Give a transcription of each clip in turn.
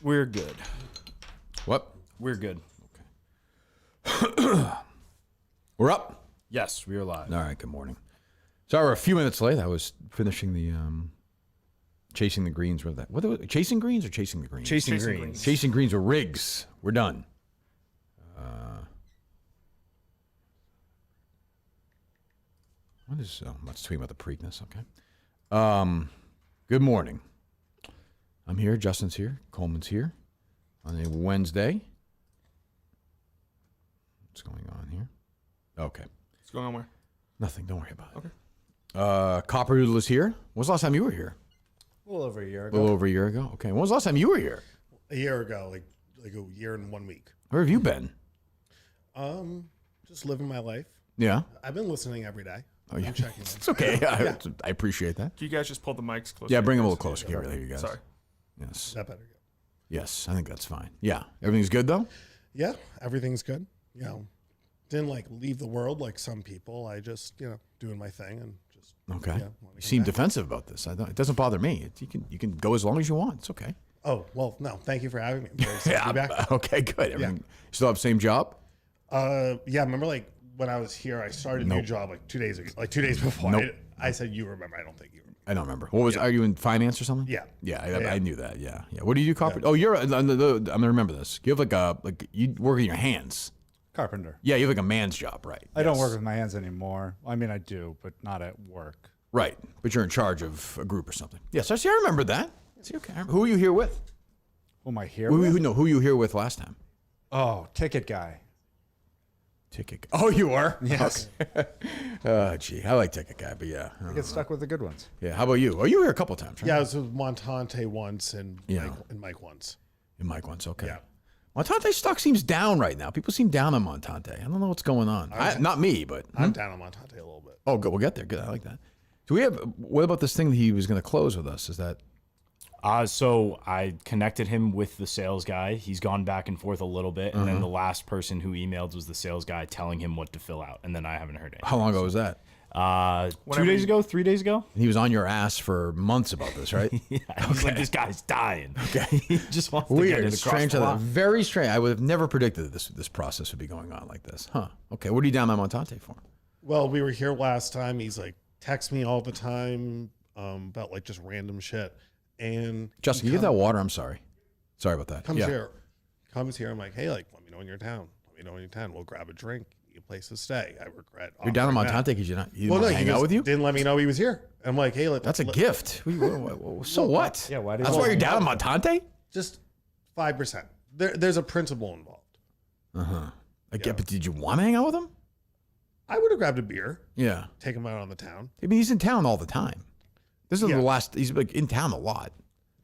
We're good. What? We're good. Okay. We're up? Yes, we are live. All right, good morning. Sorry, we're a few minutes late. I was finishing the Chasing the Greens. What was it? Chasing Greens or Chasing the Greens? Chasing Greens. Chasing Greens with Riggs. We're done. What is, let's tweet about the Preakness, okay. Good morning. I'm here, Justin's here, Coleman's here on a Wednesday. What's going on here? Okay. What's going on where? Nothing, don't worry about it. Okay. Copper Doodle is here. When was the last time you were here? A little over a year A ago. little over a year ago? Okay. When was the last time you were here? A year ago, like a year and 1 week. Where have you been? Just living my life. Yeah? I've been listening every day. Oh, yeah. I'm checking in. It's okay. Yeah. I appreciate that. Can you guys just pull the mics closer? Yeah, bring them a to little you guys? closer. Get rid of you guys. Sorry. Yes. That better go. Yes, I think that's fine. Yeah. Everything's good, though? Yeah, everything's good. You know, didn't like leave the world like some people. I just, doing my thing and just. Okay. Yeah, You seem defensive about this. It doesn't bother me. You can go as long as you want. It's okay. Oh, well, no, thank you for having me. I'm very excited to be back. Okay, good. Everything. You still have the same job? Yeah, remember like when I was here, I started a new job like 2 days ago, like 2 days before. Nope. I said, you remember. I don't think you remember. I don't remember. What was? Are you in finance or something? Yeah. Yeah, Yeah. I knew that. Yeah. What do you do, Copper? Oh, you're. I'm gonna remember this. You have you work with your hands. Carpenter. Yeah, you have like a man's job, right? I don't work with my hands anymore. I mean, I do, but not at work. Right, but you're in charge of a group or something. Yes, I see. I remember that. See, okay. Who are you here with? Who am I here Who with? who you here with last time? Oh, ticket guy. Ticket. Oh, you are. Yes. Okay. Oh, gee, I like Ticket Guy, but yeah. I get stuck with the good ones. Yeah. How about you? Oh, you were here a couple times, right? Yeah, I was with Montante once and Mike once. And Mike once. Okay. Yeah. Montante's stock seems down right now. People seem down on Montante. I don't know what's going on. Not me, but I'm down on Montante a little bit. oh, good. We'll get there. Good. I like that. Do we have? What about this thing that he was going to close with us? Is that? So I connected him with the sales guy. He's gone back and forth a little bit, and then the last person who emailed was the sales guy telling him what to fill out, and then I haven't heard anything. How long ago was that? 2 days ago, 3 days ago. And he was on your ass for months about this, right? Yeah, he's like, this guy's dying. Okay, he just wants to get Weird, it across strange. the line. Very strange. I would have never predicted that this process would be going on like this. Huh? Okay. What are you down on Montante for? Well, we were here last time. He's like, text me all the time about like just random shit. And Justin, can you get that water? I'm sorry. Sorry about that. comes here. I'm like, hey, like, let me know when you're in town. Let me know when you're in town. We'll grab a drink. Get a place to stay. I regret. You're down on offering that. Montante because you're not. You Well, didn't no, hang he out just with you. didn't let me know he was here. I'm like, hey, That's a gift. So what? Yeah, why do you- That's why you're down on Montante? just 5%. There's a principle involved. I get, but did you want to hang out with him? I would have grabbed a beer, Yeah. take him out on the town. I mean, he's in town all the time. This is Yeah. the last. He's like in town a lot.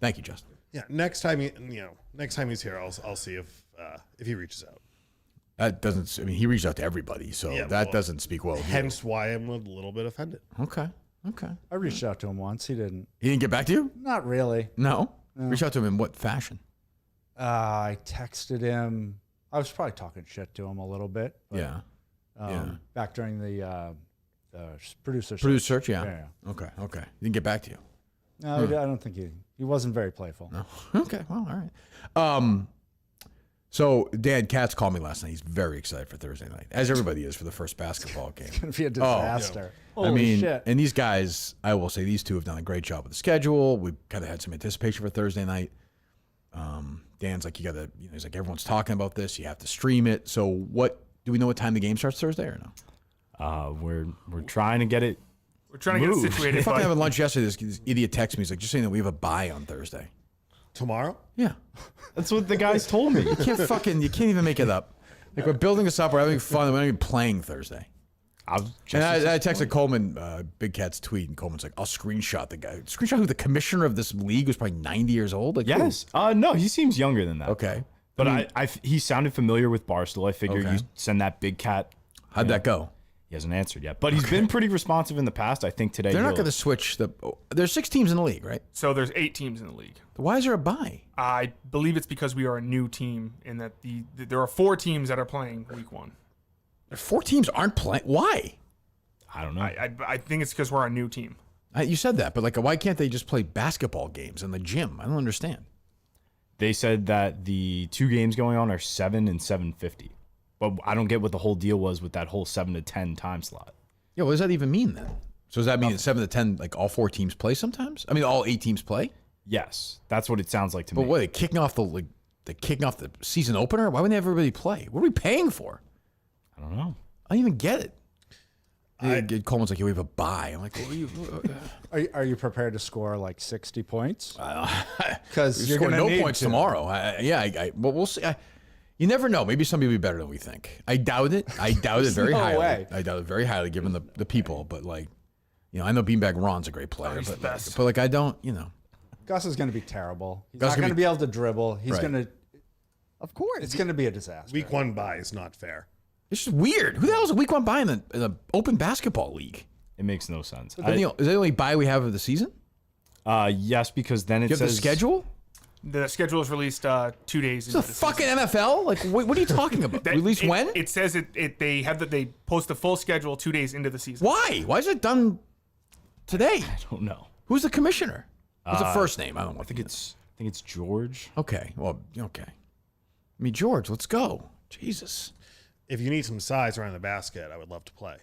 Thank you, Justin. Yeah, next time he's here, I'll see if he reaches out. That doesn't. I mean, he reached out to everybody, so Yeah, that well, doesn't speak well of you. Hence why I'm a little bit offended. Okay. I reached out to him once. He didn't. He didn't get back to you? Not really. No. Reach out to him in what fashion? I texted him. I was probably talking shit to him a little bit. But, Yeah. Back during the producer search. Produce search. Yeah. Yeah. Okay. He didn't get back to you. No, I don't think he wasn't very playful. No. Okay. Well, all right. So Dan Katz called me last night. He's very excited for Thursday night, as everybody is for the first basketball game. It's gonna be a disaster. I Holy mean, shit. and these guys, I will say, these two have done a great job with the schedule. We've kind of had some anticipation for Thursday night. Dan's like, he's like, everyone's talking about this. You have to stream it. So do we know what time the game starts Thursday or no? We're trying to get it. We're trying to get it I situated. fucking But having lunch yesterday. This idiot texted me. He's like, just saying that we have a bye on Thursday. Tomorrow? Yeah. That's what the guys told me. You can't even make it up. Like, we're building this up. We're having fun. We're not even playing Thursday. I texted Coleman, Big Cat's tweet, and Coleman's like, I'll screenshot the guy. Screenshot who the commissioner of this league was probably 90 years old? Like, Yes. No, he seems younger than that. Okay. But he sounded familiar with Barstool. I figure Okay. you send that Big Cat. How'd that go? He hasn't answered yet, but he's been pretty responsive in the past. I think today They're not going to switch there's 6 teams in the league, right? so there's 8 teams in the league. Why is there a bye? I believe it's because we are a new team, and that there are 4 teams that are playing week 1. 4 teams aren't playing. Why? I don't know. I think it's because we're a new team. You said that, but like, why can't they just play basketball games in the gym? I don't understand. They said that the 2 games going on are 7 and 7:50. But I don't get what the whole deal was with that whole 7 to 10 time slot. Yeah, what does that even mean then? So does that mean at 7 to 10, like all 4 teams play sometimes? I mean, all 8 teams play? Yes, that's what it sounds like to me. But what, they kicking off the season opener? Why wouldn't everybody play? What are we paying for? I don't know. I don't even get it. Coleman's like, yeah, we have a bye. I'm like, what are you? Are you prepared to score like 60 points? Because You're you're scoring going to no points tomorrow. But we'll see. You never know. Maybe somebody will be better than we think. I doubt it. I doubt it very no highly. way. I doubt it very highly given the people. But like, I know Beanbag Ron's a great player, he's the but best. like I don't. Gus is going to be terrible. He's Gus not gonna going to be- be able to dribble. He's Right. going to. Of course. It's going to be a disaster. Week 1 bye is not fair. It's just weird. Who the hell is a week 1 bye in the open basketball league? It makes no sense. Is that the only bye we have of the season? Yes, because then it You have the says schedule? The schedule is released 2 days. It's the fucking NFL. Like, what are you talking about? Released when? It says they post the full schedule 2 days into the season. Why? Why is it done today? I don't know. Who's the commissioner? What's the first name? I don't know. I think it's George. Okay. Well, okay. I mean, George, let's go. Jesus. If you need some size around the basket, I would love to play.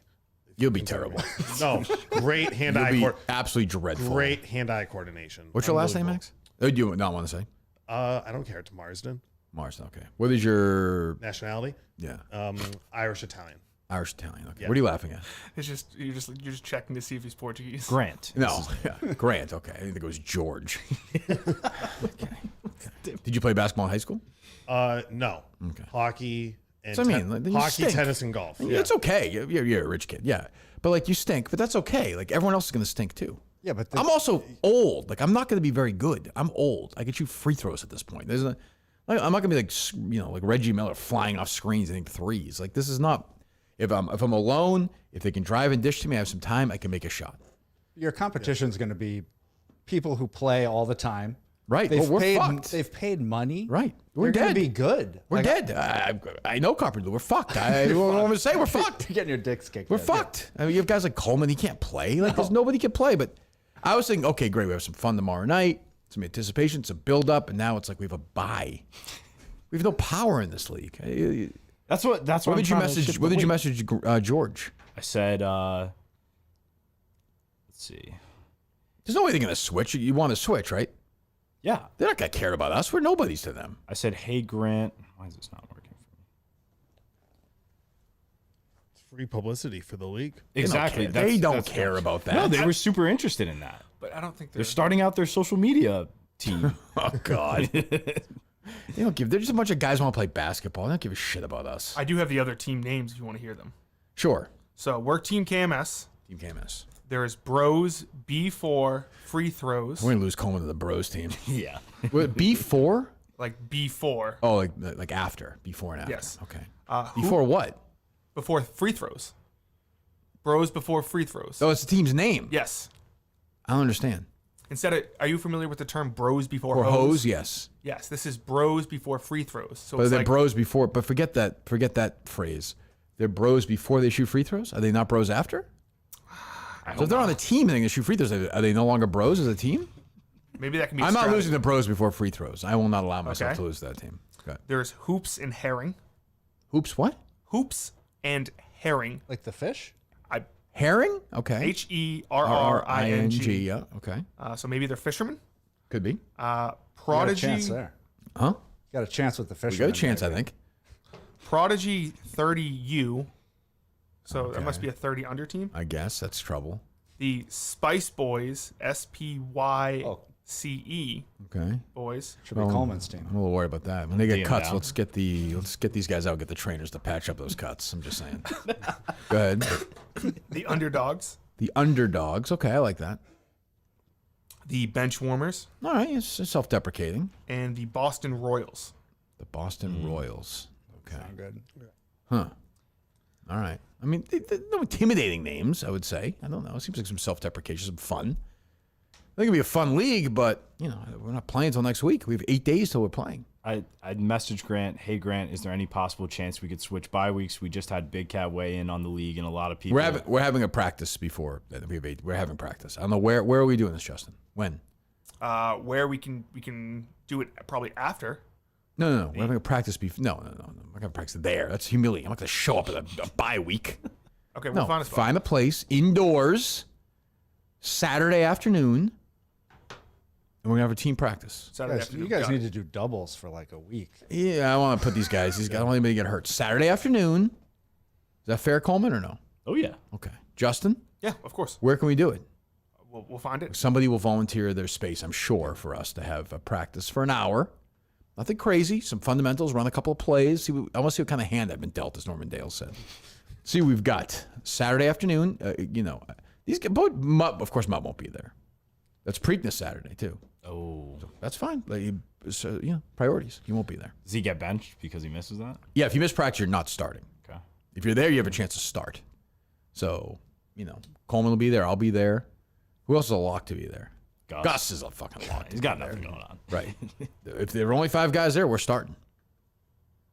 You'll be terrible. No, great You'll hand-eye be absolutely dreadful. great hand-eye coordination. What's your last name, Unbelievable. Max? Oh, do you not want to say? I don't care. To Marsden. Marsden, okay. What is your... Nationality? Yeah. Irish Italian. Irish Italian, okay. Yeah. What are you laughing at? It's just you're just checking to see if he's Portuguese. Grant. No. Grant, okay. I think it was George. Okay. Did you play basketball in high school? No. Okay. Hockey and So, I mean, then you hockey, stink. tennis, and golf. Yeah. It's okay. You're a rich kid, yeah. But like you stink, but that's okay. Like everyone else is going to stink too. Yeah, but I'm also old. Like I'm not going to be very good. I'm old. I can shoot free throws at this point. I'm not going to be like like Reggie Miller flying off screens and hitting threes. Like this is not. If I'm alone, if they can drive and dish to me, I have some time, I can make a shot. your competition is going to be people who play all the time. Right. They've Well, we're paid. fucked. They've paid money. Right. We're They're gonna dead. be good. We're Like, dead. I know Copper Doodle. We're fucked. I don't want to say we're fucked. You're getting your dicks kicked. We're in. fucked. I mean, you have guys like Coleman. He can't play. Like, there's nobody can play. But I was thinking, okay, great. We have some fun tomorrow night. Some anticipation, some build up, and now it's like we have a bye. We have no power in this league. That's what. That's what. What I'm did you trying to message? shift What the did you weight. message George? I said, let's see. There's no way they're gonna switch. You want to switch, right? Yeah. They're not gonna care about us. We're nobodies to them. I said, hey, Grant. Why is this not working for me? It's free publicity for the league. Exactly. They don't that's- care about that. No, they were super interested in that. But I don't think They're starting out their social media team. Oh God. They don't give. They're just a bunch of guys who want to play basketball. They don't give a shit about us. I do have the other team names if you want to hear them. Sure. So work team KMS. Team KMS. There is Bros B4 free throws. We're gonna lose Coleman to the Bros team. Yeah. What, B4? Like B4 Oh, like after, before and after. Yes. Okay. who- Before what? before free throws. Bros before free throws. Oh, it's the team's name. Yes. I don't understand. Instead of, are you familiar with the term bros before Or hose? hose, yes. Yes, this is bros before free throws. So But it's they're like bros before. But forget that phrase. They're bros before they shoot free throws. Are they not bros after? So if they're on a team and they shoot free throws, are they no longer bros as a team? maybe that can be. I'm not strategy. losing the bros before free throws. I will not allow myself Okay. to lose to that team. Okay. There's hoops and herring. Hoops, what? Hoops and herring. Like the fish. Herring? Okay. HERRING. Yeah. Okay. So maybe they're fishermen. Could be. You got a Prodigy. chance there. Huh? Got a chance with the fish. We got a chance, I think. Prodigy 30U. So that must be a 30 under team. I guess that's trouble. The Spice Boys, SPYCE Okay. boys. Should be Coleman's team. I'm a little worried about that. When they get DM cuts, down. let's get these guys out, get the trainers to patch up those cuts. I'm just saying. Go ahead. The Underdogs. The underdogs. Okay, I like that. The Bench Warmers. All right, it's self-deprecating. And the Boston Royals. The Boston Royals. Okay. Sound good. Huh. All right. I mean, they're no intimidating names, I would say. I don't know. It seems like some self-deprecation, some fun. I think it'd be a fun league, but, we're not playing until next week. We have 8 days till we're playing. I messaged Grant, hey, Grant, is there any possible chance we could switch bye weeks? We just had Big Cat weigh in on the league and a lot of people. We're having a practice before. We have 8. We're having practice. I don't know where are we doing this, Justin? When? where we can do it probably after. No. We're having a practice No. I'm not gonna practice there. That's humiliating. I'm not gonna show up at a bye week. Okay, we'll find a spot. Find a place indoors, Saturday afternoon, and we're gonna have a team practice. Saturday afternoon. You guys Got need it. to do doubles for like a week. Yeah, I want to put these guys. I don't want anybody to get hurt. Saturday afternoon. Is that fair, Coleman, or no? Oh yeah. Okay. Justin, Yeah, of course. where can we do it? We'll find it. Somebody will volunteer their space, I'm sure, for us to have a practice for an hour. Nothing crazy. Some fundamentals. Run a couple of plays. I want to see what kind of hand I've been dealt, as Norman Dale said. See, we've got Saturday afternoon. These guys, of course, Mutt won't be there. That's Preakness Saturday too. Oh. So that's fine. Priorities. He won't be there. Does he get benched because he misses that? Yeah, if you miss practice, you're not starting. Okay. If you're there, you have a chance to start. So, Coleman will be there. I'll be there. Who else is a lock to be there? Gus is a fucking lock. He's got nothing going on. Right. If there are only 5 guys there, we're starting.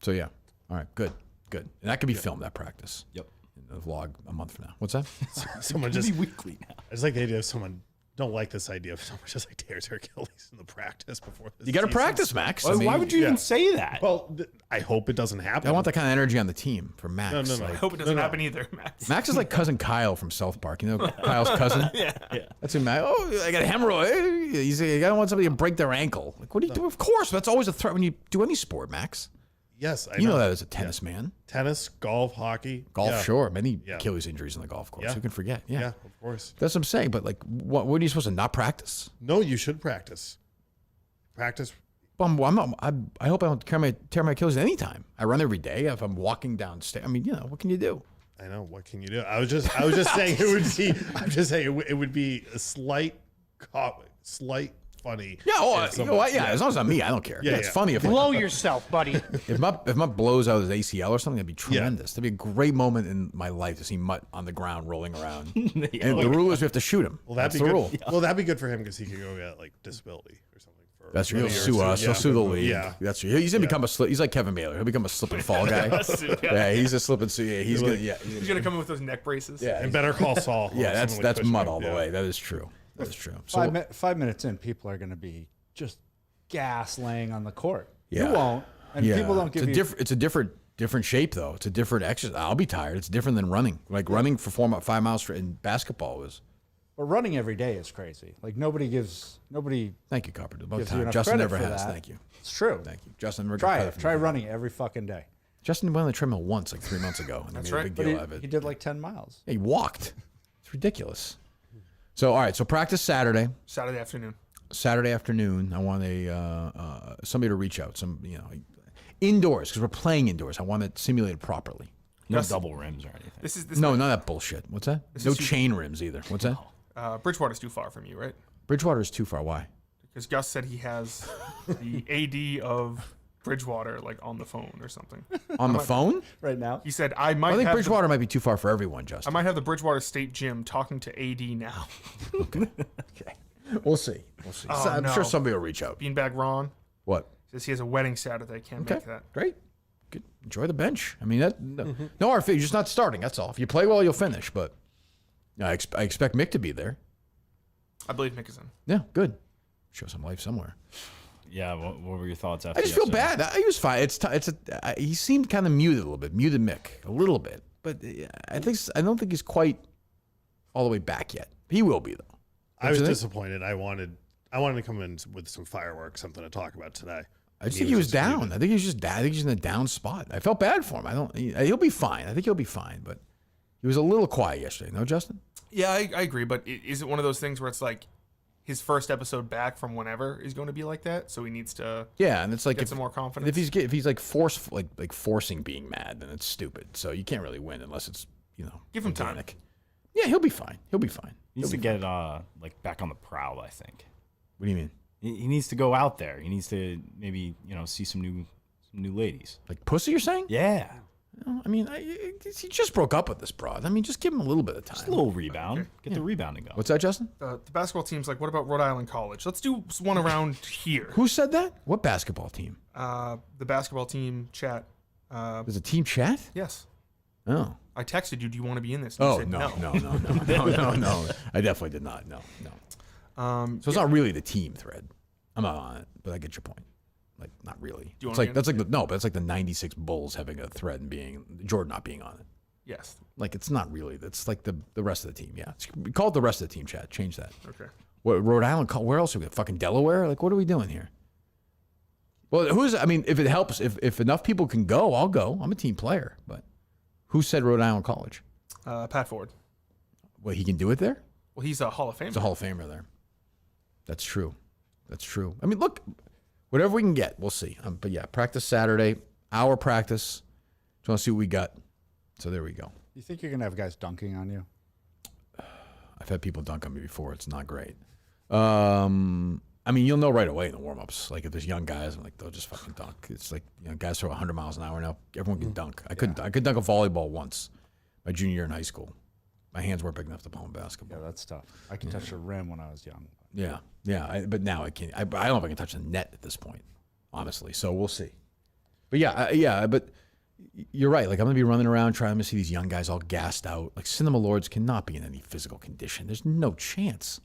So, yeah. All right, good. And that could be filmed, that practice. Yep. In the vlog a month from now. What's that? Someone It'll just be weekly now. I just like the idea of someone don't like this idea of someone just like tears their Achilles in the practice before this You got to season. practice, Max. Why would you even say that? Well, I hope it doesn't happen. I want that kind of energy on the team for Max. No. I Like, hope it doesn't happen either, Max. Max is like cousin Kyle from South Park. You know Kyle's cousin? Yeah. That's who Max. Oh, I got a hemorrhoid. He's like, I don't want somebody to break their ankle. Like, what do you do? Of course, that's always a threat when you do any sport, Max. Yes, I You know that as a tennis man. Tennis, golf, hockey, Golf, yeah. sure. Many Yeah. Achilles injuries on the golf course. Yeah. Who can forget? Yeah. Yeah, of course. That's what I'm saying. But, like, what are you supposed to not practice? No, you should practice. Practice. Well, I hope I don't tear my Achilles anytime. I run every day. If I'm walking downstairs, I mean, what can you do? I know. What can you do? I was just saying it would be. I'm just saying it would be a slight funny. Yeah, if someone- as long as it's not me, I don't care. Yeah, It's yeah. funny if Blow yourself, buddy. If Mutt blows out his ACL or something, that'd be tremendous. That'd be a great moment in my life to see Mutt on the ground rolling around. And the rule is we have to shoot him. Well, That's that'd be the good. rule. Well, that'd be good for him because he could go get like disability or something. For That's true. He'll a year or sue two. us. Yeah. He'll sue the league. Yeah. That's true. He's gonna become a slip. He's like Kevin Baylor. He'll become a slip and fall guy. Yeah, he's a slip and sue. Yeah, he's gonna. Yeah, He's gonna come in with those neck braces. yeah. And Better Call Saul. Yeah, that's Someone like Mutt pushing all him. the Yeah. way. That is true. That is true. So 5 minutes in, people are going to be just gas laying on the court. Yeah. You won't. And people don't give you. It's a different shape though. It's a different exercise. I'll be tired. It's different than running. Like running for 5 miles straight in basketball was. But running every day is crazy. Like nobody. Thank you, Copper Doodle. About Gives you time. enough Justin credit never for has. that. Thank you. It's true. Thank you, Justin. Never got Try credit it. from Try me. running every fucking day. Justin went on the treadmill once, like 3 months ago, and That's they made right. a big But deal out of it. he did like 10 miles. Yeah, he walked. It's ridiculous. So, all right. So practice Saturday. Saturday afternoon. Saturday afternoon. I want somebody to reach out. Indoors because we're playing indoors. I want it simulated properly. No Gus- double rims or anything. This is No, none of that bullshit. What's that? No is too- chain rims either. What's that? Bridgewater's too far from you, right? Bridgewater is too far. Why? Because Gus said he has the AD of Bridgewater like on the phone or something. On the phone? Right now. He said I might I think have Bridgewater might be too far for everyone, I Justin. might have the Bridgewater State Gym talking to AD now. Okay. We'll see. We'll see. Oh, I'm no. sure somebody will reach out. Beanbag Ron What? says he has a wedding Saturday. Can't Okay. make that. Great. Good. Enjoy the bench. I mean, no hard feelings. Just not starting. That's all. If you play well, you'll finish. But I expect Mick to be there. I believe Mick is in. Yeah, good. Show some life somewhere. Yeah, what were your thoughts after I just feel yesterday? bad. He was fine. He seemed kind of muted a little bit, muted Mick a little bit. But I don't think he's quite all the way back yet. He will be though. I was Don't you think? disappointed. I wanted to come in with some fireworks, something to talk about today. I just think he was down. I think he's just I think he's in a down spot. I felt bad for him. He'll be fine. I think he'll be fine. But he was a little quiet yesterday. No, Justin? Yeah, I agree. But is it one of those things where it's like his first episode back from whenever is going to be like that? So he needs to Yeah, and it's like get some more confidence. if he's like forcing being mad, then it's stupid. So you can't really win unless it's Give him time. organic. Yeah, he'll be fine. He'll be fine. He needs to get like back on the prowl, I think. What do you mean? He needs to go out there. He needs to maybe, see some new ladies. Like pussy? You're saying? Yeah. No, I mean, he just broke up with this broad. I mean, just give him a little bit of time. Just a little rebound. Get the rebounding going. What's that, Justin? The basketball team's like, what about Rhode Island College? Let's do one around here. Who said that? What basketball team? The basketball team chat. There's a team chat? Yes. Oh. I texted you, do you want to be in this? And you Oh, said no. I definitely did not. No. So it's not really the team thread. I'm not on it, but I get your point. Like, not really. Do you It's wanna like get but it's like the '96 Bulls having a thread and Jordan not being on it. Yes. Like, it's not really. That's like the rest of the team. Yeah, call it the rest of the team. Chat. Change that. Okay. What, Rhode Island? Where else are we? Fucking Delaware? Like, what are we doing here? Well, if it helps, if enough people can go, I'll go. I'm a team player. But who said Rhode Island College? Pat Ford. Well, he can do it there? Well, he's a Hall of Famer. He's a Hall of Famer there. That's true. That's true. I mean, look, whatever we can get, we'll see. But yeah, practice Saturday, hour practice. Just want to see what we got. So there we go. You think you're going to have guys dunking on you? I've had people dunk on me before. It's not great. I mean, you'll know right away in the warm-ups. Like, if there's young guys, I'm like, they'll just fucking dunk. It's like, guys throw 100 miles an hour now. Everyone can dunk. I could dunk a volleyball once, my junior year in high school. My hands weren't big enough to palm basketball. Yeah, that's tough. I could touch the rim when I was young. Yeah. But now I can't. I don't know if I can touch the net at this point, honestly. So we'll see. But but you're right. Like, I'm going to be running around trying to see these young guys all gassed out. Like, Cinema Lords cannot be in any physical condition. There's no chance.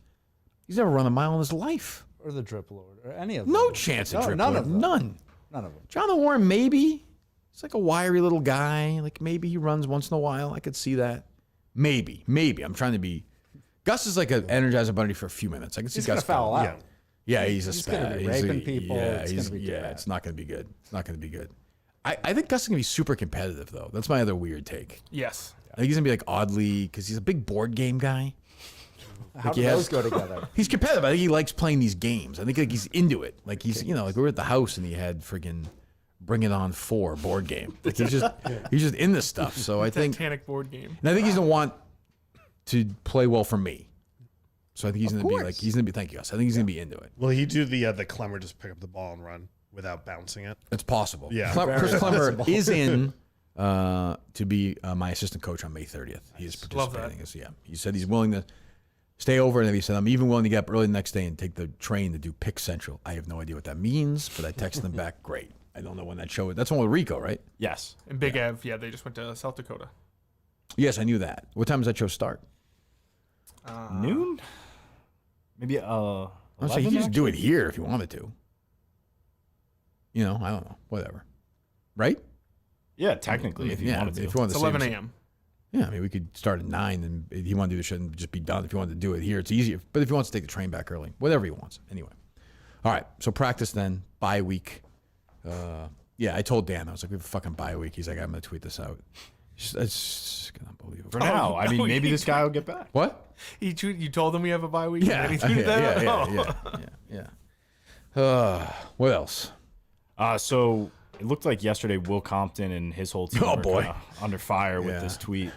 He's never run a mile in his life. Or the Drip Lord, or any of them. No chance at Drip none Lord. of them. None. None of them. Jonathan Warren, maybe. He's like a wiry little guy. Like, maybe he runs once in a while. I could see that. Maybe. I'm trying to be. Gus is like an Energizer Bunny for a few minutes. I can see He's Gus going to foul out. Yeah, he's a He's gonna spaz. be raping people. It's gonna be it's not going to be good. It's not going to be good. I think Gus is going to be super competitive, though. That's my other weird take. Yes. I think he's going to be like oddly, because he's a big board game guy. How do those go together? He's competitive. I think he likes playing these games. I think like he's into it. Like he's, like we were at the house and he had friggin' Bring It On 4 board game. Like he's just in this stuff. So I think, Titanic board game. and I think he's gonna want to play well for me. So I think he's gonna be like thank you guys. I think he's gonna be into it. Will he do the Clemmer just pick up the ball and run without bouncing it? It's possible. Yeah. Chris Clemmer is in to be my assistant coach on May 30th. He is participating. He said he's willing to stay over, and then he said, I'm even willing to get up early the next day and take the train to do Pick Central. I have no idea what that means, but I texted him back, great. I don't know when that show is. That's one with Rico, right? Yes. And Big Ev, they just went to South Dakota. Yes, I knew that. What time does that show start? Noon? Maybe I'm saying you could just do it here if you wanted to. I don't know. Whatever. Right? Yeah, technically, if you wanted to. If you wanted It's to 11 a.m. Yeah, I mean, we could start at 9, and if he wanted to do the shit and just be done. If he wanted to do it here, it's easier. But if he wants to take the train back early, whatever he wants. Anyway. All right, so practice then, bye week. I told Dan, I was like, we have a fucking bye week. He's like, I'm going to tweet this out. It's just unbelievable. For now. I mean, maybe this guy will get back. What? You told him we have a bye week? Yeah. And then he tweeted that out? Yeah. What else? So it looked like yesterday Will Compton and his whole team were kinda under fire with this tweet.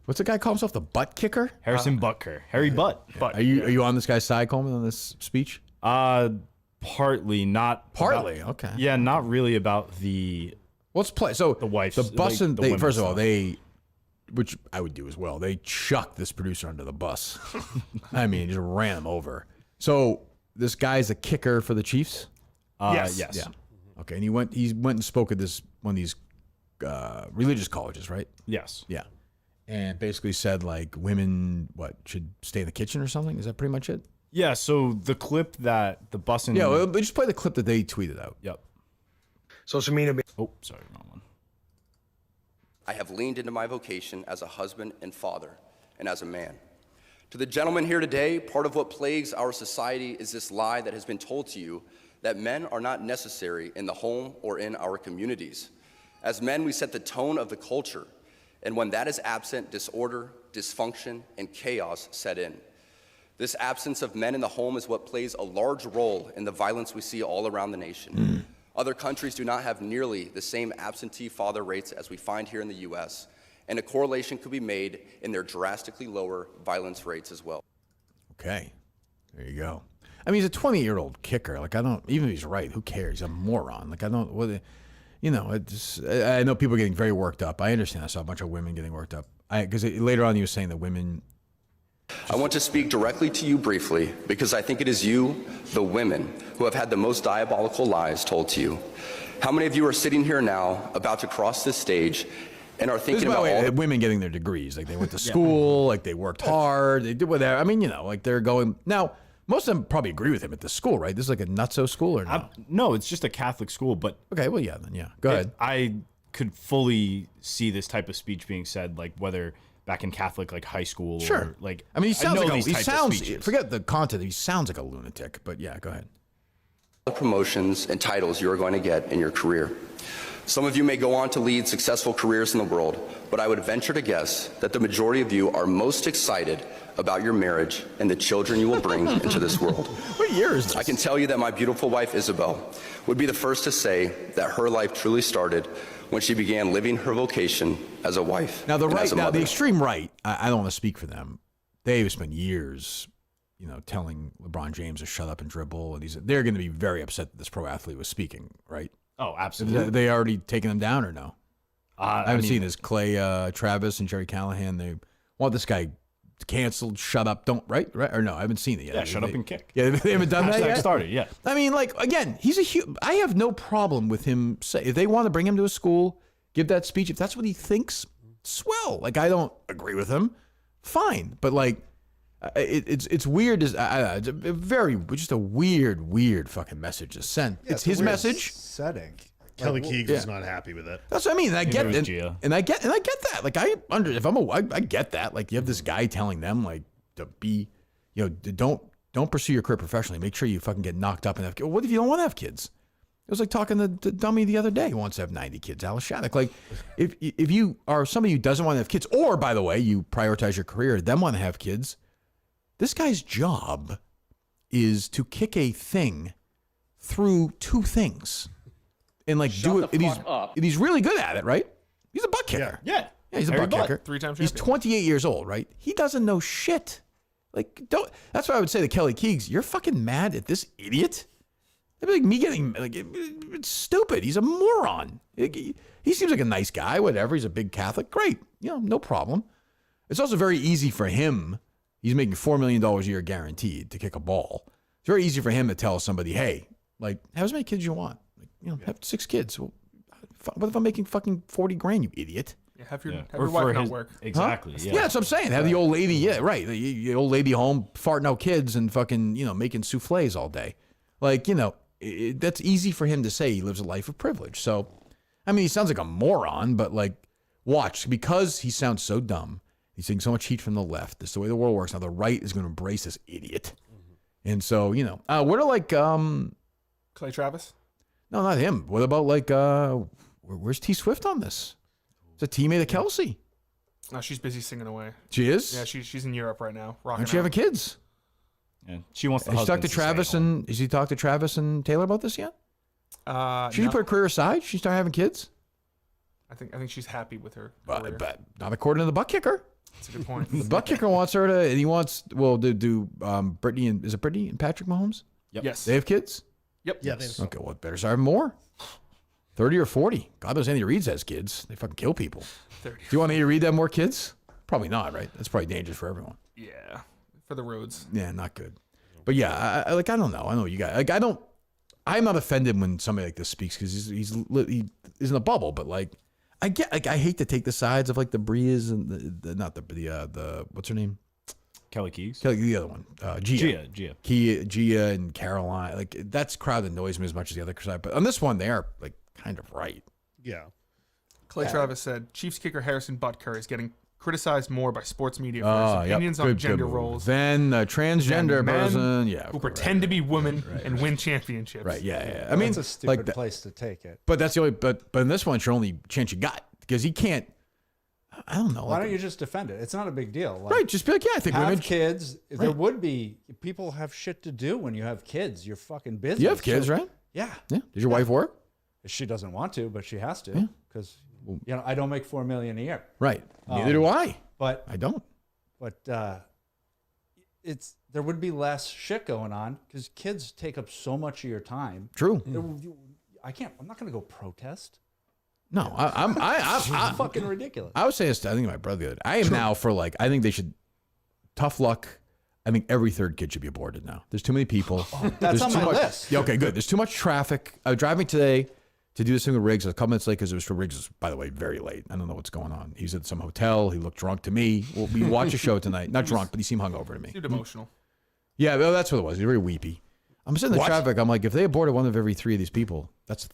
What's the guy call himself? The butt kicker? Harrison Butker. Harry Butt. But Are you on this guy's side, Coleman, on this speech? Partly, not. Partly, okay. Yeah, not really about the. Let's play. So The wife's- the Bussin. the women's First of all, stuff. which I would do as well. They chucked this producer under the bus. I mean, just ran him over. So this guy's a kicker for the Chiefs. Yes. Yeah. Okay, and he went and spoke at one of these religious colleges, right? Yes. Yeah, and basically said like women should stay in the kitchen or something. Is that pretty much it? Yeah, so the clip that the Bussin. Yeah, well, just play the clip that they tweeted out. Yep. Social media. Oh, sorry, wrong one. I have leaned into my vocation as a husband and father, and as a man. To the gentleman here today, part of what plagues our society is this lie that has been told to you that men are not necessary in the home or in our communities. As men, we set the tone of the culture, and when that is absent, disorder, dysfunction, and chaos set in. This absence of men in the home is what plays a large role in the violence we see all around the nation. Other countries do not have nearly the same absentee father rates as we find here in the U.S., and a correlation could be made in their drastically lower violence rates as well. Okay, there you go. I mean, he's a 20-year-old kicker. Like, I don't, even if he's right, who cares? He's a moron. Like, I don't, I know people are getting very worked up. I understand. I saw a bunch of women getting worked up. Because later on, he was saying that women. I want to speak directly to you briefly because I think it is you, the women, who have had the most diabolical lies told to you. How many of you are sitting here now about to cross this stage and are thinking about all the women getting their degrees? Like, they went to school, like, they worked hard, they did whatever. I mean, like, they're going. Now, Most of them probably agree with him at this school, right? This is like a nutso school or no? No, it's just a Catholic school, but Okay, well, yeah, then, yeah. Go ahead. I could fully see this type of speech being said, like whether back in Catholic, like high school, Sure. or like. I mean, he sounds know like these he types of sounds. speeches. Forget the content. He sounds like a lunatic. But yeah, go ahead. The promotions and titles you are going to get in your career. Some of you may go on to lead successful careers in the world, but I would venture to guess that the majority of you are most excited about your marriage and the children you will bring into this world. What year is this? I can tell you that my beautiful wife, Isabel, would be the first to say that her life truly started when she began living her vocation as a wife. Now the and right, as a now mother. the extreme right. I don't want to speak for them. They've spent years, telling LeBron James to shut up and dribble, and they're going to be very upset that this pro athlete was speaking, right? Oh, absolutely. They already taken him down or no? I haven't mean, seen this. Clay Travis and Jerry Callahan. They want this guy canceled. Shut up. Don't right or no? I haven't seen it yet. Yeah, shut up and kick. Yeah, they haven't done that Hashtag yet. started. Yeah. I mean, like again, he's I have no problem with him. If they want to bring him to a school, give that speech. If that's what he thinks, swell. Like I don't agree with him. Fine, but like. It's weird. It's a very just a weird fucking message to send. It's his message. Setting. Kelly Keegs was not happy with it. That's what I mean. And I get was it, Gia. and I get that. Like I get that. Like you have this guy telling them like to be, don't pursue your career professionally. Make sure you fucking get knocked up and have kids. What if you don't want to have kids? It was like talking to dummy the other day who wants to have 90 kids, Alice Shattuck. Like if you are somebody who doesn't want to have kids, or by the way, you prioritize your career, then want to have kids. This guy's job is to kick a thing through two things and like do it. And he's really good at it, right? He's a butt kicker. Yeah. Yeah, he's a Harry butt Butt. kicker. Three-time He's champion. 28 years old, right? He doesn't know shit. Like, that's why I would say to Kelly Keegs, you're fucking mad at this idiot? That'd be like me getting, like, it's stupid. He's a moron. He seems like a nice guy, whatever. He's a big Catholic. Great. No problem. It's also very easy for him. He's making $4 million a year guaranteed to kick a ball. It's very easy for him to tell somebody, hey, like, have as many kids you want. Like, have 6 kids. Well, what if I'm making fucking 40 grand, you idiot? Yeah, have your Or wife for not his- work. Exactly. Huh? Yeah. Yeah, that's what I'm saying. Have the old lady, yeah, right. The old lady home farting out kids and fucking, making souffles all day. Like, that's easy for him to say he lives a life of privilege. So, I mean, he sounds like a moron, but like, watch, because he sounds so dumb. He's taking so much heat from the left. This is the way the world works. Now the right is going to embrace this idiot. And so, what are like, Clay Travis? no, not him. What about like, where's T Swift on this? It's a teammate of Kelsey. No, she's busy singing away. She is? Yeah, she's in Europe right now. Rocking Aren't she out. having kids? Yeah. She wants the Has he talked husband to stay Travis home. has he talked to Travis and Taylor about this yet? Should she No. put her career aside? Should she start having kids? I think she's happy with her But career. not according to the butt kicker. That's a good point. The butt kicker wants her to, and he wants, do Brittany and, is it Brittany and Patrick Mahomes? Yep. Yes. They have kids? Yep. Yeah, they have Okay, well, better start having more. 30 or 40. God knows Andy Reid has kids. They fucking kill people. 30. Do you want Andy Reid to have more kids? Probably not, right? That's probably dangerous for everyone. Yeah. For the roads. Yeah, not good. But yeah, I don't know. I know you guys. Like, I'm not offended when somebody like this speaks because he is in a bubble. But like, I hate to take the sides of like the Brias and the what's her name? Kelly Keegs. The other one, Gia. Gia and Caroline. Like that's crowd annoys me as much as the other side. But on this one, they are like kind of right. Yeah. Clay Travis said Chiefs kicker Harrison Butker is getting criticized more by sports media for Oh, his yep. opinions on Good gender move. roles. Then a transgender Men person, yeah, who pretend to be women and win championships. right, yeah. I mean, It's a stupid like that. place to take it. But that's the only. But in this one, it's your only chance you got because he can't. I don't know. Why like, don't you just defend it? It's not a big deal. Like, right? Just be like, yeah, I think have women. kids. There would be people have shit to do when you have kids. You're fucking busy. You have kids, So- right? Yeah. Yeah. Does your wife work? She doesn't want to, but she has to because I don't make $4 million a year. Right. Neither do I. But I don't. there would be less shit going on because kids take up so much of your time. True. I'm not going to go protest. No, It's fucking ridiculous. I was saying this. I think to my brother the other day. I am now for like. I think they should. Tough luck. I think every third kid should be aborted now. There's too many people. That's There's on too my much- list. Yeah, okay, good. There's too much traffic. I was driving today to do this thing with Riggs. I was a couple minutes late because it was for Riggs. By the way, very late. I don't know what's going on. He was at some hotel. He looked drunk to me. Well, we watch a show tonight. Not drunk, but he seemed hungover to me. Dude, emotional. Yeah, well, that's what it was. He's very weepy. I'm sitting in the traffic. I'm like, if they aborted one of every 3 of these people, that's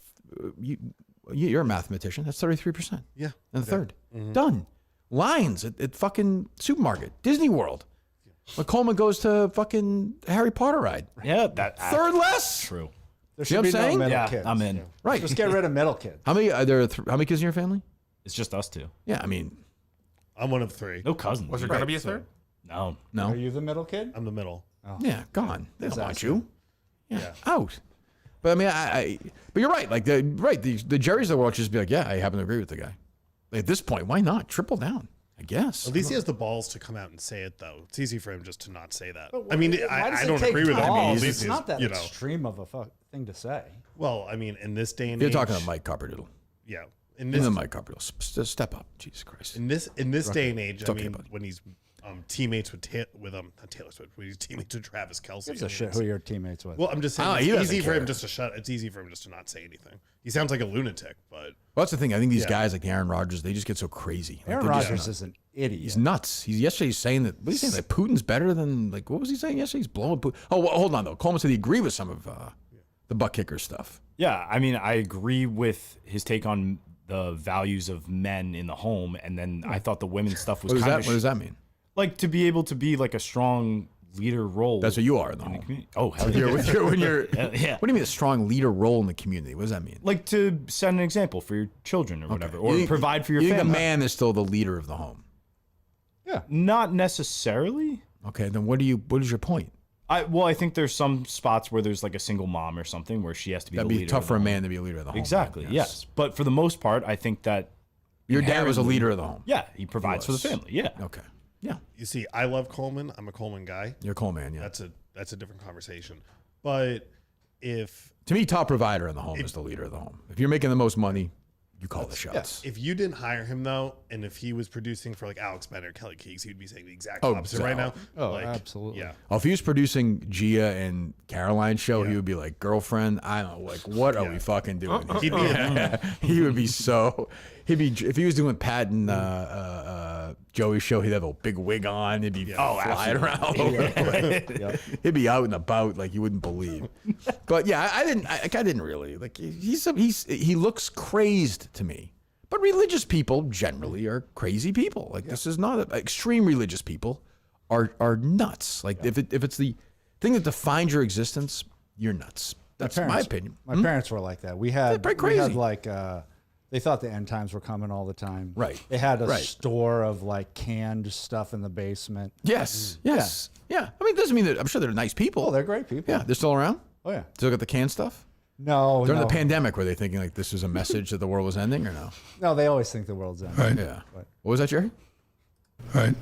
you're a mathematician. That's 33%. Yeah. And the third. Done. Lines at fucking supermarket. Disney World. When Coleman goes to fucking Harry Potter ride. Yeah, that Third less. true. There See what I'm should be no saying? middle Yeah, kids. I'm in. Right. Just get rid of middle kids. How many how many kids in your family? It's just us two. Yeah, I mean, I'm one of 3. No cousins. Was there going to be a third? No. no. Are you the middle kid? I'm the middle. Yeah, gone. They don't want Disaster. you. Yeah, out. But I mean, but you're right. Like the Jerrys of the world just be like, yeah, I happen to agree with the guy. Like, at this point, why not triple down? I guess. At least he has the balls to come out and say it, though. It's easy for him just to not say that. I mean, Why does I it don't take agree with him. balls? At least It's he's, not that you know. extreme of a thing to say. Well, I mean, in this day and You're age, talking to Mike Copper Doodle. yeah. In In this the Mike Copper Doodle. Step up, Jesus Christ. in this day and age, I okay, mean, bud. when he's teammates with not Taylor Swift, when he's teammates with Travis Kelce. Gives a shit who you're teammates with. Well, I'm just saying, Oh, he it's doesn't easy for care. him just to shut. It's easy for him just to not say anything. He sounds like a lunatic, but Well, that's the thing. I think these Yeah. guys like Aaron Rodgers, they just get so crazy. Like, Aaron they're just Rodgers nuts. is an idiot. He's nuts. Yesterday he's saying that. What is he saying? Like Putin's better than what was he saying yesterday? He's blowing Putin. Oh, well, hold on though. Coleman said he agreed with some of the butt kicker stuff. Yeah, I mean, I agree with his take on the values of men in the home, and then I thought the women's stuff was What kind of does that mean? like to be able to be like a strong leader role. That's what you are in the in the home. community. Oh, hell yeah. When you're Yeah. What do you mean a strong leader role in the community? What does that mean? Like to set an example for your children or whatever, or You think- provide for your you think family. the man is still the leader of the home. Not necessarily. Okay, then what is your point? I think there's some spots where there's like a single mom or something where she has to be That'd the be leader. tough of for a the man to be a leader of the home. Exactly. Yes. But for the most part, I think that Your dad was a inherently- leader of the home. Yeah, he provides for the was. family. Yeah. Okay. Yeah. you see, I love Coleman. I'm a Coleman guy. You're a Coleman, yeah. That's a different conversation. But if To me, top provider in the home is the leader of the home. If you're making the most money, you call the shots. if you didn't hire him though, and if he was producing for like Alex Bennett or Kelly Keegs, he'd be saying the exact Oh, opposite right now. Oh, Like, absolutely. Yeah. Oh, if he was producing Gia and Caroline's show, he would be like, girlfriend, I don't know, like, what are we fucking doing? He'd be He would be so. If he was doing Pat and Joey's show, he'd have a big wig on. He'd be flying around. all over the place. He'd be out and about like you wouldn't believe. But yeah, I didn't really like. He looks crazed to me. But religious people generally are crazy people. Like this is not extreme religious people are nuts. Like if it's the thing that defines your existence, you're nuts. That's my opinion. My parents were like that. We had pretty we had crazy. like they thought the end times were coming all the time. Right. They had a Right. store of like canned stuff in the basement. Yes. Yes. Yeah. I mean, it doesn't mean that I'm sure they're nice people. Oh, they're great people. Yeah, they're still around. Oh yeah. Still got the canned stuff. No. During no. the pandemic, were they thinking like this was a message that the world was ending or no? No, they always think the world's ending. Yeah. What was that, Jerry? Right.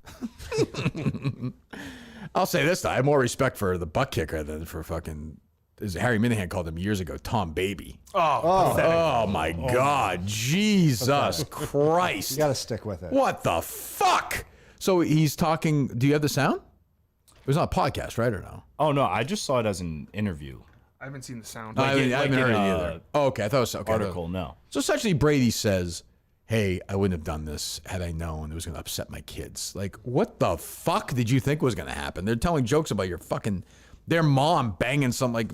I'll say this though, I have more respect for the butt kicker than for fucking, as Harry Minahan called him years ago, Tom Baby. Oh my God, Jesus Christ! You got to stick with it. What the fuck? So he's talking. Do you have the sound? It was not a podcast, right or no? Oh no, I just saw it as an interview I haven't seen the sound. No, I haven't like heard in it a either. Oh, okay, I thought it was okay. article. No. So essentially, Brady says, "Hey, I wouldn't have done this had I known it was going to upset my kids." Like, what the fuck did you think was going to happen? They're telling jokes about their mom banging something. Like,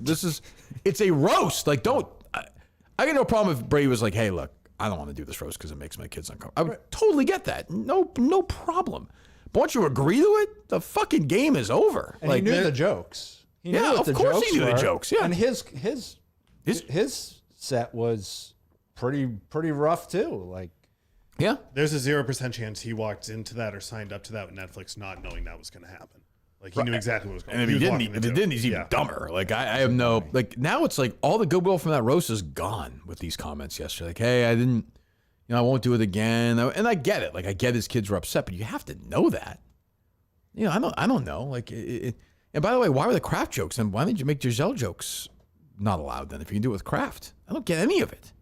it's a roast. Like, I got no problem if Brady was like, "Hey, look, I don't want to do this roast because it makes my kids uncomfortable." I would totally get that. No problem. But once you agree to it, the fucking game is over. And like, he knew the jokes. He knew Yeah, what of the course jokes he knew the were. jokes, yeah. And his set was pretty rough too. Like yeah. There's a 0% chance he walked into that or signed up to that with Netflix not knowing that was going to happen. Like he knew exactly what was going And on. if he was didn't, walking if it into didn't, he's even dumber. Like I have no like now it's like all the goodwill from that roast is gone with these comments yesterday. Like, hey, I didn't, I won't do it again. And I get it. Like I get his kids were upset, but you have to know that. I don't know. Like, and by the way, why were the Kraft jokes? And why didn't you make Giselle jokes not allowed then? If you can do it with Kraft, I don't get any of it.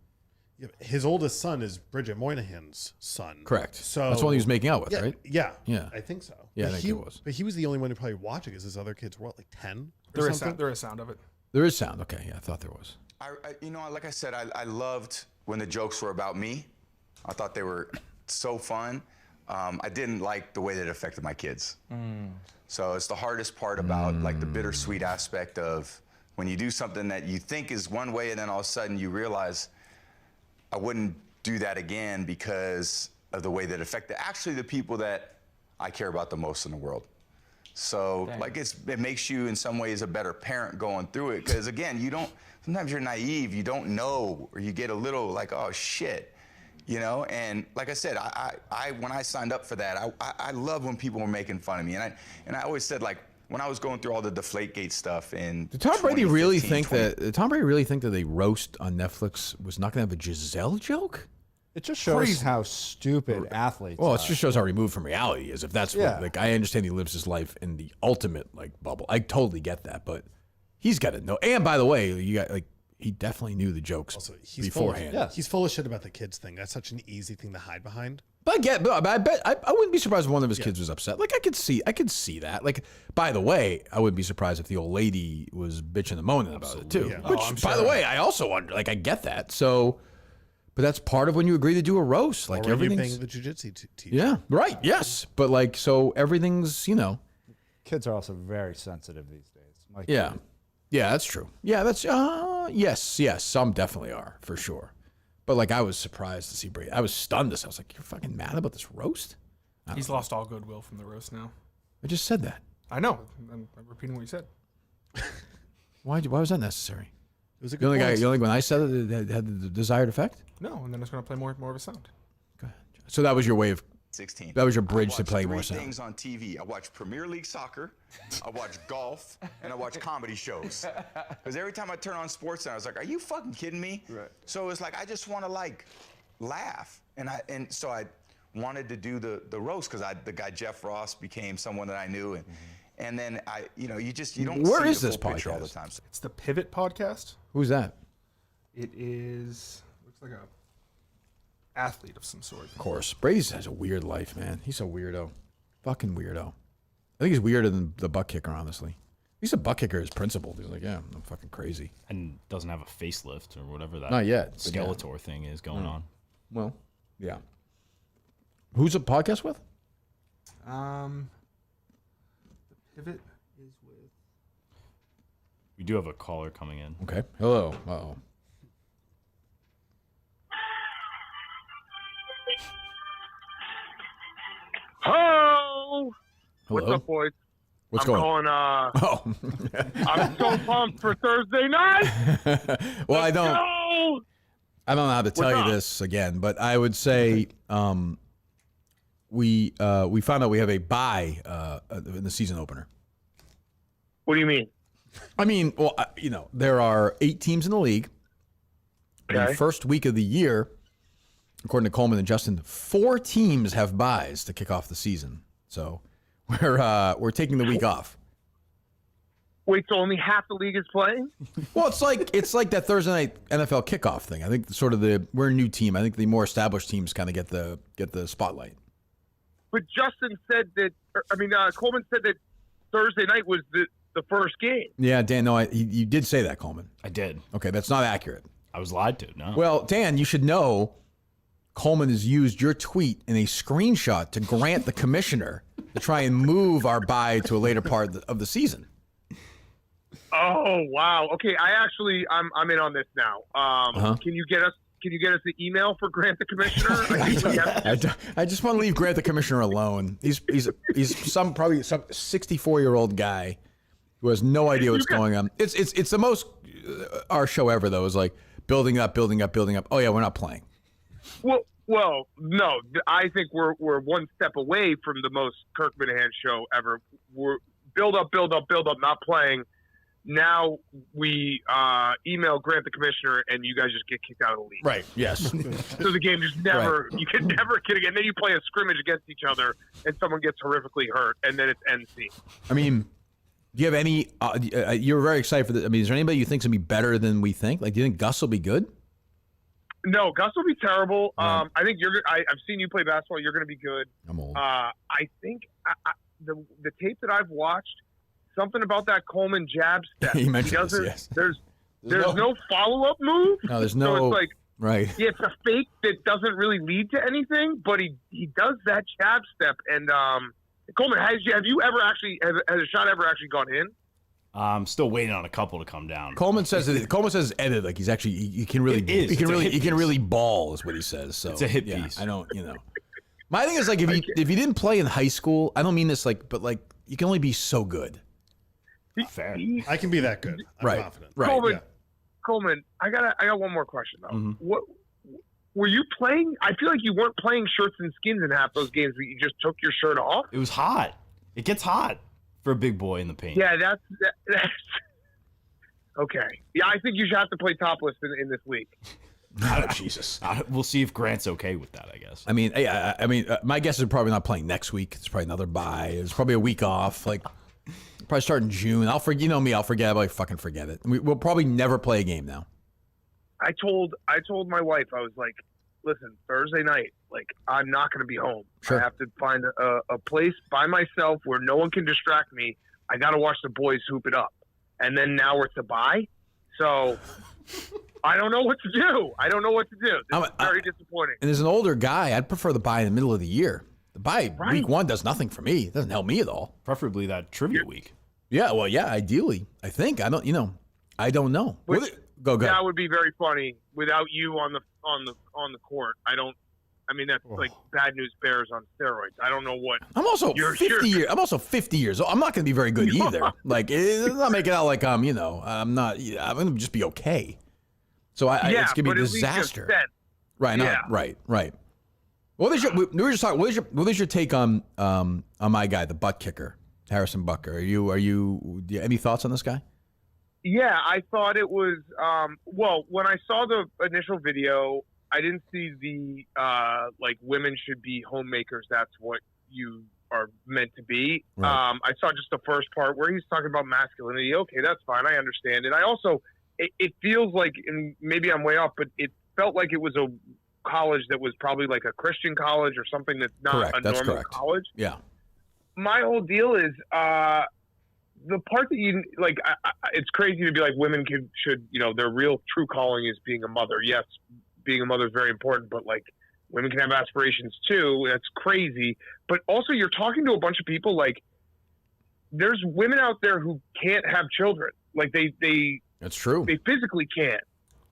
Yeah, his oldest son is Bridget Moynihan's son. Correct. So That's the one he was making out with, yeah, right? Yeah. Yeah. I think so. Yeah, But I think it was. But he was the only one who probably watched it because his other kids were what, like 10 or There is something? sound, there is sound of it. There is sound. Okay, yeah, I thought there was. Like I said, I loved when the jokes were about me. I thought they were so fun. I didn't like the way that it affected my kids. So it's the hardest part about like the bittersweet aspect of when you do something that you think is one way and then all of a sudden you realize I wouldn't do that again because of the way that it affected actually the people that I care about the most in the world. So like it makes you in some ways a better parent going through it because again, sometimes you're naive, you don't know, or you get a little like, oh shit. You know, and like I said, I when I signed up for that, I love when people were making fun of me, and I always said like when I was going through all the Deflategate stuff and Did Tom Brady really think that a roast on Netflix was not going to have a Giselle joke? It just shows how stupid athletes. Well, it are. just shows how removed from reality he is. If that's what, like, I understand he lives his life in the ultimate like bubble. I totally get that, but he's got to know. And by the way, you got like. He definitely knew the jokes beforehand. He's full of shit about the kids thing. That's such an easy thing to hide behind. But I bet I wouldn't be surprised if one of his kids was upset. Like I could see that. Like by the way, I wouldn't be surprised if the old lady was bitching and moaning about it too. Yeah. Which, by the way, I also wonder. Like I get that. So, but that's part of when you agree to do a roast. Like everything's the jujitsu teacher. Yeah, right. Yes, but like so everything's Kids are also very sensitive these days. Like, yeah. Yeah, that's true. Yeah, that's yes, some definitely are for sure. But like, I was surprised to see Brady. I was stunned. I was like, "You're fucking mad about this roast?" He's lost all goodwill from the roast now. I just said that. I know. I'm repeating what you said. Why was that necessary? It was a The only good point. when I said it had the desired effect. No, and then it's going to play more of a sound. So that was your way of 16. That was your bridge to I watch playing three more sound. things on TV. I watch Premier League soccer, I watch golf, and I watch comedy shows. Because every time I turn on Sports Center, I was like, "Are you fucking kidding me?" Right. So it's like I just want to like laugh, and so I wanted to do the roast because the guy Jeff Ross became someone that I knew, and then you don't. Where see is the this full picture all podcast? the time. It's the Pivot Podcast. Who's that? It is looks like a athlete of some sort. Of course, Brady has a weird life, man. He's a weirdo, fucking weirdo. I think he's weirder than the butt kicker, honestly. He's a butt kicker as principal. He's like, yeah, I'm fucking crazy. And doesn't have a facelift or whatever that Not yet, but yeah. Skeletor thing is going on. Well, yeah. Who's the podcast with? The Pivot is with. We do have a caller coming in. Okay. Hello. Uh-oh. Hello. Hello. What's up, boys? What's I'm going on? Oh. I'm so pumped for Thursday night. Well, I Go! don't know how to tell What's you up? this again, but I would say we found out we have a bye in the season opener. What do you mean? I mean, well, there are 8 teams in the league. Okay. The first week of the year, according to Coleman and Justin, 4 teams have byes to kick off the season. So we're taking the week off. Wait, so only half the league is playing? Well, it's like that Thursday night NFL kickoff thing. I think we're a new team. I think the more established teams kind of get the spotlight. But Justin said that. Coleman said that Thursday night was the first game. Yeah, Dan. No, you did say that, Coleman. I did. Okay, that's not accurate. I was lied to. No. Well, Dan, you should know Coleman has used your tweet in a screenshot to grant the commissioner to try and move our bye to a later part of the season. Oh wow. Okay, I'm in on this now. Can you get us the email for Grant the Commissioner? I just want to leave Grant the commissioner alone. He's probably some 64-year-old guy who has no idea what's going on. It's the most our show ever though. Is like building up. Oh yeah, we're not playing. Well, no. I think we're one step away from the most Kirk Minahan show ever. We're build up, not playing. Now we email Grant the Commissioner, and you guys just get kicked out of the league. Right. Yes. So the game just never. Right. You can never kid again. Then you play a scrimmage against each other, and someone gets horrifically hurt, and then it's NC. I mean, do you have any? You're very excited for this. I mean, is there anybody you think's gonna be better than we think? Like, do you think Gus will be good? No, Gus will be terrible. Right. I think you're. I've seen you play basketball. You're going to be good. I'm old. I think the tape that I've watched, something about that Coleman jab step. He mentioned this, yes. There's no follow up move. No, there's So no. it's like Right. Yeah, it's a fake that doesn't really lead to anything, but he does that jab step. And Coleman, have you ever actually has a shot ever actually gone in? I'm still waiting on a couple to come down. Coleman says it's edited, like he's actually he can really It is. he can really ball is what he says. So It's a hit yeah, piece. I don't, My thing is like if you didn't play in high school, I don't mean this but you can only be so good. Fair. I can be that good. I'm Right. confident. Right. Coleman, I got one more question though. Mm-hmm. What were you playing? I feel like you weren't playing shirts and skins in half those games, but you just took your shirt off. It was hot. It gets hot for a big boy in the paint. Yeah, that's okay. Yeah, I think you should have to play topless in this week. Oh, Jesus. We'll see if Grant's okay with that, I guess. I mean, my guess is probably not playing next week. It's probably another bye. It's probably a week off. Like, probably start in June. I'll forget. Me, I'll forget. I'll fucking forget it. We'll probably never play a game now. I told my wife, I was like, listen, Thursday night, like I'm not going to be home. Sure. I have to find a place by myself where no one can distract me. I got to watch the boys hoop it up, and then now it's a bye. So. I don't know what to do. This is very disappointing. And as an older guy, I'd prefer the bye in the middle of the year. The bye week one does nothing for me. It doesn't help me at all. Preferably that trivia week. Yeah, well, yeah, ideally. I think. I don't know. Go. That would be very funny without you on the court. That's like bad news bears on steroids. I don't know what. I'm also 50 years. I'm also 50 years old. I'm not going to be very good either. Like, it's not making it out like I'm not. I'm going to just be okay. So it's going to be a disaster. Right. Yeah. Right. What is your take on my guy, the butt kicker, Harrison Butker? Do you have any thoughts on this guy? Yeah, I thought it was. Well, when I saw the initial video, I didn't see the like women should be homemakers. That's what you are meant to be. Right. I saw just the first part where he's talking about masculinity. Okay, that's fine. I understand it. I also, it feels like, and maybe I'm way off, but it felt like it was a college that was probably like a Christian college or something that's not a normal college. Yeah. My whole deal is the part that you like. It's crazy to be like women should their real true calling is being a mother. Yes, being a mother is very important, but like women can have aspirations too. That's crazy. But also, you're talking to a bunch of people. Like, there's women out there who can't have children. Like they That's true. They physically can't.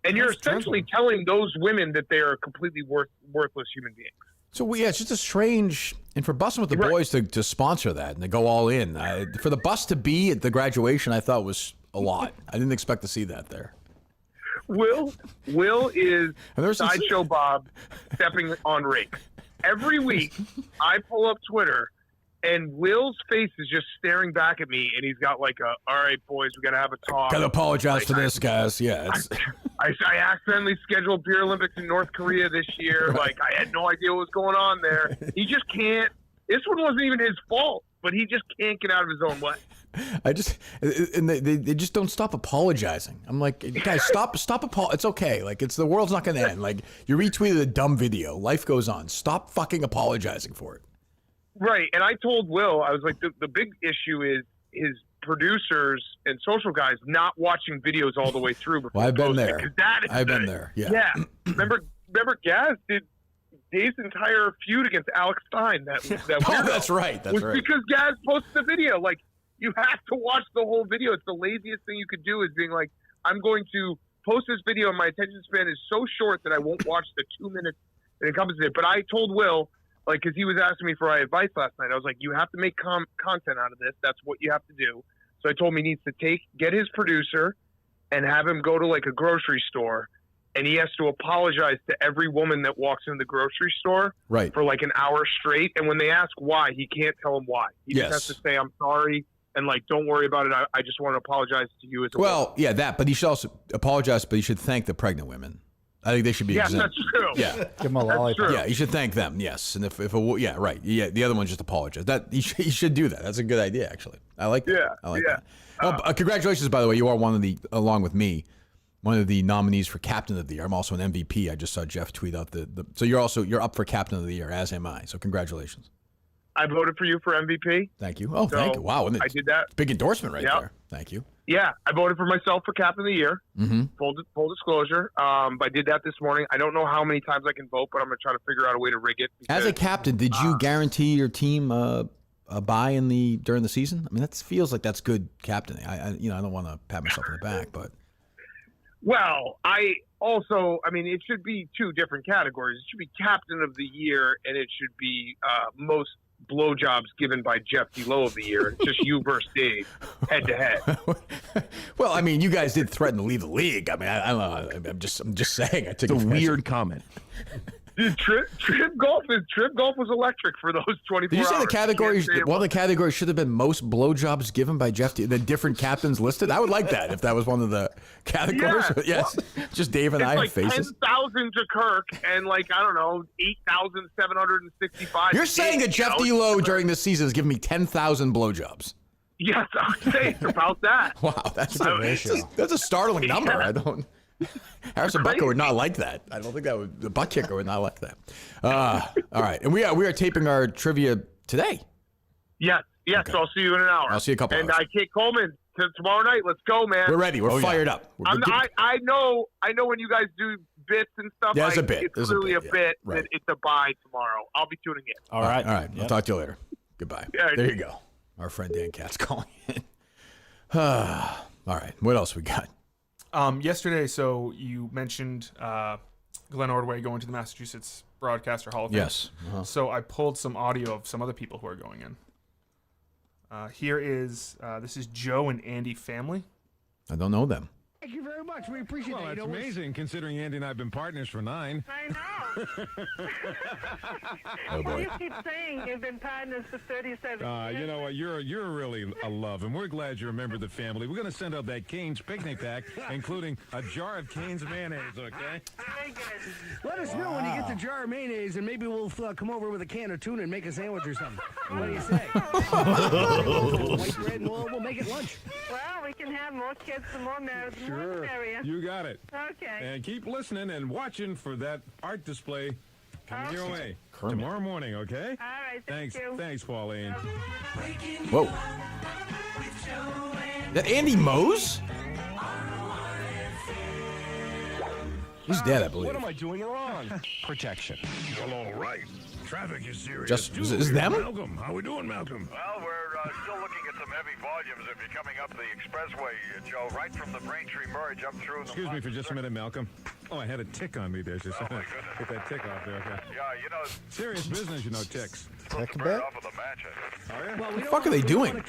And you're essentially telling those women that they are completely worthless human beings. So, it's just a strange, and for Bussin with the Boys to sponsor that and to go all in. For the bus to be at the graduation, I thought was a lot. I didn't expect to see that there. Will is Sideshow Bob stepping on rakes. Every week, I pull up Twitter, and Will's face is just staring back at me, and he's got like all right, boys, we got to have a talk. Got to apologize for this, guys. Yeah. I accidentally scheduled Beer Olympics in North Korea this year. Right. Like, I had no idea what was going on there. He just can't. This one wasn't even his fault, but he just can't get out of his own way. They just don't stop apologizing. I'm like, guys, stop It's okay. Like, the world's not going to end. Like, you retweeted a dumb video. Life goes on. Stop fucking apologizing for it. Right. And I told Will, I was like, the big issue is his producers and social guys not watching videos all the way through before I've been there. I've been there. Yeah. Yeah. Remember Gaz did Dave's entire feud against Alex Stein. That Oh, that's right. That's right. Because Gaz posted the video. Like, you have to watch the whole video. It's the laziest thing you could do is being like, I'm going to post this video and my attention span is so short that I won't watch the 2 minutes that encompasses it. But I told Will, like, because he was asking me for my advice last night, I was like, you have to make content out of this. That's what you have to do. So I told him he needs to get his producer and have him go to like a grocery store, and he has to apologize to every woman that walks into the grocery store for like an hour straight. And when they ask why, he can't tell them why. He just has to say, I'm sorry, and like, don't worry about it. I just want to apologize to you as a woman. Yeah, that. But he should also apologize, but he should thank the pregnant women. I think they should be exempt. That's true. Yeah, give him a lollipop. Yeah, you should thank them. Yes, and the other one just apologize. That he should do that. That's a good idea, actually. I like that. Yeah, I like that. Congratulations, by the way. You are along with me, one of the nominees for Captain of the Year. I'm also an MVP. I just saw Jeff tweet out so you're up for Captain of the Year, as am I. So congratulations. I voted for you for MVP. Thank you. Oh, thank you. Wow, I did that. Big endorsement right there. Thank you. Yeah, I voted for myself for captain of the year. Mm-hmm. Full disclosure. I did that this morning. I don't know how many times I can vote, but I'm going to try to figure out a way to rig it. As a captain, did you guarantee your team a bye during the season? I mean, that feels like that's good captaining. I don't want to pat myself on the back, but. Well, it should be two different categories. It should be captain of the year, and it should be most blowjobs given by Jeff D'Lo of the year. It's just you versus Dave, head to head. Well, I mean, you guys did threaten to leave the league. I mean, I don't know. I'm just saying. I took a weird comment. Dude, trip golf was electric for those 24 hours. Did you say the categories? One of the categories should have been most blowjobs given by Jeff. The different captains listed. I would like that if that was one of the categories. Yeah. Yes, just Dave and I have faces. 10,000 to Kirk and 8,765. You're saying that Jeff D'Lo during this season has given me 10,000 blowjobs? Yes, I'm saying it's about that. Wow, that's a startling number. I don't. Harrison Butker would not like that. I don't think the butt kicker would not like that. All right, and we are taping our trivia today. Yes. Okay. So I'll see you in an hour. I'll see you a couple hours. And I take Coleman tomorrow night. Let's go, man. We're ready. We're fired up. I know when you guys do bits and stuff. Yeah, it's a bit. It's clearly a bit. Right. It's a bye tomorrow. I'll be tuning in. All right. Yep. I'll talk to you later. Goodbye. Yeah, there you go. Our friend Dan Katz calling in. All right. What else we got? Yesterday, so you mentioned Glenn Ordway going to the Massachusetts Broadcaster Hall of Fame. Yes. Uh-huh. So I pulled some audio of some other people who are going in. Here is, this is Joe and Andy Family. I don't know them. Thank you very much. We appreciate it. Well, that's amazing considering Andy and I have been partners for 9. I know. Oh, boy. You keep saying you've been partners for 37 years. You know what? You're really a love, and we're glad you're a member of the family. We're going to send out that Cane's picnic pack, including a jar of Cane's mayonnaise, okay? Very good. Let us know when you get the jar of mayonnaise, and maybe we'll come over with a can of tuna and make a sandwich or something. What do you say? White bread, and we'll make it lunch. Well, we can have more kids and more marriage. Sure. You got it. Okay. And keep listening and watching for that art display coming your way tomorrow morning, okay? All right. Thanks. Thanks, Pauline. Whoa. That Andy Mose? He's dead, I believe. What am I doing wrong? Protection. Well, all right. Traffic is serious. Is them? Malcolm, how we doing, Malcolm? Well, we're still looking at some heavy volumes if you're coming up the expressway, Joe, right from the Braintree merge up through. Excuse me for just a minute, Malcolm. Oh, I had a tick on me there. Just get that tick off there, okay? Yeah, serious business, ticks. Tick a bit? Off of the match, Oh, yeah? What the fuck are they doing?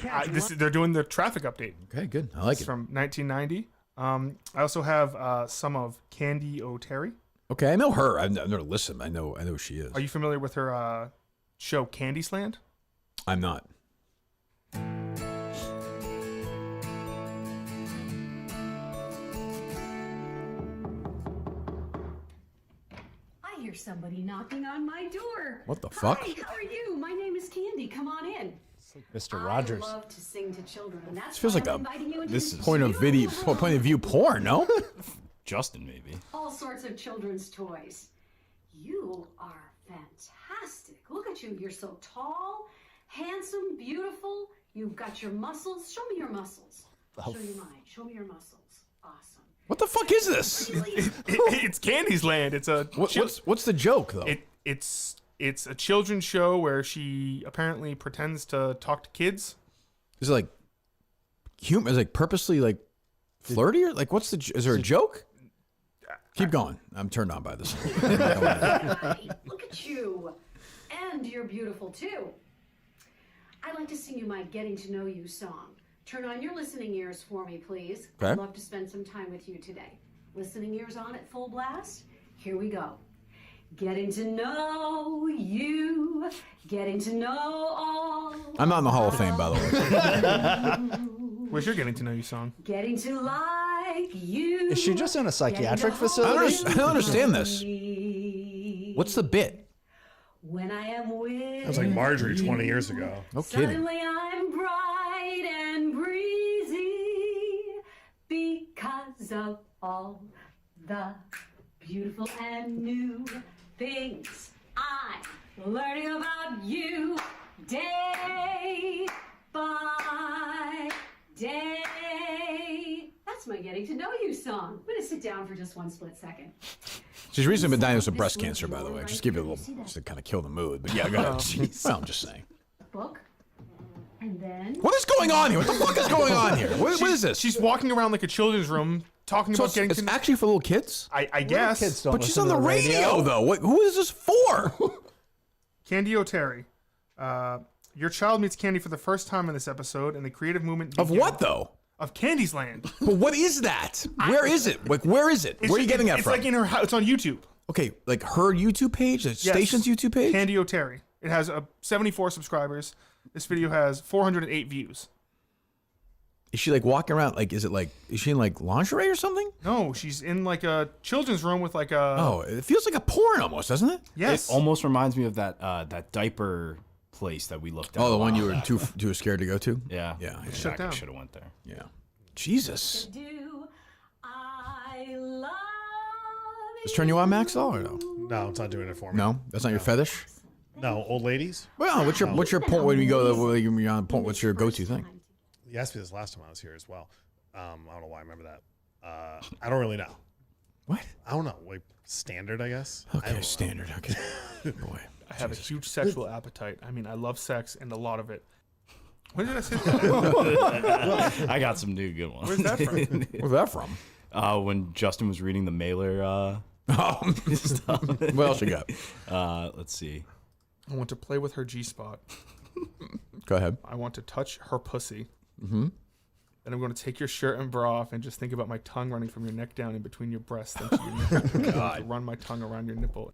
They're doing the traffic update. Okay, good. I like It's it. from 1990. I also have some of Candy O'Terry. Okay, I know her. I've never listened. I know who she is. Are you familiar with her show Candyland? I'm not. I hear somebody knocking on my door. What the fuck? Hi, how are you? My name is Candy. Come on in. Mr. Rogers. I love to sing to children, and that's This feels why like I'm inviting you into this this point of view porn, no? Justin, maybe. all sorts of children's toys. You are fantastic. Look at you. You're so tall, handsome, beautiful. You've got your muscles. Show me your muscles. Show you mine. Show me your muscles. Awesome. What the fuck is this? It's Candy's Land. It's a what's the joke though? It's a children's show where she apparently pretends to talk to kids. Is it like humor? Is it like purposely like flirty or like what's the? Is there a joke? Keep going. I'm turned on by this. Look at you. And you're beautiful too. I'd like to sing you my Getting to Know You song. Turn on your listening ears for me, please. Okay. I'd love to spend some time with you today. Listening ears on at full blast. Here we go. Getting to know you, getting to know all. I'm not in the Hall of Fame, by the way. Where's your Getting to Know You song? Getting to like you. Is she just in a psychiatric facility? I don't understand this. What's the bit? When I am with That was like Marjorie 20 years ago. No kidding. Suddenly I'm bright and breezy because of all the beautiful and new things I'm learning about you day by day. Getting to Know You song. I'm going to sit down for just one split second. She's recently been diagnosed with breast cancer, by the way. Just give you a little, just to kind of kill the mood. But yeah, go ahead. Well, I'm just saying. Book. And then... What is going on here? What the fuck is going on here? What is this? She's walking around like a children's room talking about getting... It's actually for little kids? I guess. Kids don't But she's listen on to the radio, though. Who is this for? Candy O'Terry. Your child meets Candy for the first time in this episode, and the creative movement... Of what, though? Of Candy's Land. But what is that? Where is it? Like, where is it? Where are you getting that from? It's like in her house. It's on YouTube. Okay, like her YouTube page? The station's YouTube page? Candy O'Terry. It has 74 subscribers. This video has 408 views. Is she like walking around? Like, is she in like lingerie or something? No, she's in like a children's room with like a... Oh, it feels like a porn almost, doesn't it? Yes. It almost reminds me of that diaper place that we looked at. Oh, the one you were too scared to go to? Yeah. Yeah. Shut down. Should have went there. Yeah. Jesus. Do I love Does it turn you on, Max, though, or no? No, it's not doing it for me. No? That's not your fetish? No, old ladies? Well, what's your point when you go when you're on point? What's your go-to thing? You asked me this last time I was here as well. I don't know why I remember that. I don't really know. What? I don't know. Like standard, I guess. Okay, standard. Okay. Boy. I have a huge sexual appetite. I mean, I love sex and a lot of it. When did I say that? I got some new good ones. Where's that from? Where's that from? When Justin was reading the mailer stuff. What else you got? Let's see. I want to play with her G-spot. Go ahead. I want to touch her pussy. Mm-hmm. Then I'm going to take your shirt and bra off and just think about my tongue running from your neck down in between your breasts. Then to your nipple. I'm going to run my tongue around your nipple.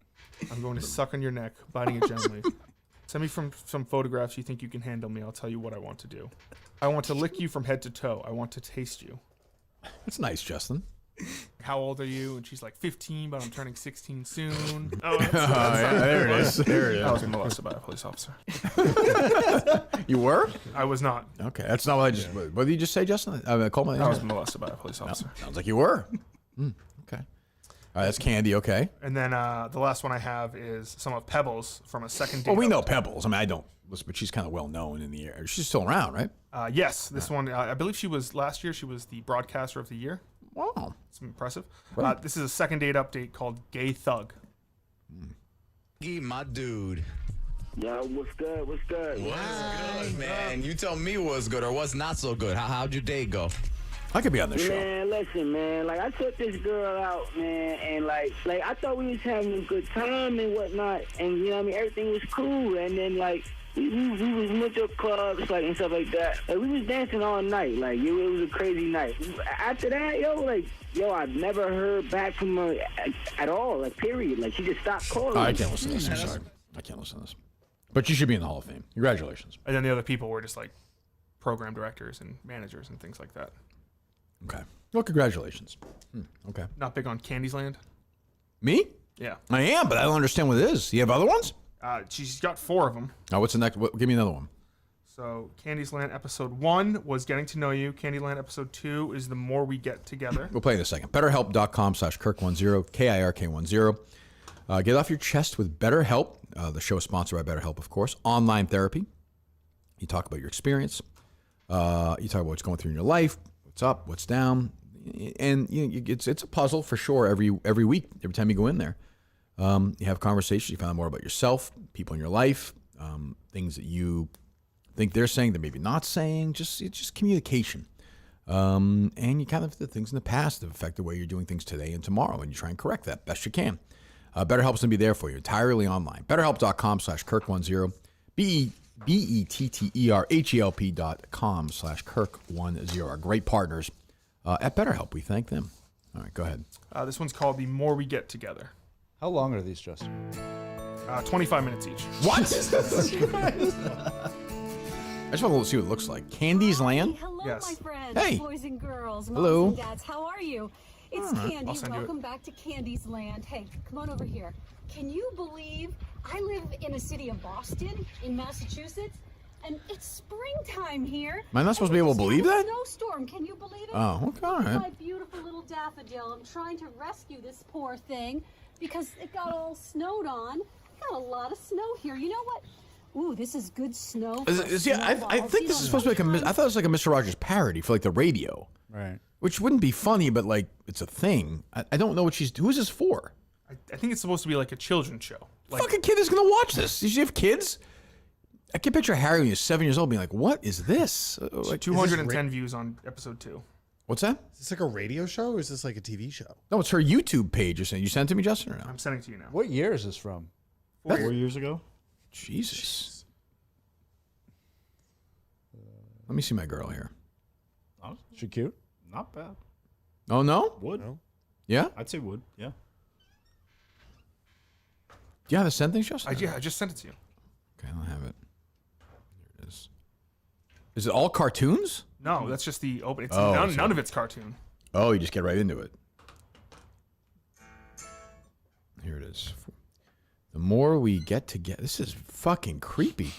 I'm going to suck on your neck, biting it gently. Send me some photographs you think you can handle me. I'll tell you what I want to do. I want to lick you from head to toe. I want to taste you. That's nice, Justin. How old are you? And she's like 15, but I'm turning 16 soon. There it is. There it is. I was molested by a police officer. You were? I was not. Okay, that's not what I just. What did you just say, Justin? Coleman. I was molested by a police officer. Sounds like you were. Okay. All right, that's Candy. Okay. And then the last one I have is some of Pebbles from a second date. Well, we know Pebbles. I mean, I don't listen, but she's kind of well known in the area. She's still around, right? Yes, this one. I believe she was last year. She was the broadcaster of the year. Wow, it's impressive. Right. This is a second date update called Gay Thug. My dude. Yo, what's good? What's good? What's good, man? You tell me what's good or what's not so good. How'd your day go? I could be on the show. Man, listen, man. Like, I took this girl out, man, and like I thought we was having a good time and whatnot, and you know what I mean, everything was cool, and then like we went to clubs like and stuff like that. Like, we was dancing all night, like it was a crazy night. After that, I've never heard back from her at all, like period. Like she just stopped calling. I can't listen to this. I'm sorry. I can't listen to this. But you should be in the Hall of Fame. Congratulations. And then the other people were just like program directors and managers and things like that. Okay. Well, congratulations. Okay. Not big on Candy's Land. Me? Yeah. I am, but I don't understand what it is. Do you have other ones? She's got 4 of them. Oh, what's the next? Give me another one. So Candy's Land episode 1 was Getting to Know You. Candyland episode 2 is The More We Get Together. We'll play in a second. BetterHelp.com/Kirk10, KIRK10. Get off your chest with BetterHelp. The show is sponsored by BetterHelp, of course. Online therapy. You talk about your experience. You talk about what's going through in your life, what's up, what's down, and it's a puzzle for sure. Every week, every time you go in there, you have conversations. You find out more about yourself, people in your life, things that you think they're saying, they're maybe not saying. It's just communication. And you kind of the things in the past that affect the way you're doing things today and tomorrow, and you try and correct that best you can. BetterHelp's going to be there for you entirely online. BetterHelp.com/Kirk10. BetterHelp.com/Kirk10. Our great partners at BetterHelp. We thank them. All right, go ahead. This one's called The More We Get Together. How long are these, Justin? 25 minutes each. What? I just want to see what it looks like. Candy's Land? Hello, Yes. my friends, Hey. boys and girls, Hello. moms and dads. How are you? It's All right. Candy. I'll send you Welcome back to Candy's Land. Hey, come on over here. Can you believe I live in a city of Boston in Massachusetts, and it's springtime here? Am I not supposed to be able to believe that? Snowstorm. Can you believe it? Oh, okay, all right. My beautiful little daffodil. I'm trying to rescue this poor thing because it got all snowed on. Got a lot of snow here. You know what? Ooh, this is good snow. I think this is supposed to be like I thought it was like a Mr. Rogers parody for like the radio. Right. Which wouldn't be funny, but like it's a thing. I don't know what she's. Who's this for? I think it's supposed to be like a children's show. Like, Fucking kid is gonna watch this. Does she have kids? I can picture Harry when he was 7 years old being like, "What is this?" Like 210 views on episode 2. What's that? Is this like a radio show or is this like a TV show? No, it's her YouTube page. You're saying you sent it to me, Justin, or no? I'm sending it to you now. What year is this from? 4 years ago. Jesus. Let me see my girl here. She cute? Not bad. Oh no? Would. No. Yeah? I'd say would. Yeah. Do you have the send things, Justin? I just sent it to you. Okay, I don't have it. Here it is. Is it all cartoons? No, that's just the open. It's Oh, none of it's cartoon. Oh, you just get right into it. Here it is. The more we get together, this is fucking creepy.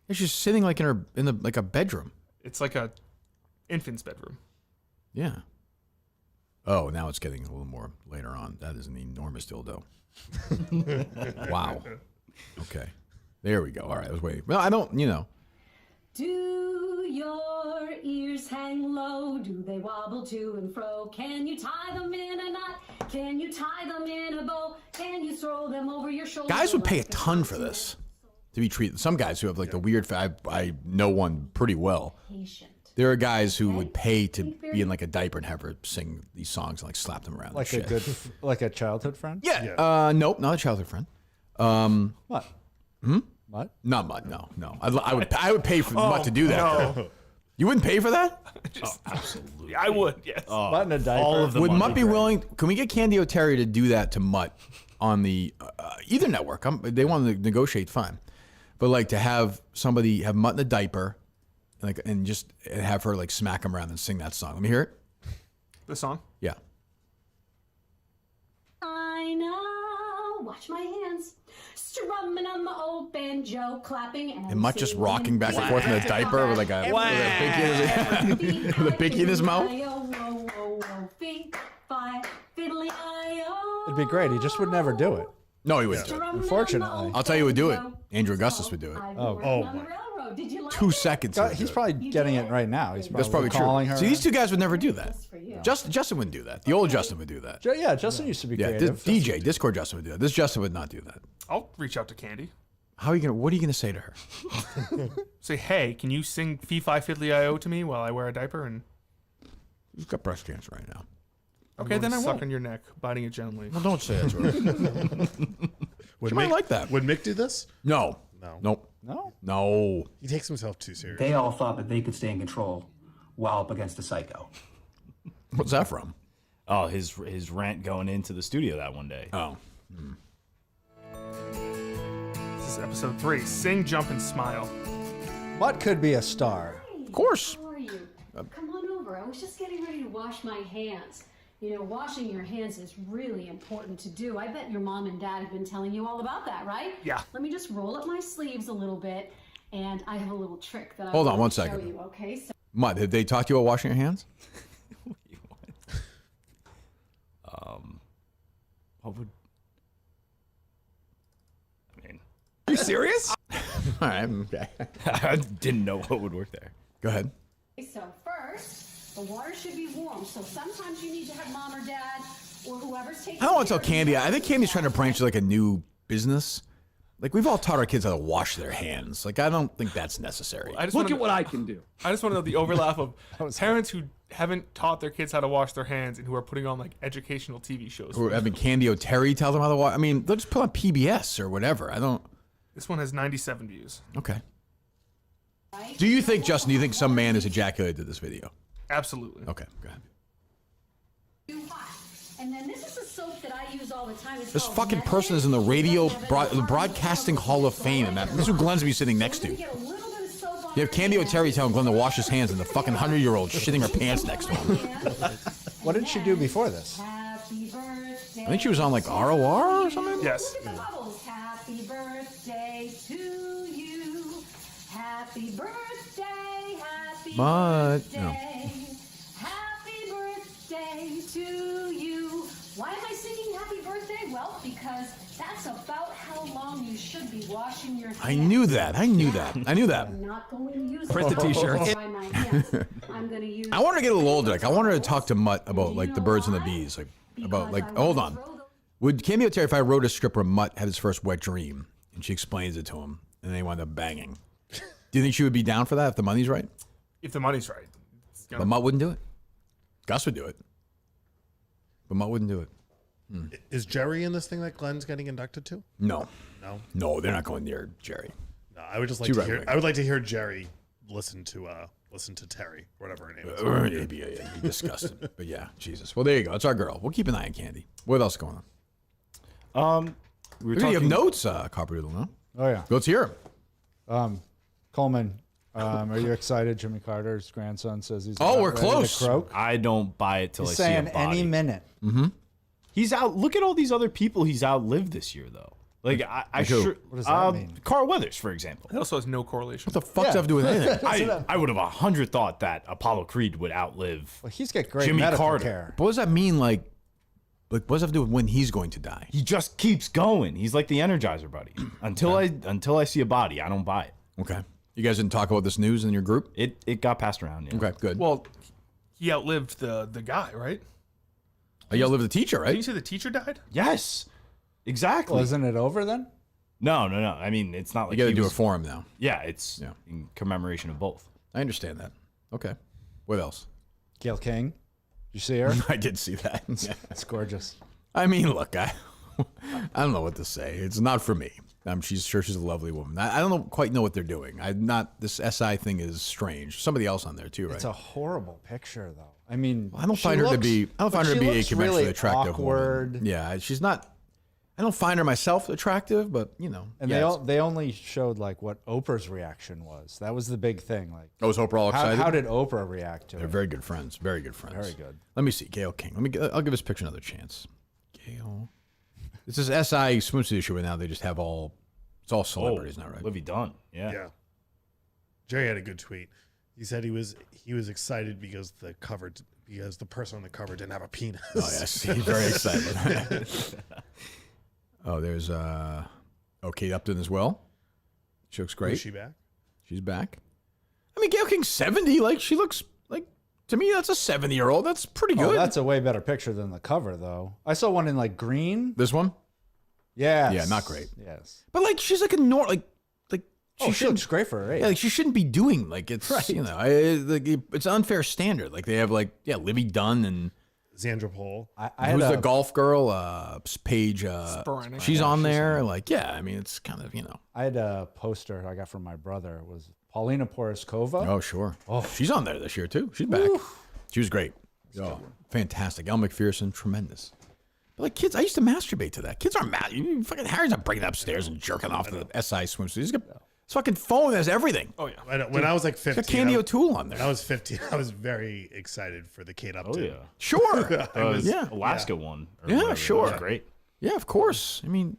It's just sitting like in like a bedroom. It's like a infant's bedroom. Yeah. Oh, now it's getting a little more later on. That is an enormous dildo. Wow. Okay. There we go. All right, I was waiting. Well, I don't, Do your ears hang low? Do they wobble to and fro? Can you tie them in a knot? Can you tie them in a bow? Can you throw them over your shoulder? Guys would pay a ton for this to be treated. Some guys who have like the weird, I know one pretty well. There are guys who would pay to be in like a diaper and have her sing these songs and like slap them around. Like and a shit. like a childhood friend? Yeah. Nope, not a childhood friend. What? Mutt? Not Mutt. No. I would pay for Mutt to do that. No. You wouldn't pay for that? Absolutely. Yeah, I would. Yes. Mutt in a diaper. All of them. Would Mutt be willing? Can we get Candy O'Terry to do that to Mutt on the either network? They want to negotiate, fine. But like to have somebody have Mutt in a diaper, and just have her like smack him around and sing that song. Let me hear it. The song? Yeah. I know. Watch my hands. Strumming on the old banjo, clapping and Mutt just singing. rocking back and forth in a diaper with like a pinky in his mouth. It'd be great. He just would never do it. No, he wouldn't do it. Unfortunately. I'll tell you who would do it. Andrew Augustus would do it. Oh. 2 seconds. He's probably getting it right now. He's That's probably calling true. her. See, these two guys would never do that. Justin wouldn't do that. The old Justin would do that. Yeah, Justin used to be Yeah, creative. DJ, Discord Justin would do that. This Justin would not do that. I'll reach out to Candy. How are you gonna? What are you gonna say to her? Say, hey, can you sing Fee Fi Fiddly I-O to me while I wear a diaper? And You've got breast cancer right now. okay, then I suck won't. on your neck, biting it gently. Well, don't say that to her. She might like that. Would Mick do this? No. No. Nope. No. No. He takes himself too serious. They all thought that they could stay in control while up against a psycho. What's that from? Oh, his rant going into the studio that one day. Oh. This is episode 3. Sing, jump, and smile. Mutt could be a star. Of course. How are you? Come on over. I was just getting ready to wash my hands. You know, washing your hands is really important to do. I bet your mom and dad have been telling you all about that, right? Yeah. Let me just roll up my sleeves a little bit, and I have a little trick that I Hold on want one to show second. you, okay? So Mutt, did they talk to you about washing your hands? What would? I mean, Are you serious? All right. Okay. I didn't know what would work there. Go ahead. So first, the water should be warm. So sometimes you need to have mom or dad or whoever's taking I don't want to tell care of you. Candy. I think Candy's trying to branch like a new business. Like we've all taught our kids how to wash their hands. Like I don't think that's necessary. Look at what I can do. I just want to know the overlap of parents who haven't taught their kids how to wash their hands and who are putting on like educational TV shows. Or having Candy O'Terry tell them how to wash. I mean, they'll just put on PBS or whatever. I don't. This one has 97 views. Okay. Do you think, Justin? Do you think some man is ejaculated to this video? Absolutely. Okay. Go ahead. And then this is a soap that I use all the time. It's This called fucking Method. person is in the the Broadcasting Hall of Fame, and this is who Glenn's be sitting next to. Get a little bit of soap on You have Candy O'Terry telling Glenn to wash his hands, and the fucking 100-year-old shitting her pants next to him. What did she do before this? Happy birthday. I think she was on like ROR or something. Yes. Look at the bubbles. Happy birthday to you. Happy birthday. Happy But birthday. no. Happy birthday to you. Why am I singing happy birthday? Well, because that's about how long you should be washing your hands. I knew that. I'm not going to use Print the t-shirts. Dry my hands. I'm going to use. I want her to get a little older. Like I want her to talk to Mutt about like the birds and the bees. Like about like hold on. Would Cameo Terry if I wrote a script where Mutt had his first wet dream and she explains it to him and they wind up banging? Do you think she would be down for that if the money's right? If the money's right. But Mutt wouldn't do it. Gus would do it. But Mutt wouldn't do it. Is Jerry in this thing that Glenn's getting inducted to? No. No? No, they're not going near Jerry. No, I would just like to hear. I would like to hear Jerry listen to Terry, whatever her name is. Maybe be disgusted. But yeah, Jesus. Well, there you go. It's our girl. We'll keep an eye on Candy. What else is going on? We were You have talking- notes, Copper Doodle, no? Oh yeah. Let's hear 'em. Coleman, are you excited? Jimmy Carter's grandson says he's Oh, about we're ready close. to croak. I don't buy it till He's I see a saying body. any minute. Mm-hmm. He's out. Look at all these other people he's outlived this year, though. Like I Like who? sure. What does that mean? Carl Weathers, for example. It also has no correlation. What the fuck does that have to do with anything? I would have 100 thought that Apollo Creed would outlive Well, he's got great Jimmy medical Carter. care. But what does that mean? Like what does that have to do with when he's going to die? He just keeps going. He's like the Energizer Buddy. Until I see a body, I don't buy it. Okay. You guys didn't talk about this news in your group? It got passed around. Yeah. Okay, good. Well, he outlived the guy, right? You outlived the teacher, Did right? you say the teacher died? Yes. Exactly. Well, isn't it over then? No. I mean, it's not like You got to he do was- it for him now. Yeah, it's in commemoration of both. I understand that. Okay. What else? Gail King. Did you see her? I did see that. It's gorgeous. I mean, look, I don't know what to say. It's not for me. She's a lovely woman. I don't quite know what they're doing. This SI thing is strange. Somebody else on there too, right? It's a horrible picture, though. I mean, I don't find her to be a conventionally really attractive awkward. woman. Yeah, she's not. I don't find her myself attractive, but you know. And they only showed like what Oprah's reaction was. That was the big thing. Like, was Oprah all excited? How did Oprah react to They're it? very good friends. Very good friends. Very good. Let me see. Gail King. I'll give this picture another chance. Gail. This is SI swimsuit issue right now. They just have it's all celebrities now, right? Livy Dunn. Yeah. Yeah. Jerry had a good tweet. He said he was excited because the person on the cover didn't have a penis. Oh yes, he's very excited. Oh, there's Kate Upton as well. She looks great. Is she back? She's back. I mean, Gail King's 70. Like she looks like to me, that's a 70-year-old. That's pretty good. Oh, that's a way better picture than the cover, though. I saw one in like green. This one? Yes. Yeah, not great. Yes. But like she's like a she looks great for her age. Yeah, like she shouldn't be doing like it's Right. you know it's an unfair standard. Like they have Libby Dunn and Xandra Pole. Who's the golf girl? Paige. Sporanic. She's Yeah, on she's there. Like I mean it's kind of I had a poster I got from my brother. It was Paulina Poroskova. Oh sure. Oh, she's on there this year too. She's back. She was great. Oh, fantastic. Elle McPherson, tremendous. But like kids, I used to masturbate to that. Kids aren't fucking Harry's not bringing it upstairs and jerking off the SI swimsuit. He's got his fucking phone has everything. Oh yeah. I know. When I was like 15, got Candy O'Toole on there. When I was 15, I was very excited for the Kate Upton. Oh yeah. Sure. Alaska one. or Yeah, whatever. sure. That was great. Yeah, of course. I mean,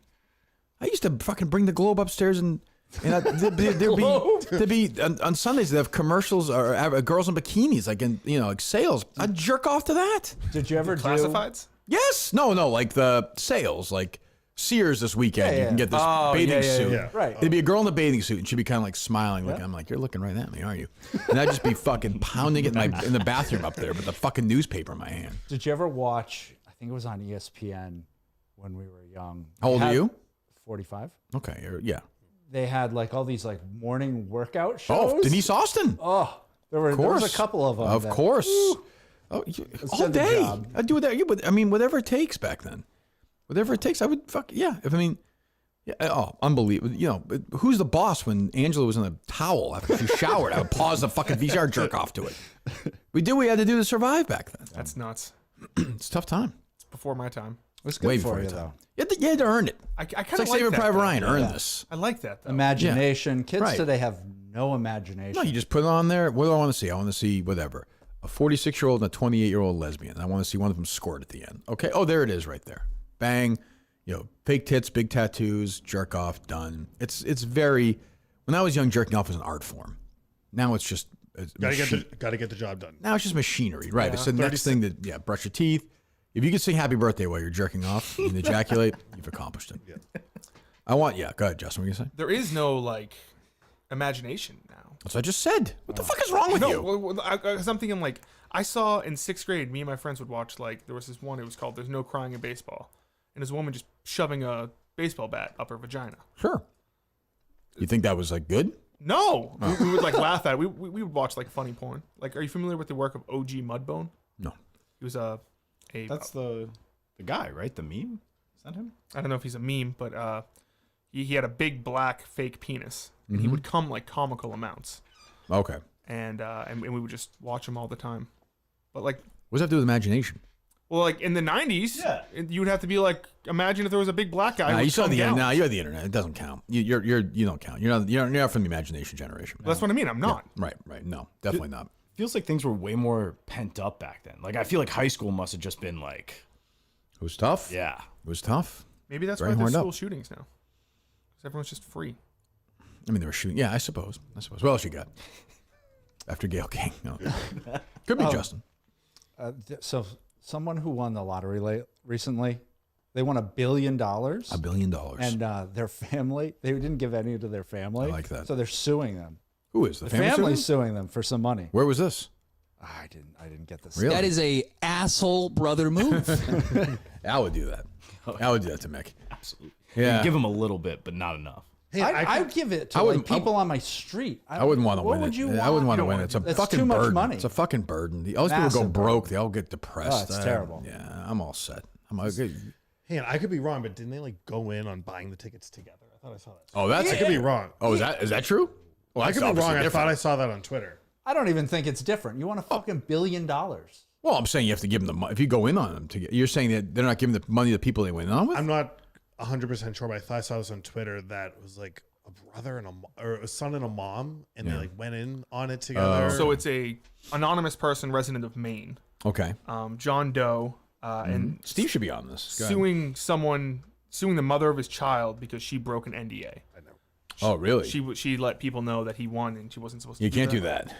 I used to fucking bring the Globe upstairs and there'd be on Sundays they have commercials or have girls in bikinis like in like sales. I'd jerk off to that. Did you ever do Classifieds? Yes. No, like the sales like Sears this weekend. You can get this bathing suit. Yeah. Right. It'd be a girl in a bathing suit and she'd be kind of like smiling. I'm like, you're looking right at me, aren't you? And I'd just be fucking pounding it in the bathroom up there with the fucking newspaper in my hand. Did you ever watch? I think it was on ESPN when we were young. How old are you? 45. Okay. Yeah. They had like all these like morning workout shows. Oh, Denise Austin. Oh, there was a couple of them. Of course. Oh, all did the day. job. I'd do that. But I mean, whatever it takes back then. Whatever it takes, I would unbelievable. But who's the boss when Angela was in a towel after she showered? I would pause the fucking VCR, jerk off to it. We had to do to survive back then. That's nuts. It's a tough time. It's before my time. It was good Way for before you your though. time. You had to earn it. I kind It's of like Saving that, Private though. Ryan. Earn this. I like that though. Imagination. Kids Right. today have no imagination. No, you just put it on there. What do I want to see? I want to see whatever. A 46-year-old and a 28-year-old lesbian. I want to see one of them squirt at the end. Okay. Oh, there it is right there. Bang. Fake tits, big tattoos, jerk off, done. It's very. When I was young, jerking off was an art form. Now it's just Got to get the job done. Now it's just machinery, right? Yeah. It's the next thing that brush your teeth, If you can sing happy birthday while you're jerking off and ejaculate, you've accomplished it. Yeah. Go ahead, Justin, what are you saying? There is no, like, imagination now. That's what I just said. What the fuck is wrong with you? Because I'm thinking, like, I saw in 6th grade, me and my friends would watch, like, there was this one, it was called There's No Crying in Baseball. And there's a woman just shoving a baseball bat up her vagina. Sure. You think that was, like, good? No. We would, like, laugh at it. We would watch, like, funny porn. Like, are you familiar with the work of O.G. Mudbone? No. He was That's the guy, right? The meme? Is that him? I don't know if he's a meme, but he had a big black fake penis. And he would come, like, comical amounts. Okay. And we would just watch him all the time. But, like... What does that have to do with imagination? Well, like, in the 90s, you would have to be like, imagine if there was a big black guy. You saw the internet. No, you had the internet. It doesn't count. You don't count. You're not from the imagination generation. That's what I mean. I'm not. Yeah. Right. No, definitely not. Feels like things were way more pent up back then. Like, I feel like high school must have just been like... It was tough. Yeah. It was tough. Maybe that's Very why there's horned school up. shootings now. Because everyone's just free. I mean, they were shooting. Yeah, I suppose. What else you got? After Gayle King. No. Could be Justin. So someone who won the lottery recently, they won $1 billion. $1 billion. And their family, they didn't give any to their family. I like that. So they're suing them. Who is the family's suing them for some money? Where was this? I didn't get this. Really? That is a asshole brother move. Al would do that. Al would do that to Mick. Absolutely. Yeah. Give him a little bit, but not enough. Hey, I would give it to people on my street. I wouldn't want to win it. I wouldn't want to win it. It's a fucking too burden. much money. It's a fucking burden. All these people go broke. They all get depressed. Oh, it's terrible. Yeah, I'm all set. I'm okay. Hey, and I could be wrong, but didn't they like go in on buying the tickets together? I thought I saw that. Oh, that's I could be wrong. Oh, is that true? Well, I could be wrong. I thought I saw that on Twitter. I don't even think it's different. You want a fucking $1 billion. Well, I'm saying you have to give them the money. If you go in on them, you're saying that they're not giving the money to the people they went in on with? I'm not 100% sure, but I thought I saw this on Twitter that was like a brother and a son and a mom, and they like went in on it together. So it's a anonymous person, resident of Maine. Okay. John Doe, and Steve should be on this. Go ahead. suing the mother of his child because she broke an NDA. I know. Oh, really? She let people know that he won, and she wasn't supposed to. You can't do that.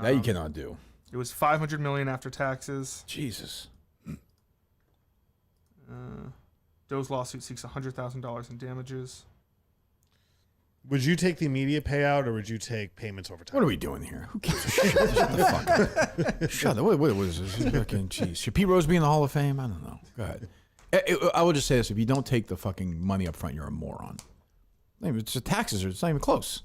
That you cannot do. It was $500 million after taxes. Jesus. Doe's lawsuit seeks $100,000 in damages. Would you take the immediate payout, or would you take payments over time? What are we doing here? Who gives a shit? Shut the fuck up. Shut up. What is this? Fucking jeez. Should Pete Rose be in the Hall of Fame? I don't know. Go ahead. I will just say this: if you don't take the fucking money up front, you're a moron. It's the taxes, it's not even close.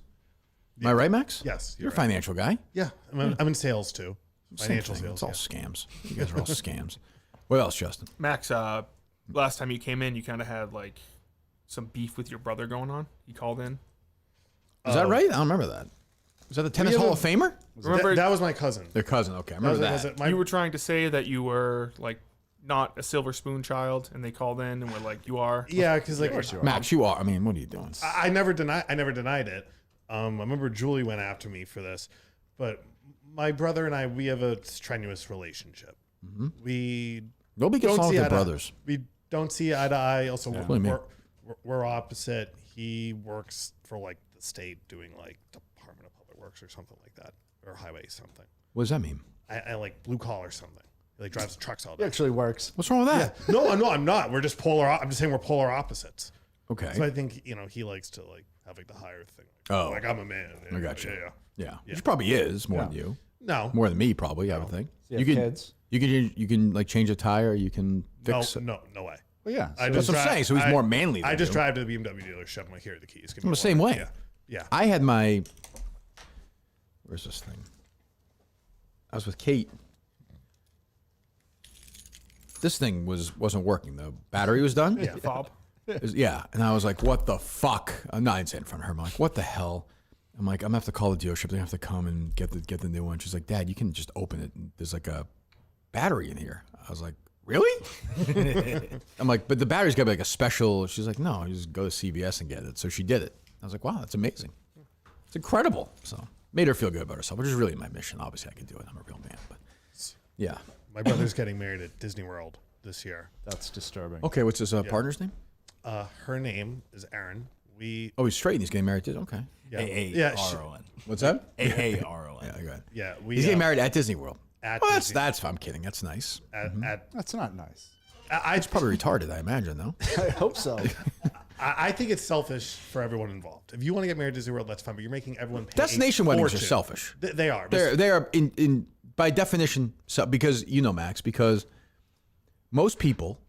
Am I right, Max? Yes, you're a financial guy. Yeah, I'm in sales too. Financial Same thing. sales. It's all scams. You guys are all scams. What else, Justin? Max, last time you came in, you kind of had like some beef with your brother going on. He called in. Is that right? I don't remember that. Was that the Tennis Hall of Famer? Remember that was my cousin. Their cousin. Okay, I remember that. You were trying to say that you were like not a silver spoon child, and they called in and were like, "You are." Yeah, because like Max, you are. I mean, what are you doing? I never denied it. I remember Julie went after me for this, but my brother and I, we have a strenuous relationship. Mm-hmm. We nobody gets along with their brothers. We don't see eye to eye. Also, Yeah. we're opposite. He works for like the state, doing like Department of Public Works or something like that, or highway something. What does that mean? I like blue collar something. He like drives trucks all day. It actually works. What's wrong with that? Yeah. No, I'm not. We're just polar. I'm just saying we're polar opposites. Okay. So I think he likes to like have like the higher thing. Like I'm a man. I got you. Yeah. Which probably is more than you. No. More than me, probably. I would think. So you have kids? You can like change a tire. You can fix. No way. Well, yeah. That's what I'm saying. So he's more manly. I than just you. drive to the BMW dealership. I'm like, here are the keys. I'm the same way. Yeah. I had my. Where's this thing? I was with Kate. This thing wasn't working. The battery was done. Yeah, fob. Yeah, and I was like, "What the fuck?" I'm not saying in front of her. I'm like, "What the hell?" I'm like, "I'm gonna have to call the dealership. They have to come and get the new one." She's like, "Dad, you can just open it. There's like a battery in here." I was like, "Really?" I'm like, "But the battery's got to be like a special." She's like, "No, you just go to CVS and get it." So she did it. I was like, "Wow, that's amazing. It's incredible." So made her feel good about herself, which is really my mission. Obviously, I can do it. I'm a real man, but yeah. My brother's getting married at Disney World this year. That's disturbing. Okay, what's his partner's name? Her name is Erin. Oh, he's straight and he's getting married too. Okay. Yeah. A-A-R-O-N. What's that? A-A-R-O-N. Yeah, I got it. Yeah, he's getting married at Disney World. At Well, Disney. that's. I'm kidding. That's nice. That's not nice. It's probably retarded. I imagine though. I hope so. I think it's selfish for everyone involved. If you want to get married at Disney World, that's fine. But you're making everyone pay Destination weddings are fortune. selfish. They are. They are in by definition. So, because Max, because most people,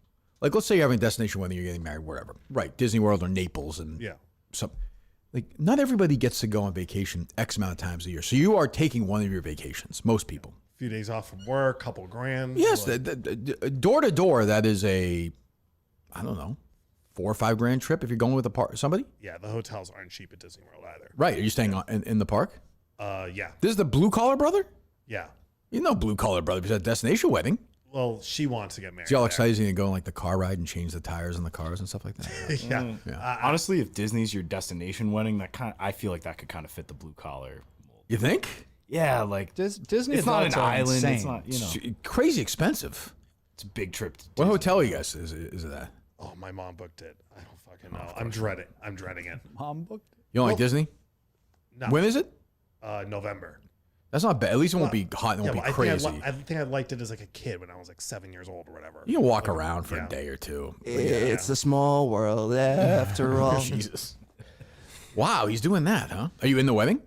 like let's say you're having a destination wedding, you're getting married, wherever, right? Disney World or Naples, and some. Like not everybody gets to go on vacation X amount of times a year. So you are taking one of your vacations. Most people. A few days off from work, couple grand. Yes, door to door. That is I don't know, $4 or $5 grand trip if you're going with somebody. Yeah, the hotels aren't cheap at Disney World either. Right? Are you staying in the park? Yeah. This is the blue collar brother. Yeah. You know, blue collar brother. Because a destination wedding. Well, she wants to get married. Is y'all excited to go on like the car ride and change the tires on the cars and stuff like that? Yeah. Honestly, if Disney's your destination wedding, I feel like that could kind of fit the blue collar. You think? Yeah, like Disney. It's not an adults are island. insane. It's not, It's crazy expensive. It's a big trip. What hotel you guys is it at? Oh, my mom booked it. I don't fucking know. I'm dreading it. Mom booked it? You don't like Disney? No. When is it? November. That's not bad. At least it won't be hot and it won't be crazy. I think I liked it as like a kid when I was like 7 years old or whatever. You can walk around for a day or two. It's a small world after all. Jesus. Wow, he's doing that, huh? Are you in the wedding?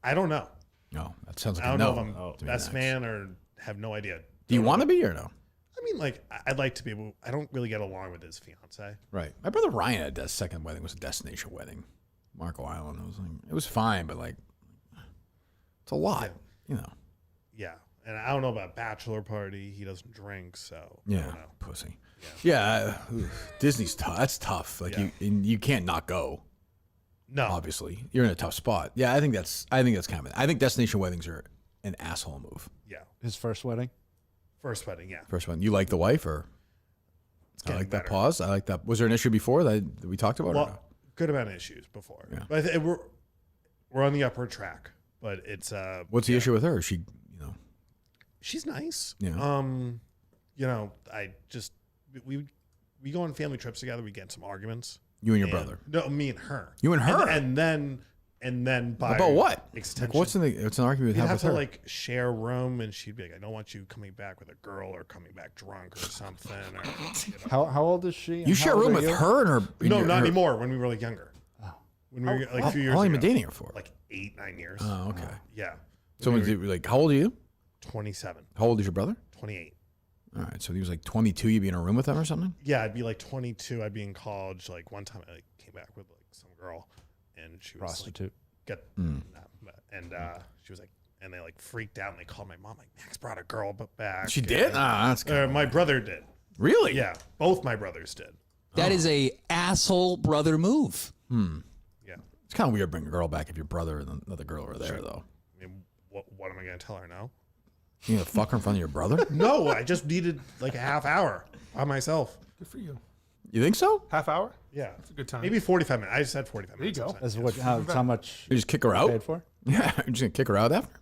I don't know. No, that sounds like I a don't no. know if I'm best man or have no idea. Do you want to be or no? I mean, like, I'd like to be able. I don't really get along with his fiance. Right. My brother Ryan had his second wedding was a destination wedding, Marco Island. It was fine, but like, it's a lot, you know. Yeah, and I don't know about bachelor party. He doesn't drink, so I Yeah, don't know. pussy. Yeah, Disney's tough. That's tough. Like you can't not go. No, obviously you're in a tough spot. Yeah, I think that's kind of. I think destination weddings are an asshole move. Yeah, his first wedding. First wedding, yeah. First one. You like the wife or? I like that pause. I like that. Was there an issue before that we talked about? Well, or no? could have been issues before. Yeah. But we're on the upward track. But it's What's the issue with her? She, she's nice. Yeah. I just we go on family trips together. We get in some arguments. You and your brother? No, me and her. You and her? And then by About what? extension, Like what's an argument we'd with have to her? like share a room, and she'd be like, "I don't want you coming back with a girl or coming back drunk or something." Or, How old is she? You share a room with her and her? No, not anymore. When we were like younger. When we were like a few years How long have you ago. been dating her for? Like 8-9 years. Oh, okay. Yeah. So like, how old are you? 27. How old is your brother? 28. All right, so he was like 22. You'd be in a room with him or something? Yeah, I'd be like 22. I'd be in college. Like one time, I like, came back with like some girl, and she was Prostitute. Like, and she was like, and they like freaked out, and they called my mom. Like, Max brought a girl back. She did? That's my brother did. Really? Yeah, both my brothers did. That is a asshole brother move. Yeah, it's kind of weird bringing a girl back if your brother and another girl are there, though. I mean, what am I going to tell her now? You gonna fuck her in front of your brother? No, I just needed like a half hour by myself. Good for you. You think so? Half hour? Yeah, That's a good time. maybe 45 minutes. I just said 45 There you minutes. go. That's what? How much? You just kick her out? Paid for? Yeah, you're just gonna kick her out after?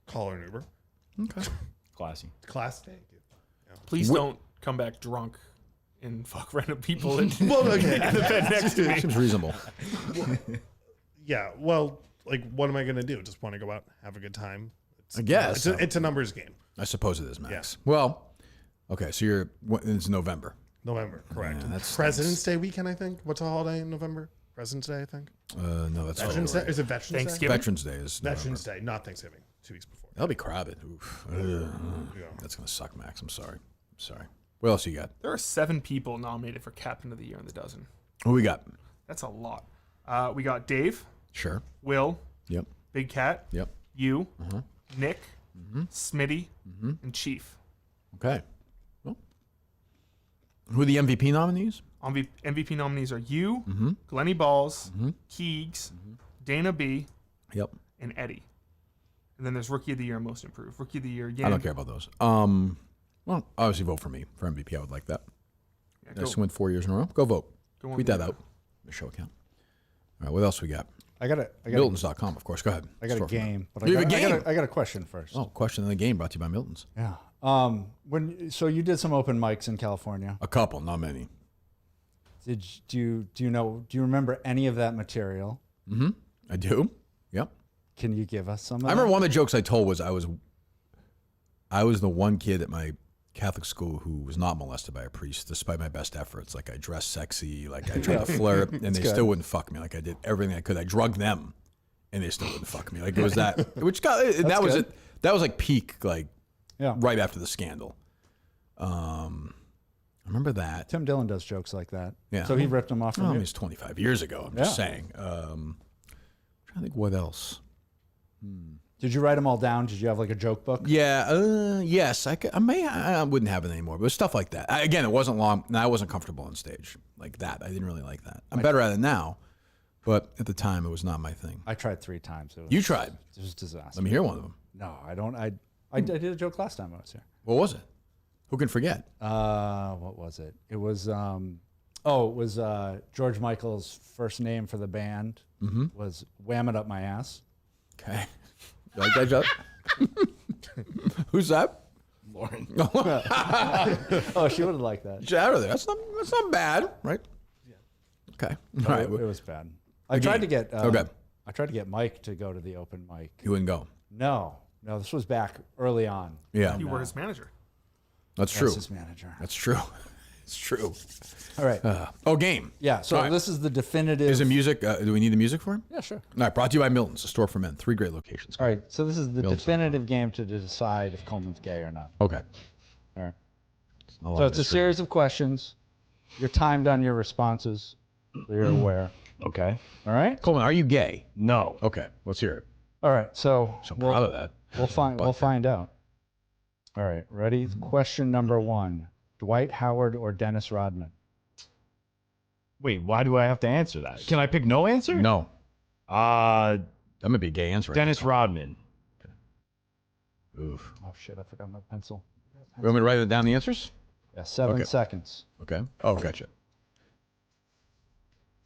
Call her an Uber. Okay. Classy. Class. Thank you. Please don't come back drunk and fuck random people in, Well, okay. in the bed next to me. Seems reasonable. Yeah, well, like, what am I going to do? Just want to go out, have a good time? I guess. It's a numbers game. I suppose it is, Max. Yeah. Well, okay, so it's November. November, correct. Yeah, that's President's Day weekend, I think. What's a holiday in November? President's Day, I think. No, that's Veterans Day. right. Is it Veterans Day? Thanksgiving? Veterans Day is Veterans Day, not Thanksgiving. 2 weeks before. That'll be crowded. Oof. Yeah. That's gonna suck, Max. I'm sorry. What else you got? There are 7 people nominated for Captain of the Year in the dozen. Who we got? That's a lot. We got Dave, Sure. Will, Yep. Big Cat, Yep. you, Nick, Smitty, and Chief. Okay. Well, who are the MVP nominees? MVP nominees are you, Glennie Balls, Keegs, Dana B, Yep. and Eddie. And then there's Rookie of the Year and Most Improved. Rookie of the Year, I don't care about those. Well, obviously vote for me for MVP. I would like that. Yeah, I just win 4 years in a row. Go vote. Go on Tweet that the- out. The show account. All right. What else we got? I got Miltons.com, of course. Go ahead. I got a Store for that. game. But You have a game? I got a question first. Oh, question in the game brought to you by Milton's. Yeah. So you did some open mics in California. A couple, not many. Do you remember any of that material? Mm-hmm. I do. Yep. Can you give us some of I remember that? one of the jokes I told was I I was the one kid at my Catholic school who was not molested by a priest, despite my best efforts. Like I dressed sexy, like I tried to flirt, and they still wouldn't fuck me. Like I did everything I could. I drugged them, and they still wouldn't fuck me. Like it was that, which got that was it. That was like peak, like right after the scandal. I remember that. Tim Dillon does jokes like that. Yeah. So he ripped them off from you. It's 25 years ago. I'm just saying. I'm trying to think what else. Did you write them all down? Did you have like a joke book? Yeah. Yes. I wouldn't have it anymore, but stuff like that. Again, it wasn't long, and I wasn't comfortable on stage like that. I didn't really like that. I'm better at it now, but at the time, it was not my thing. I tried 3 times. You tried? It was a disaster. Let me hear one of them. No, I don't. I did a joke last time I was here. What was it? Who can forget? What was it? It was George Michael's first name for the band was Wham It Up My Ass. Okay. You like that joke? Who's that? Lauren. Oh, she would have liked that. Get out of there. That's not bad, right? Yeah. Okay. No, All right. it was bad. I tried to get okay. I tried to get Mike to go to the open mic. He wouldn't go. No, this was back early on. Yeah. You were his manager. That's true. His manager. That's true. It's true. All right. Game. Yeah. So this is the definitive. Is it music? Do we need the music for him? Yeah, sure. All right. Brought to you by Milton's, a store for men. 3 great locations. All right. So this is the definitive game to decide if Coleman's gay or not. Okay. All right. So it's a series of questions. You're timed on your responses, so you're aware. Okay. All right. Coleman, are you gay? No. Okay. Let's hear it. All right. So I'm proud of that. We'll find out. All right. Ready? Question number 1. Dwight Howard or Dennis Rodman? Wait, why do I have to answer that? Can I pick no answer? No. That might be a gay answer. Dennis Rodman. Oof. Oh shit! I forgot my pencil. You want me to write down the answers? Yeah, 7 seconds. Okay. Oh, gotcha.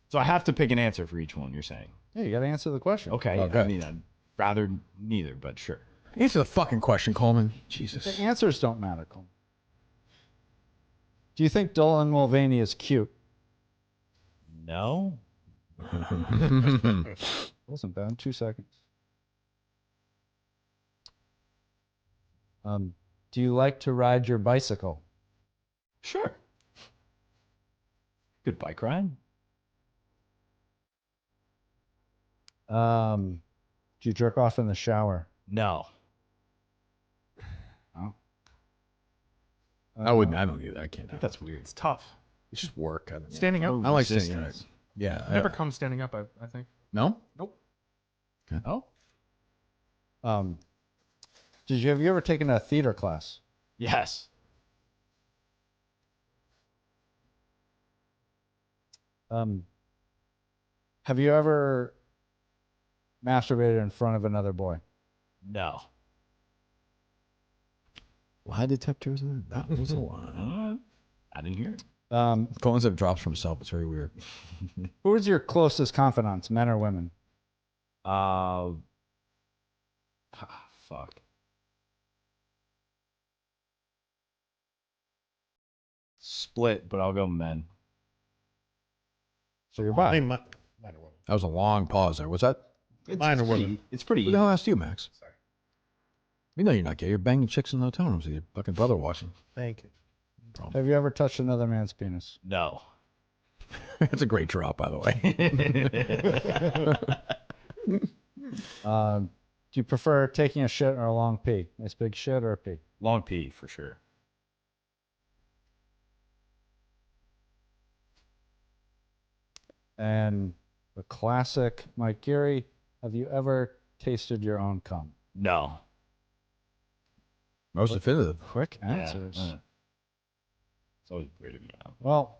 So I have to pick an answer for each one, you're saying? Yeah, you got to answer the question. Okay. I mean, I'd rather neither, but sure. Answer the fucking question, Coleman. Jesus. The answers don't matter, Coleman. Do you think Dolan Mulvaney is cute? No. Wasn't bad. 2 seconds. Do you like to ride your bicycle? Sure. Good bike ride. Do you jerk off in the shower? No. Oh. I wouldn't. I don't either. I can't. I think that's weird. It's tough. It's just work. Standing up. I like standing up. Yeah. Never come standing up, I think. No? Nope. Okay. Oh. Have you ever taken a theater class? Yes. Have you ever masturbated in front of another boy? No. Lie detectors? That was a lie. I didn't hear it. Coleman's have drops from himself. It's very weird. Who is your closest confidants, men or women? Fuck. Split, but I'll go men. So you're bi. Mine or women. That was a long pause there. Was that? Mine or women. It's pretty Who the hell asked you, Max? Sorry. We know you're not gay. You're banging chicks in the hotel rooms with your fucking brother watching. Thank you. Have you ever touched another man's penis? No. That's a great drop, by the way. Do you prefer taking a shit or a long pee? Nice big shit or a pee? Long pee, for sure. And the classic Mike Geary, have you ever tasted your own cum? No. Most definitive. Quick answers. Yeah. It's always weird to me. Well,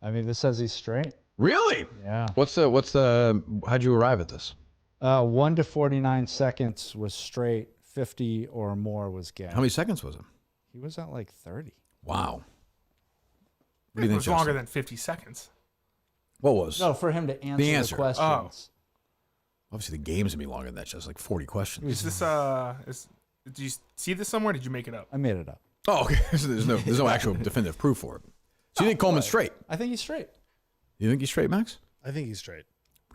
I mean, this says he's straight. Really? Yeah. How'd you arrive at this? 1 to 49 seconds was straight. 50 or more was gay. How many seconds was it? He was at like 30. Wow. What do you think, it was longer than 50 seconds. What was? No, for him to answer the questions. Oh. Obviously, the game's gonna be longer than that. Just like 40 questions. Is this did you see this somewhere? Or did you make it up? I made it up. Oh, okay. So there's no actual definitive proof for it. So you think Coleman's straight? I think he's straight. You think he's straight, Max? I think he's straight.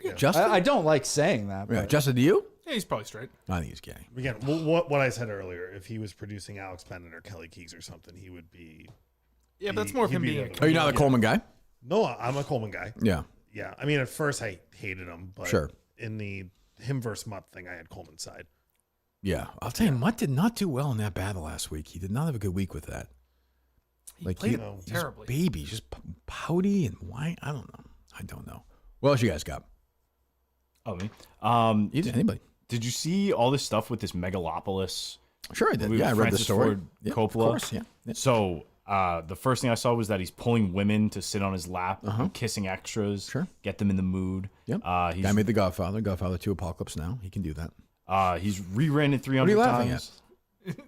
Yeah. Justin? I don't like saying that. Yeah. But Justin, do you? Yeah, he's probably straight. I think he's gay. Again, what I said earlier, if he was producing Alex Bennett or Kelly Keegs or something, he would be. Yeah, but that's more of him being. Are you not a Coleman guy? No, I'm a Coleman guy. Yeah. Yeah. I mean, at first I hated him, but Sure. in the him versus Mutt thing, I had Coleman's side. Yeah. I'll tell you, Mutt did not do well in that battle last week. He did not have a good week with that. He played terribly. Baby, just pouty and white. I don't know. What else you guys got? Oh, me? Anybody? Did you see all this stuff with this Megalopolis? Sure, I did. With Yeah, I read the Francis story. Ford Yeah, Coppola. of course, yeah. So the first thing I saw was that he's pulling women to sit on his lap, kissing extras, get them in the mood. Yep. Guy made The Godfather. Godfather 2 Apocalypse Now. He can do that. He's rewritten it 300 What are you laughing times.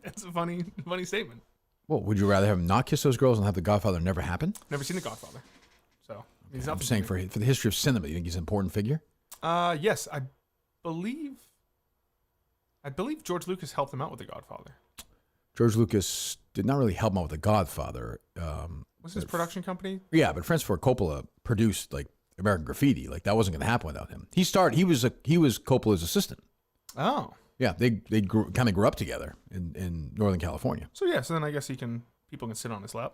That's a funny statement. Well, would you rather have him not kiss those girls and have The Godfather never happen? Never seen The Godfather, so he's I'm saying for the history of cinema, you think he's an important figure? Yes, I believe George Lucas helped him out with The Godfather. George Lucas did not really help him out with The Godfather. Was his production company? Yeah, but Francis Ford Coppola produced like American Graffiti. Like that wasn't going to happen without him. He was Coppola's assistant. Oh. Yeah, they kind of grew up together in Northern California. So then I guess people can sit on his lap.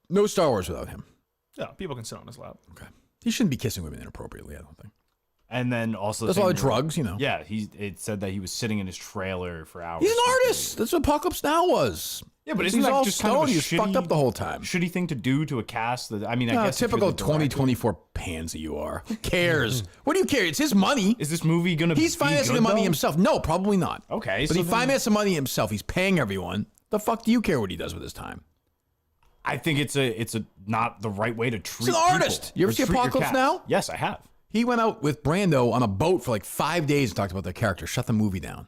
No Star Wars without him. Yeah, people can sit on his lap. Okay. He shouldn't be kissing women inappropriately, I don't think. And then also There's a lot of drugs, you know. Yeah, it said that he was sitting in his trailer for hours. He's an artist. That's what Apocalypse Now was. Yeah, but he's isn't that all just kind of a stoned. He's fucked up the whole time. Shitty thing to do to a cast. That I mean, I guess if you're typical the director- 2024 pansy you are. Who cares? What do you care? It's his money. Is this movie gonna? He's be financing good, the money though? himself. No, probably not. Okay, but so he then- financed the money himself. He's paying everyone. The fuck do you care what he does with his time? I think it's a not the right way to treat. He's an artist. people You ever or see treat your Apocalypse cast. Now? Yes, I have. He went out with Brando on a boat for like 5 days and talked about their character. Shut the movie down.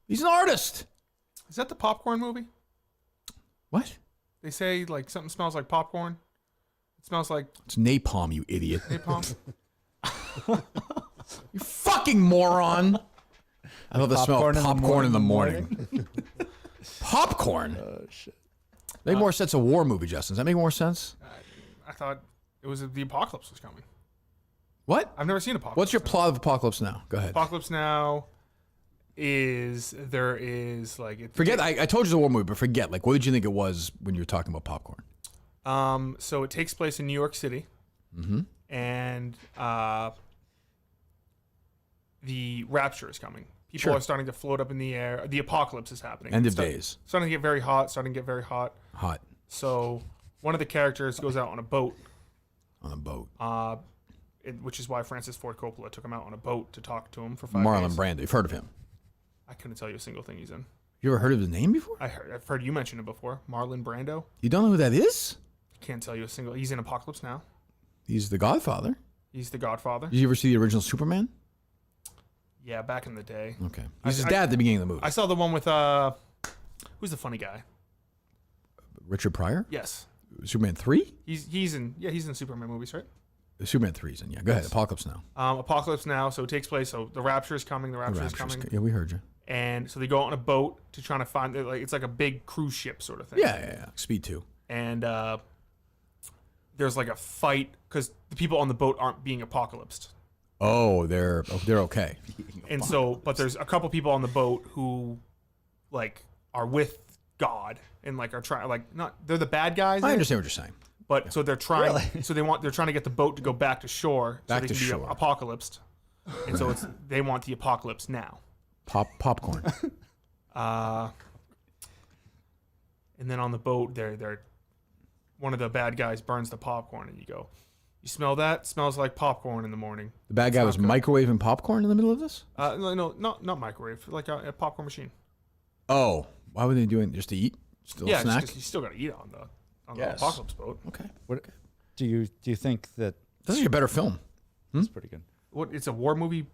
He's an artist. Is that the popcorn movie? What? They say like something smells like popcorn. It smells like It's napalm, you idiot. napalm. You fucking moron. I love the smell of popcorn in the morning. Popcorn? Oh, shit. Make more sense of war movie, Justin. Does that make more sense? I thought it was the apocalypse was coming. What? I've never seen Apocalypse. What's your plot of Apocalypse Now? Go ahead. Apocalypse Now is like Forget, I told you it's a war movie, but forget. Like, what did you think it was when you were talking about popcorn? So it takes place in New York City, and the rapture is coming. People are starting to float up in the air. The apocalypse is happening. End of days. Starting to get very hot. Hot. So one of the characters goes out on a boat. On a boat. Which is why Francis Ford Coppola took him out on a boat to talk to him for 5 Marlon days. Brando. You've heard of him? I couldn't tell you a single thing he's in. You ever heard of his name before? I've heard you mention it before. Marlon Brando. You don't know who that is? Can't tell you a single. He's in Apocalypse Now. He's the Godfather. He's the Godfather. Did you ever see the original Superman? Yeah, back in the day. Okay. He's his dad at the beginning of the movie. I saw the one with who's the funny guy? Richard Pryor? Yes. Superman 3? He's in Superman movies, right? Superman 3's in, yeah. Go ahead. Apocalypse Now. Apocalypse Now. So it takes place. So the rapture is coming. The rapture is coming. Yeah, we heard you. And so they go out on a boat to try to find it's like a big cruise ship sort of thing. Yeah. Speed 2. And there's like a fight because the people on the boat aren't being apocalypsed. Oh, they're okay. And so, but there's a couple people on the boat who, like, are with God and like are trying they're the bad guys. I understand what you're saying. But so they're trying. So they're trying to get the boat to go back to shore. Back so they to can shore. be apocalypsed. And so they want the apocalypse now. Popcorn. And then on the boat, they're one of the bad guys burns the popcorn, and you go, "You smell that? Smells like popcorn in the morning." The bad guy was microwaving popcorn in the middle of this? No, not microwave, like a popcorn machine. Oh, why were they doing it? Just to eat? Still a snack? Just, you still got to eat it on the apocalypse boat. Okay. What do you think that this is your better film? It's pretty good. What? It's a war movie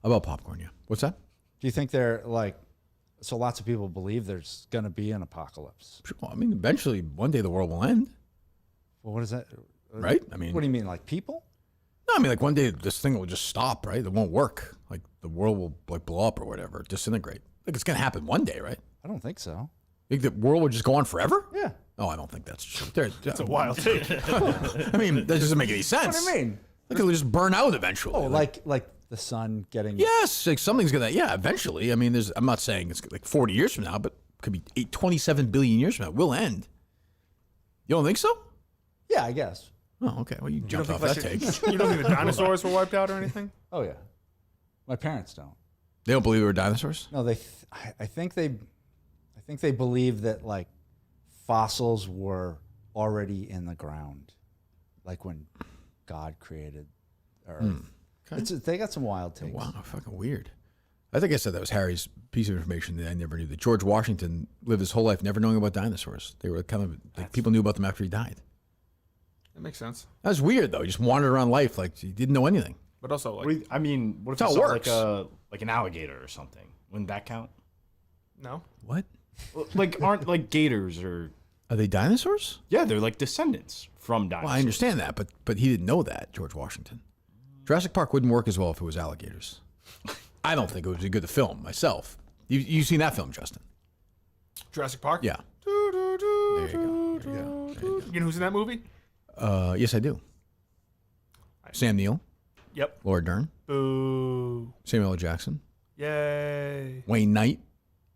about popcorn. Yeah. What's that? Do you think they're like? So lots of people believe there's going to be an apocalypse. Well, I mean, eventually, one day the world will end. Well, what is that? Right? I mean, what do you mean, like people? No, I mean, like one day this thing will just stop. Right? It won't work. Like the world will like blow up or whatever, disintegrate. Like it's going to happen one day, right? I don't think so. You think the world will just go on forever? Yeah. Oh, I don't think that's true. It's a wild take. I mean, that doesn't make any sense. What do you mean? Like it'll just burn out eventually. Oh, like the sun getting. Yes, like something's gonna. Yeah, eventually. I mean, I'm not saying it's like 40 years from now, but it could be 27 billion years from now. It will end. You don't think so? Yeah, I guess. Oh, okay. Well, you jumped off think that take. You don't think the dinosaurs were wiped out or anything? Oh yeah, my parents don't. They don't believe we were dinosaurs? No, I think they believe that like fossils were already in the ground, like when God created Earth. Okay. They got some wild takes. Wow, fucking weird. I think I said that was Harry's piece of information that I never knew. That George Washington lived his whole life never knowing about dinosaurs. They were kind of like people knew about them after he died. That makes sense. That's weird though. He just wandered around life like he didn't know anything. But also, like, what if That's you how it saw works. like an alligator or something? Wouldn't that count? no. What? Like aren't like gators or? Are they dinosaurs? Yeah, they're like descendants from dinosaurs. Well, I understand that, but he didn't know that, George Washington. Jurassic Park wouldn't work as well if it was alligators. I don't think it would be good to film myself. You seen that film, Justin? Jurassic Park? Yeah. There you go. There you go. You know who's in that movie? Yes, I do. Sam Neill. Yep. Laura Dern. Boo. Samuel L. Jackson. Yay. Wayne Knight.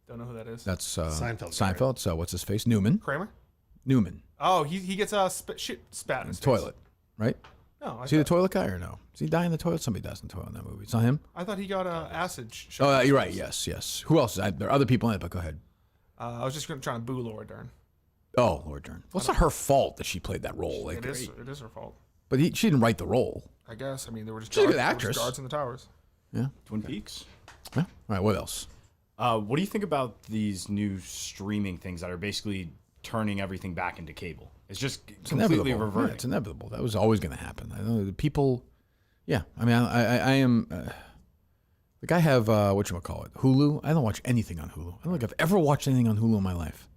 Don't know who that is. That's Seinfeld. Seinfeld. So what's his face? Newman. Kramer? Newman. Oh, he gets shit spat in his face. Toilet. Right? No. Is he the toilet guy or no? Does he die in the toilet? Somebody dies in the toilet in that movie. It's not him? I thought he got acid. Oh, you're right. Yes. Who else? There are other people in it, but go ahead. I was just trying to boo Laura Dern. Oh, Laura Dern. Well, it's not her fault that she played that role. Like, It is her fault. But she didn't write the role. I guess. I mean, there were just She's a good guards, actress. guards in the towers. Yeah. Twin Peaks. Yeah. All right. What else? What do you think about these new streaming things that are basically turning everything back into cable? It's just completely inevitable. reverting. Yeah, it's inevitable. That was always going to happen. I know the people. Yeah. I mean, I am. Like I have whatchamacallit, Hulu. I don't watch anything on Hulu. I don't think I've ever watched anything on Hulu in my life.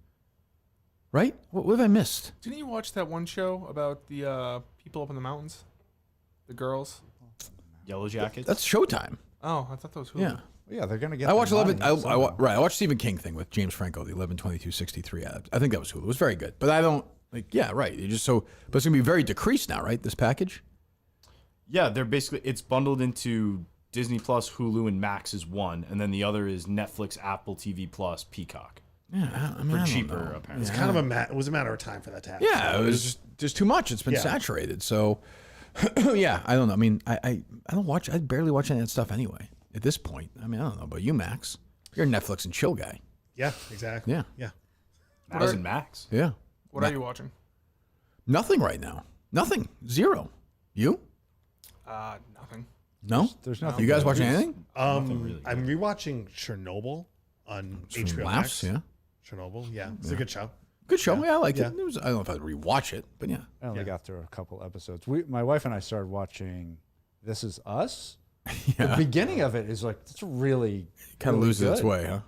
Right? What have I missed? Didn't you watch that one show about the people up in the mountains? The girls? Yellow Jackets? That's Showtime. Oh, I thought that was Hulu. Yeah. Yeah, they're gonna get. I watched their 11. money Right. I watched Stephen King thing with James Franco, the 11/22/63 ad. I think that was Hulu. It was very good, but I don't like. Yeah, right. You just but it's gonna be very decreased now, right? This package. Yeah, they're basically it's bundled into Disney Plus, Hulu, and Max is one, and then the other is Netflix, Apple TV Plus, Peacock. Yeah, I mean, for I don't cheaper know. apparently. It's kind of it was a matter of time for that to happen. Yeah, it was just too much. It's been Yeah. saturated. So, yeah, I don't know. I mean, I don't watch. I barely watch any of that stuff anyway. At this point, I mean, I don't know about you, Max. You're a Netflix and chill guy. Yeah, exactly. Yeah. Max and Max. Yeah. What are you watching? Nothing right now. Nothing. Zero. You? Nothing. No. There's nothing. You guys good. watching anything? I'm rewatching Chernobyl on HBO laughs, Max. yeah. Chernobyl, yeah, it's a good show. Good show. Yeah, I liked Yeah. it. I don't know if I'd rewatch it, but yeah. I only got through a couple episodes. My wife and I started watching This Is Us. Yeah. The beginning of it is like it's really Kind of really loses its good. way, huh?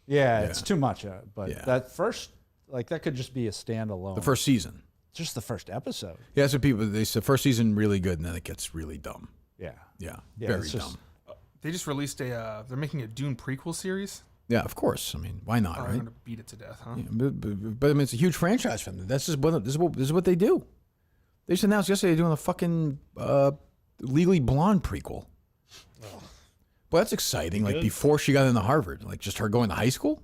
Yeah, it's too much. But Yeah. that first, like that could just be a standalone. The first season. Just the first episode. Yeah, that's what people. They said first season really good, and then it gets really dumb. Yeah. Yeah. Yeah, Very it's just- dumb. They just released they're making a Dune prequel series. Yeah, of course. I mean, why not, I'm right? gonna beat it to death, huh? Yeah, but I mean, it's a huge franchise for them. This is what they do. They just announced yesterday they're doing a fucking Legally Blonde prequel. Well, that's exciting. Like Good. before she got into Harvard, like just her going to high school.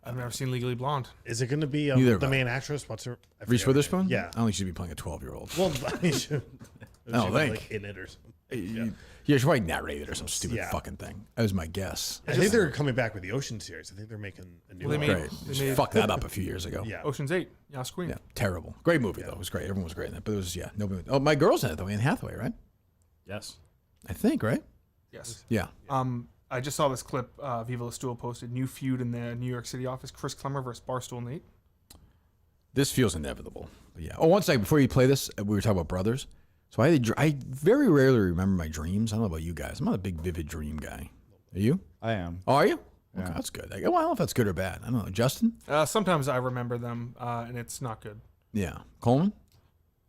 I've never seen Legally Blonde. Is it going to be Neither have the I. main actress? What's her? I Reese forget her Witherspoon. name. Yeah. I don't think she'd be playing a 12-year-old. Well, I should. I don't think. Like in it or something. Yeah, she probably narrated or some stupid Yeah. fucking thing. That was my guess. I think they're coming back with the Ocean series. I think they're making a new Well, one. Great. Just fucked that up a few years ago. Yeah. Ocean's 8. Yeah, Queen. Yeah, terrible. Great movie though. It was great. Everyone was great in it. But it was nobody. Oh, my girl's in it though. Anne Hathaway, right? Yes. I think right. Yes. Yeah. I just saw this clip. Viva La Stool posted new feud in the New York City office. Chris Clemmer versus Barstool Nate. This feels inevitable. But yeah. Oh, one second before you play this, we were talking about brothers. So I very rarely remember my dreams. I don't know about you guys. I'm not a big vivid dream guy. Are you? I am. Oh, are you? Yeah. Okay, that's good. Well, I don't know if that's good or bad. I don't know. Justin? Sometimes I remember them, and it's not good. Yeah. Coleman?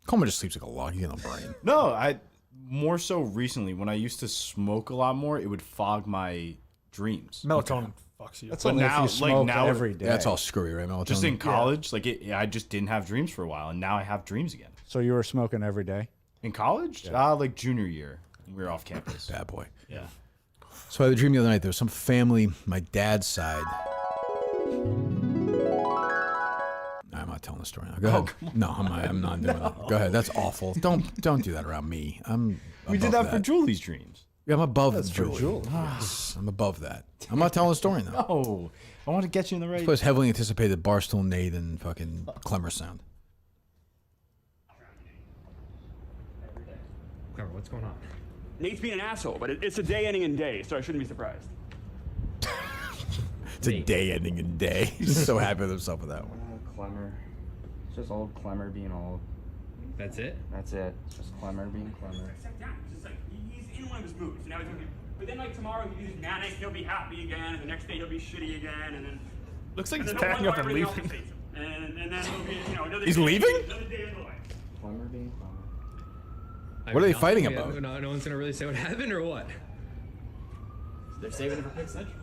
Coleman just sleeps like a log. He got no brain. No, I more so recently when I used to smoke a lot more, it would fog my dreams. Melatonin fucks you. That's But only now, if you like smoke now, every day. That's all screwy, right, Mel? Just in college, I just didn't have dreams for a while, and now I have dreams again. So you were smoking every day? In college? Like junior year. We were off campus. Bad boy. Yeah. So I had a dream the other night. There was some family, my dad's side. I'm not telling the story now. Go ahead. No, I'm not doing that. Go ahead. That's awful. Don't do that around me. We did that for Julie's dreams. Yeah, I'm above That's for Julie. Julie. Yes, I'm above that. I'm not telling the story now. No, I want to get you in the right. This was heavily anticipated Barstool Nate and fucking Clemmer sound. Clemmer, what's going on? Nate's being an asshole, but it's a day ending in day, so I shouldn't be surprised. It's a day ending in day. He's so happy with himself with that one. Clemmer. It's just old Clemmer being old. That's it? That's it. It's just Clemmer being Clemmer. Sat down. It's just like he's in one of his moods. And now he's gonna but then like tomorrow he's manic, he'll be happy again, and the next day he'll be shitty again, and then looks like and he's then packing he'll up and everything else leaving. hates him. And then it'll be another He's day, leaving? Another day in the life. Clemmer being Clemmer. What are they fighting about? No one's gonna really say what happened or what? They're saving it for Pick Central.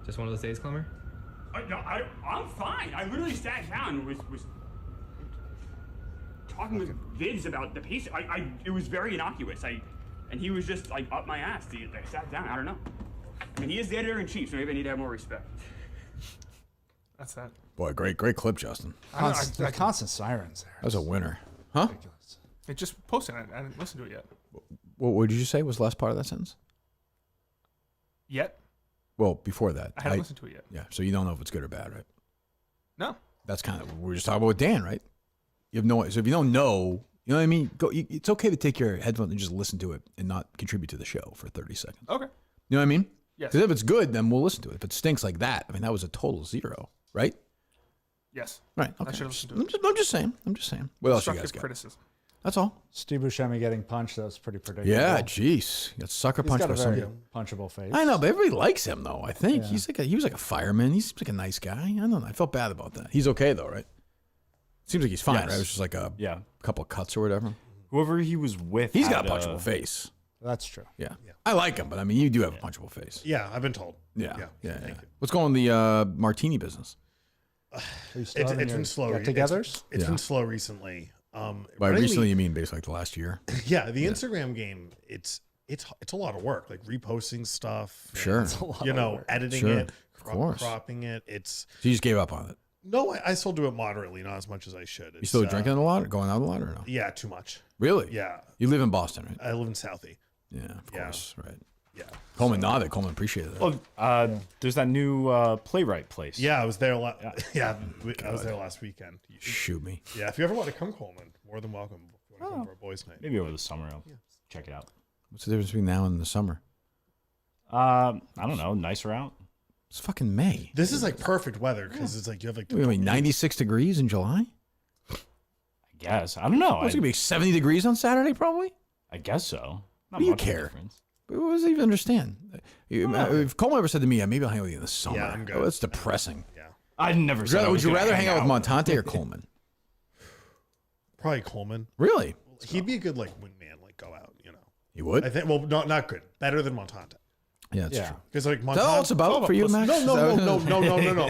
Just one of those days, Clemmer? No, I'm fine. I literally sat down and was talking with Vids about the piece. It was very innocuous. And he was just like up my ass. I sat down. I don't know. I mean, he is the editor-in-chief, so maybe I need to have more respect. That's that. Boy, great clip, Justin. The constant sirens there. That was a winner. Huh? It just posted it. I didn't listen to it yet. What did you say was the last part of that sentence? Yet? Well, before that. I haven't listened to it yet. Yeah, so you don't know if it's good or bad, right? No. That's kind of what we were just talking about with Dan, right? You have no. So if you don't know, you know what I mean. It's okay to take your headphones and just listen to it and not contribute to the show for 30 seconds. Okay. You know what I mean? Yes. Because if it's good, then we'll listen to it. If it stinks like that, I mean, that was a total zero, right? Yes. Right. I Okay. should have listened to it. I'm just saying. What else you guys Constructive got? criticism. That's all. Steve Buscemi getting punched, that was pretty predictable. Yeah, jeez. Got sucker He's punched got by a very somebody. punchable face. I know, but everybody likes him though. I think Yeah. he was like a fireman. He's like a nice guy. I don't know. I felt bad about that. He's okay though, right? Seems like he's fine, Yes. right? It was just like a couple of cuts or whatever. Whoever he was with, He's got had a punchable face. That's true. Yeah. I like him, but I mean, you do have a punchable face. Yeah, I've been told. Yeah. Yeah. What's going on in the martini business? It's been slow. Get-togethers? It's been slow recently. By recently, you mean basically like the last year? Yeah, the Instagram game. It's a lot of work, like reposting stuff. Sure. and, It's a lot you of know, work. editing Sure, it, of course. cropping it. It's So you just gave up on it. no, I still do it moderately, not as much as I should. You still drinking a lot or going out a lot or no? Yeah, too much. Really? Yeah. You live in Boston, right? I live in Southie. Yeah, of course, right. Yeah. Coleman nodded. Coleman appreciated that. Well, there's that new playwright place. Yeah, I was there. I was there last weekend. Shoot me. Yeah, if you ever want to come, Coleman, more than welcome. If you want to come for a boys' night. Maybe over the summer I'll check it out. What's the difference between now and the summer? I don't know. Nicer out. It's fucking May. This is like perfect weather because it's like you have like. Wait, 96 degrees in July? I guess. I don't know. It's gonna be 70 degrees on Saturday, probably. I guess so. Not What do you much of a care? difference. But what does he even understand? If Coleman ever said to me, "Yeah, maybe I'll hang out with you in the summer," Yeah, I'm good. Oh, that's depressing. Yeah. I never said I Would was you gonna rather hang out with out. Montante or Coleman? Probably Coleman. Really? He'd be a good like wingman, like go out. You know. He would? I think. Well, not good. Better than Montante. Yeah, that's true. Because like Is Montante. that all it's about for you, Max? No.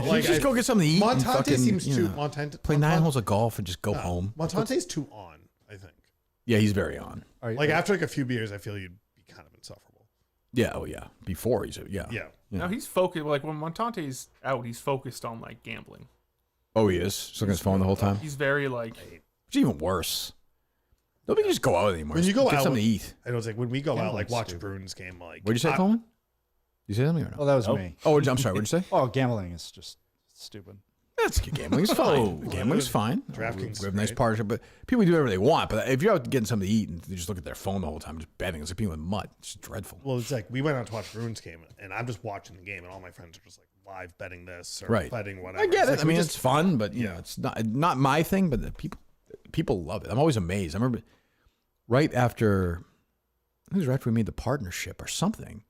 Like, just go get something to eat. and Montante fucking, seems you too. know, Montante play 9 holes of golf and just go home. Montante's too on. I think. Yeah, he's very on. Like after like a few beers, I feel you'd be kind of insufferable. Yeah. Oh yeah. Before he's yeah. Now he's focused. Like when Montante's out, he's focused on like gambling. Oh, he is. Just looking at his phone the whole time. He's very like. It's even worse. Nobody can just go out anymore. When you Just go get out, something to eat. I know it's like when we go out, like Gambling's watch a stupid. Bruins game. Like What'd you say, Coleman? You say something or no? Oh, that was me. Oh, I'm sorry. What'd you say? Oh, gambling is just stupid. That's gambling's fine. Gambling's fine. DraftKings We have a nice great. partnership, but people do whatever they want. But if you're out getting something to eat and they just look at their phone the whole time, just betting, it's like being with mud. It's dreadful. Well, it's like we went out to watch Bruins game, and I'm just watching the game, and all my friends are just like live betting this or Right. betting whatever. I get It's it. like I we mean, just- it's fun, but you know, it's not my thing. But the people love it. I'm always amazed. I remember right after, I think it was right after we made the partnership or something.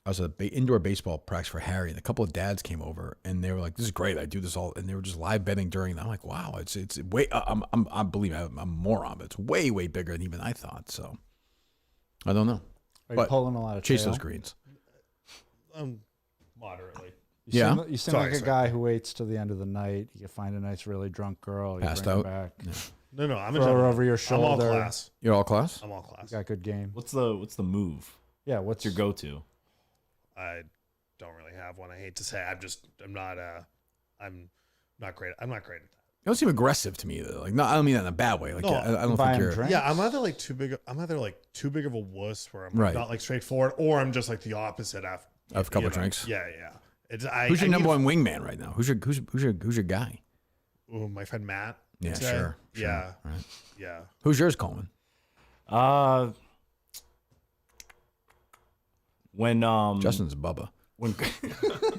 I was at an indoor baseball practice for Harry, and a couple of dads came over, and they were like, "This is great. I do this all," and they were just live betting during. I'm like, "Wow, it's way." I believe I'm a moron, but it's way bigger than even I thought. So I don't know. Are you But pulling a lot of chase tail? those greens. Moderately. You seem like a guy who waits till the end of the night. You find a nice, really drunk girl. You Passed bring her out? back. No, I'm a throw her gentleman. over your shoulder. I'm all class. You're all class? I'm all class. You got good game. What's the move? Yeah, what's your go-to? I don't really have one. I hate to say. I'm not great. I'm not great at that. You don't seem aggressive to me though. Like, no, I don't mean that in a bad way. Like, I don't think you're. Yeah, I'm either like too big of a wuss where I'm Right. not like straightforward, or I'm just like the opposite after Have a couple of drinks. Yeah. Who's Who's your number one wingman right now? Who's your guy? Ooh, my friend Matt. Yeah, today. sure. Yeah. Right. Yeah. Who's yours, Coleman? When Justin's Bubba. When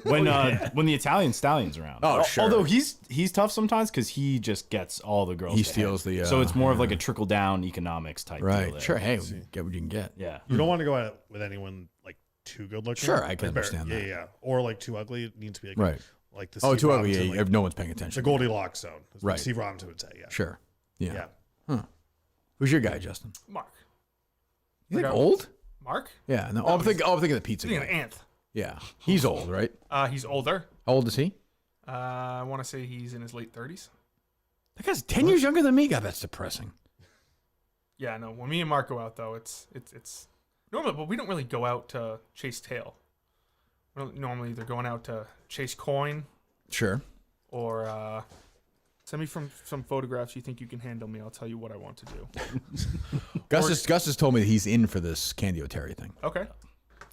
when the Italian Stallion's around. Oh, sure. Although he's tough sometimes because he just gets all the girls. He to him. steals the, so it's more of like a trickle down economics type. Right. Deal there. Sure. Hey, get what you can get. Yeah. You don't want to go out with anyone like too good looking. Sure, I can Like, understand that. Yeah. Or like too ugly. It needs to be like, Right. Like the Oh, Steve too ugly. Robinson, Yeah, like, no one's paying attention. The Goldilocks zone. That's what Right. Steve Robinson would say. Yeah. Sure. Yeah. Yeah. Huh. Who's your guy, Justin? Mark. You think old? Mark? Yeah. No. I'm thinking of the pizza Thinking guy. of Anth. Yeah. He's old, right? He's older. How old is he? I want to say he's in his late 30s. That guy's 10 years younger than me. God, that's depressing. Yeah, no. When me and Mark go out though, it's normal, but we don't really go out to chase tail. We're normally either going out to chase coin. Sure. Or send me some photographs you think you can handle me. I'll tell you what I want to do. Gus has told me that he's in for this Candy O'Terry thing. Okay.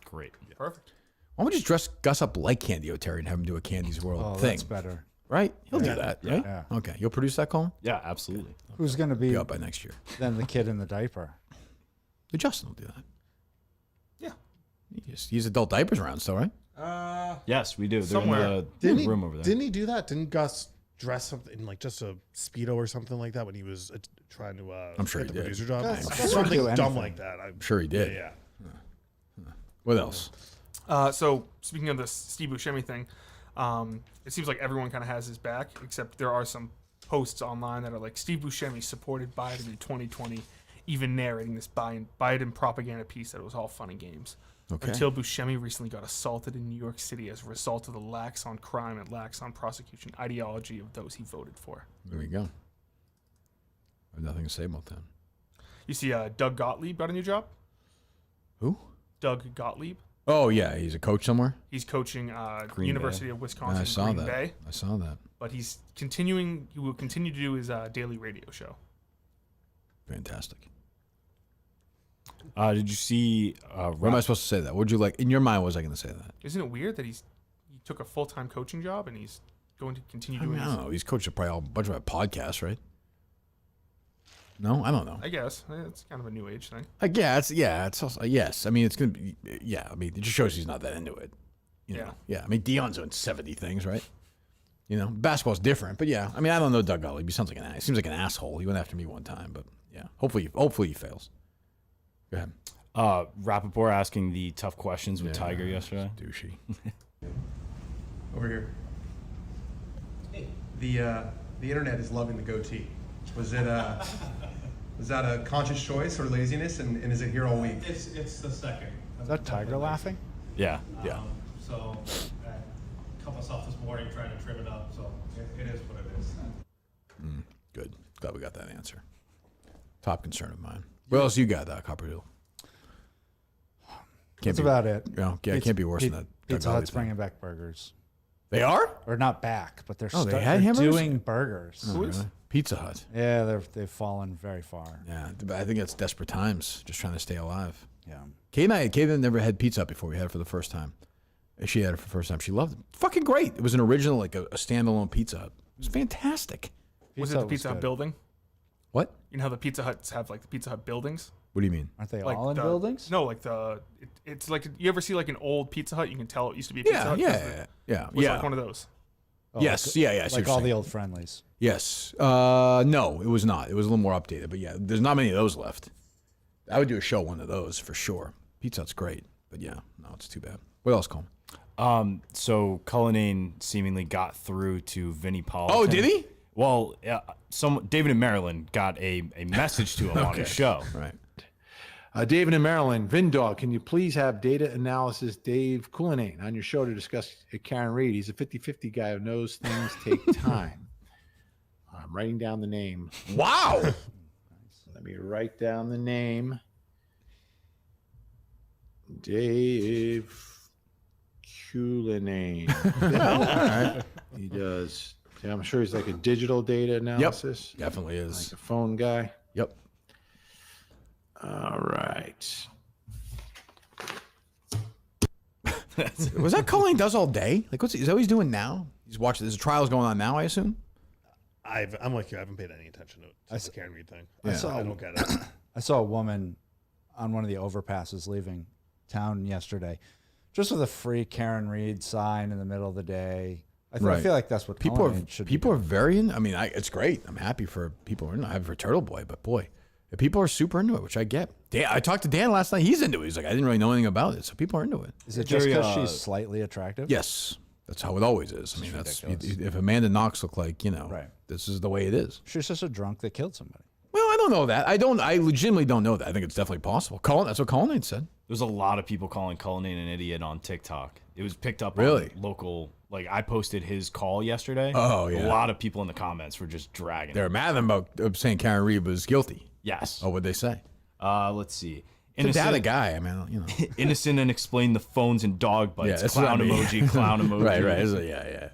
Great. Perfect. Why don't we just dress Gus up like Candy O'Terry and have him do a Candy's World thing? That's better. Right? He'll Yeah. do that, right? Yeah. Okay. You'll produce that, Colin? Yeah, absolutely. Who's going to be up by next year? Then the kid in the diaper. Justin will do that. Yeah. He's adult diapers around still, right? Yes, we do. They're Somewhere. in the room over there. Didn't he do that? Didn't Gus dress up in like just a Speedo or something like that when he was trying to I'm sure get he the did. producer job? Gus Something do dumb anything. like that. I'm sure he did. Yeah. What else? So speaking of the Steve Buscemi thing, it seems like everyone kind of has his back, except there are some posts online that are like Steve Buscemi supported Biden in 2020, even narrating this Biden propaganda piece that it was all fun and games. Okay. Until Buscemi recently got assaulted in New York City as a result of the lax on crime and lax on prosecution ideology of those he voted for. There we go. I have nothing to say about that. You see, Doug Gottlieb got a new job. Who? Doug Gottlieb. Oh, yeah. He's a coach somewhere? He's coaching Green University Bay. of Wisconsin, I saw Green that. Bay. I saw that. But he will continue to do his daily radio show. Fantastic. Did you see? Where am I supposed to say that? What would you like? In your mind, was I going to say that? Isn't it weird that he took a full-time coaching job and he's going to continue I doing mean, I don't know. He's coached probably a bunch of podcasts, right? No, I don't know. I guess it's kind of a new age thing. It's also yes. I mean, it's gonna be I mean, it just shows he's not that into it. You know? Yeah. I mean, Dion's doing 70 things, right? You know, basketball's different, but yeah. I mean, I don't know Doug Gottlieb. He seems like he seems like an asshole. He went after me one time, but yeah. Hopefully he fails. Go ahead. Rappaport asking the tough questions with Tiger yesterday. Douchey. Over here. The internet is loving the goatee. Was that a conscious choice or laziness, and is it here all week? It's the second. Is that Tiger laughing? Yeah. So I cut myself this morning trying to trim it up. So it is what it is. Good. Glad we got that answer. Top concern of mine. What else you got, Copper Doodle? That's about it. It can't be worse than that. Pizza Hut's bringing back burgers. They are? Or not back, but they're, they had hamburgers? doing burgers. Oh, really? Pizza Hut. Yeah, they've fallen very far. Yeah, I think it's desperate times, just trying to stay alive. Yeah. Kate never had Pizza Hut before. We had it for the first time. She had it for the first time. She loved it. Fucking great. It was an original, like a standalone Pizza Hut. It was fantastic. Was it the Pizza Hut building? What? You know how the Pizza Huts have like the Pizza Hut buildings? What do you mean? Aren't they Like all in the- buildings? No, like it's like you ever see like an old Pizza Hut? You can tell it used to be a Pizza Hut. Yeah. Was like one of those. Oh, Yes, like, yeah. I see Like what you're all saying. the old friendlies. Yes. No, it was not. It was a little more updated, but yeah, there's not many of those left. I would do a show one of those for sure. Pizza Hut's great, but yeah, no, it's too bad. What else, Coleman? So Cullinane seemingly got through to Vinnie Politan. Oh, did he? Well, David in Maryland got a message to him on his show. Right. David in Maryland, Vindog, can you please have data analysis Dave Coulinane on your show to discuss Karen Reed? He's a 50-50 guy who knows things take time. I'm writing down the name. Wow. Let me write down the name. Dave Coulinane. All right. He does. Yeah, I'm sure he's like a digital data analysis. Yep, definitely is. Like a phone guy. Yep. All right. Was that Colleen does all day? Like, is that what he's doing now? He's watching. There's trials going on now, I assume. I'm like you. I haven't paid any attention to the Karen Reed thing. I don't get it. I saw a woman on one of the overpasses leaving town yesterday, just with a free Karen Reed sign in the middle of the day. I feel like that's what people should be People are very in. I mean, it's great. I'm happy for people. I'm happy for Turtle Boy, but boy, if people are super into it, which I get. Dan, I talked to Dan last night. He's into it. He's like, I didn't really know anything about it, so people are into it. Is it just because she's slightly attractive? Yes, that's how it always is. I mean, that's if Amanda Knox looked like, this is the way it is. She's just a drunk that killed somebody. Well, I don't know that. I legitimately don't know that. I think it's definitely possible. That's what Colin said. There's a lot of people calling Cullinane an idiot on TikTok. It was picked up Really? on local. Like, I posted his call yesterday. Oh, yeah. A lot of people in the comments were just dragging They're mad at him about saying Karen Reed was guilty. Yes. Oh, what'd they say? Let's see. It's a data guy. I mean, innocent and explain the phones and dog bites. that's Clown what I mean. emoji, clown emoji. Right. Yeah.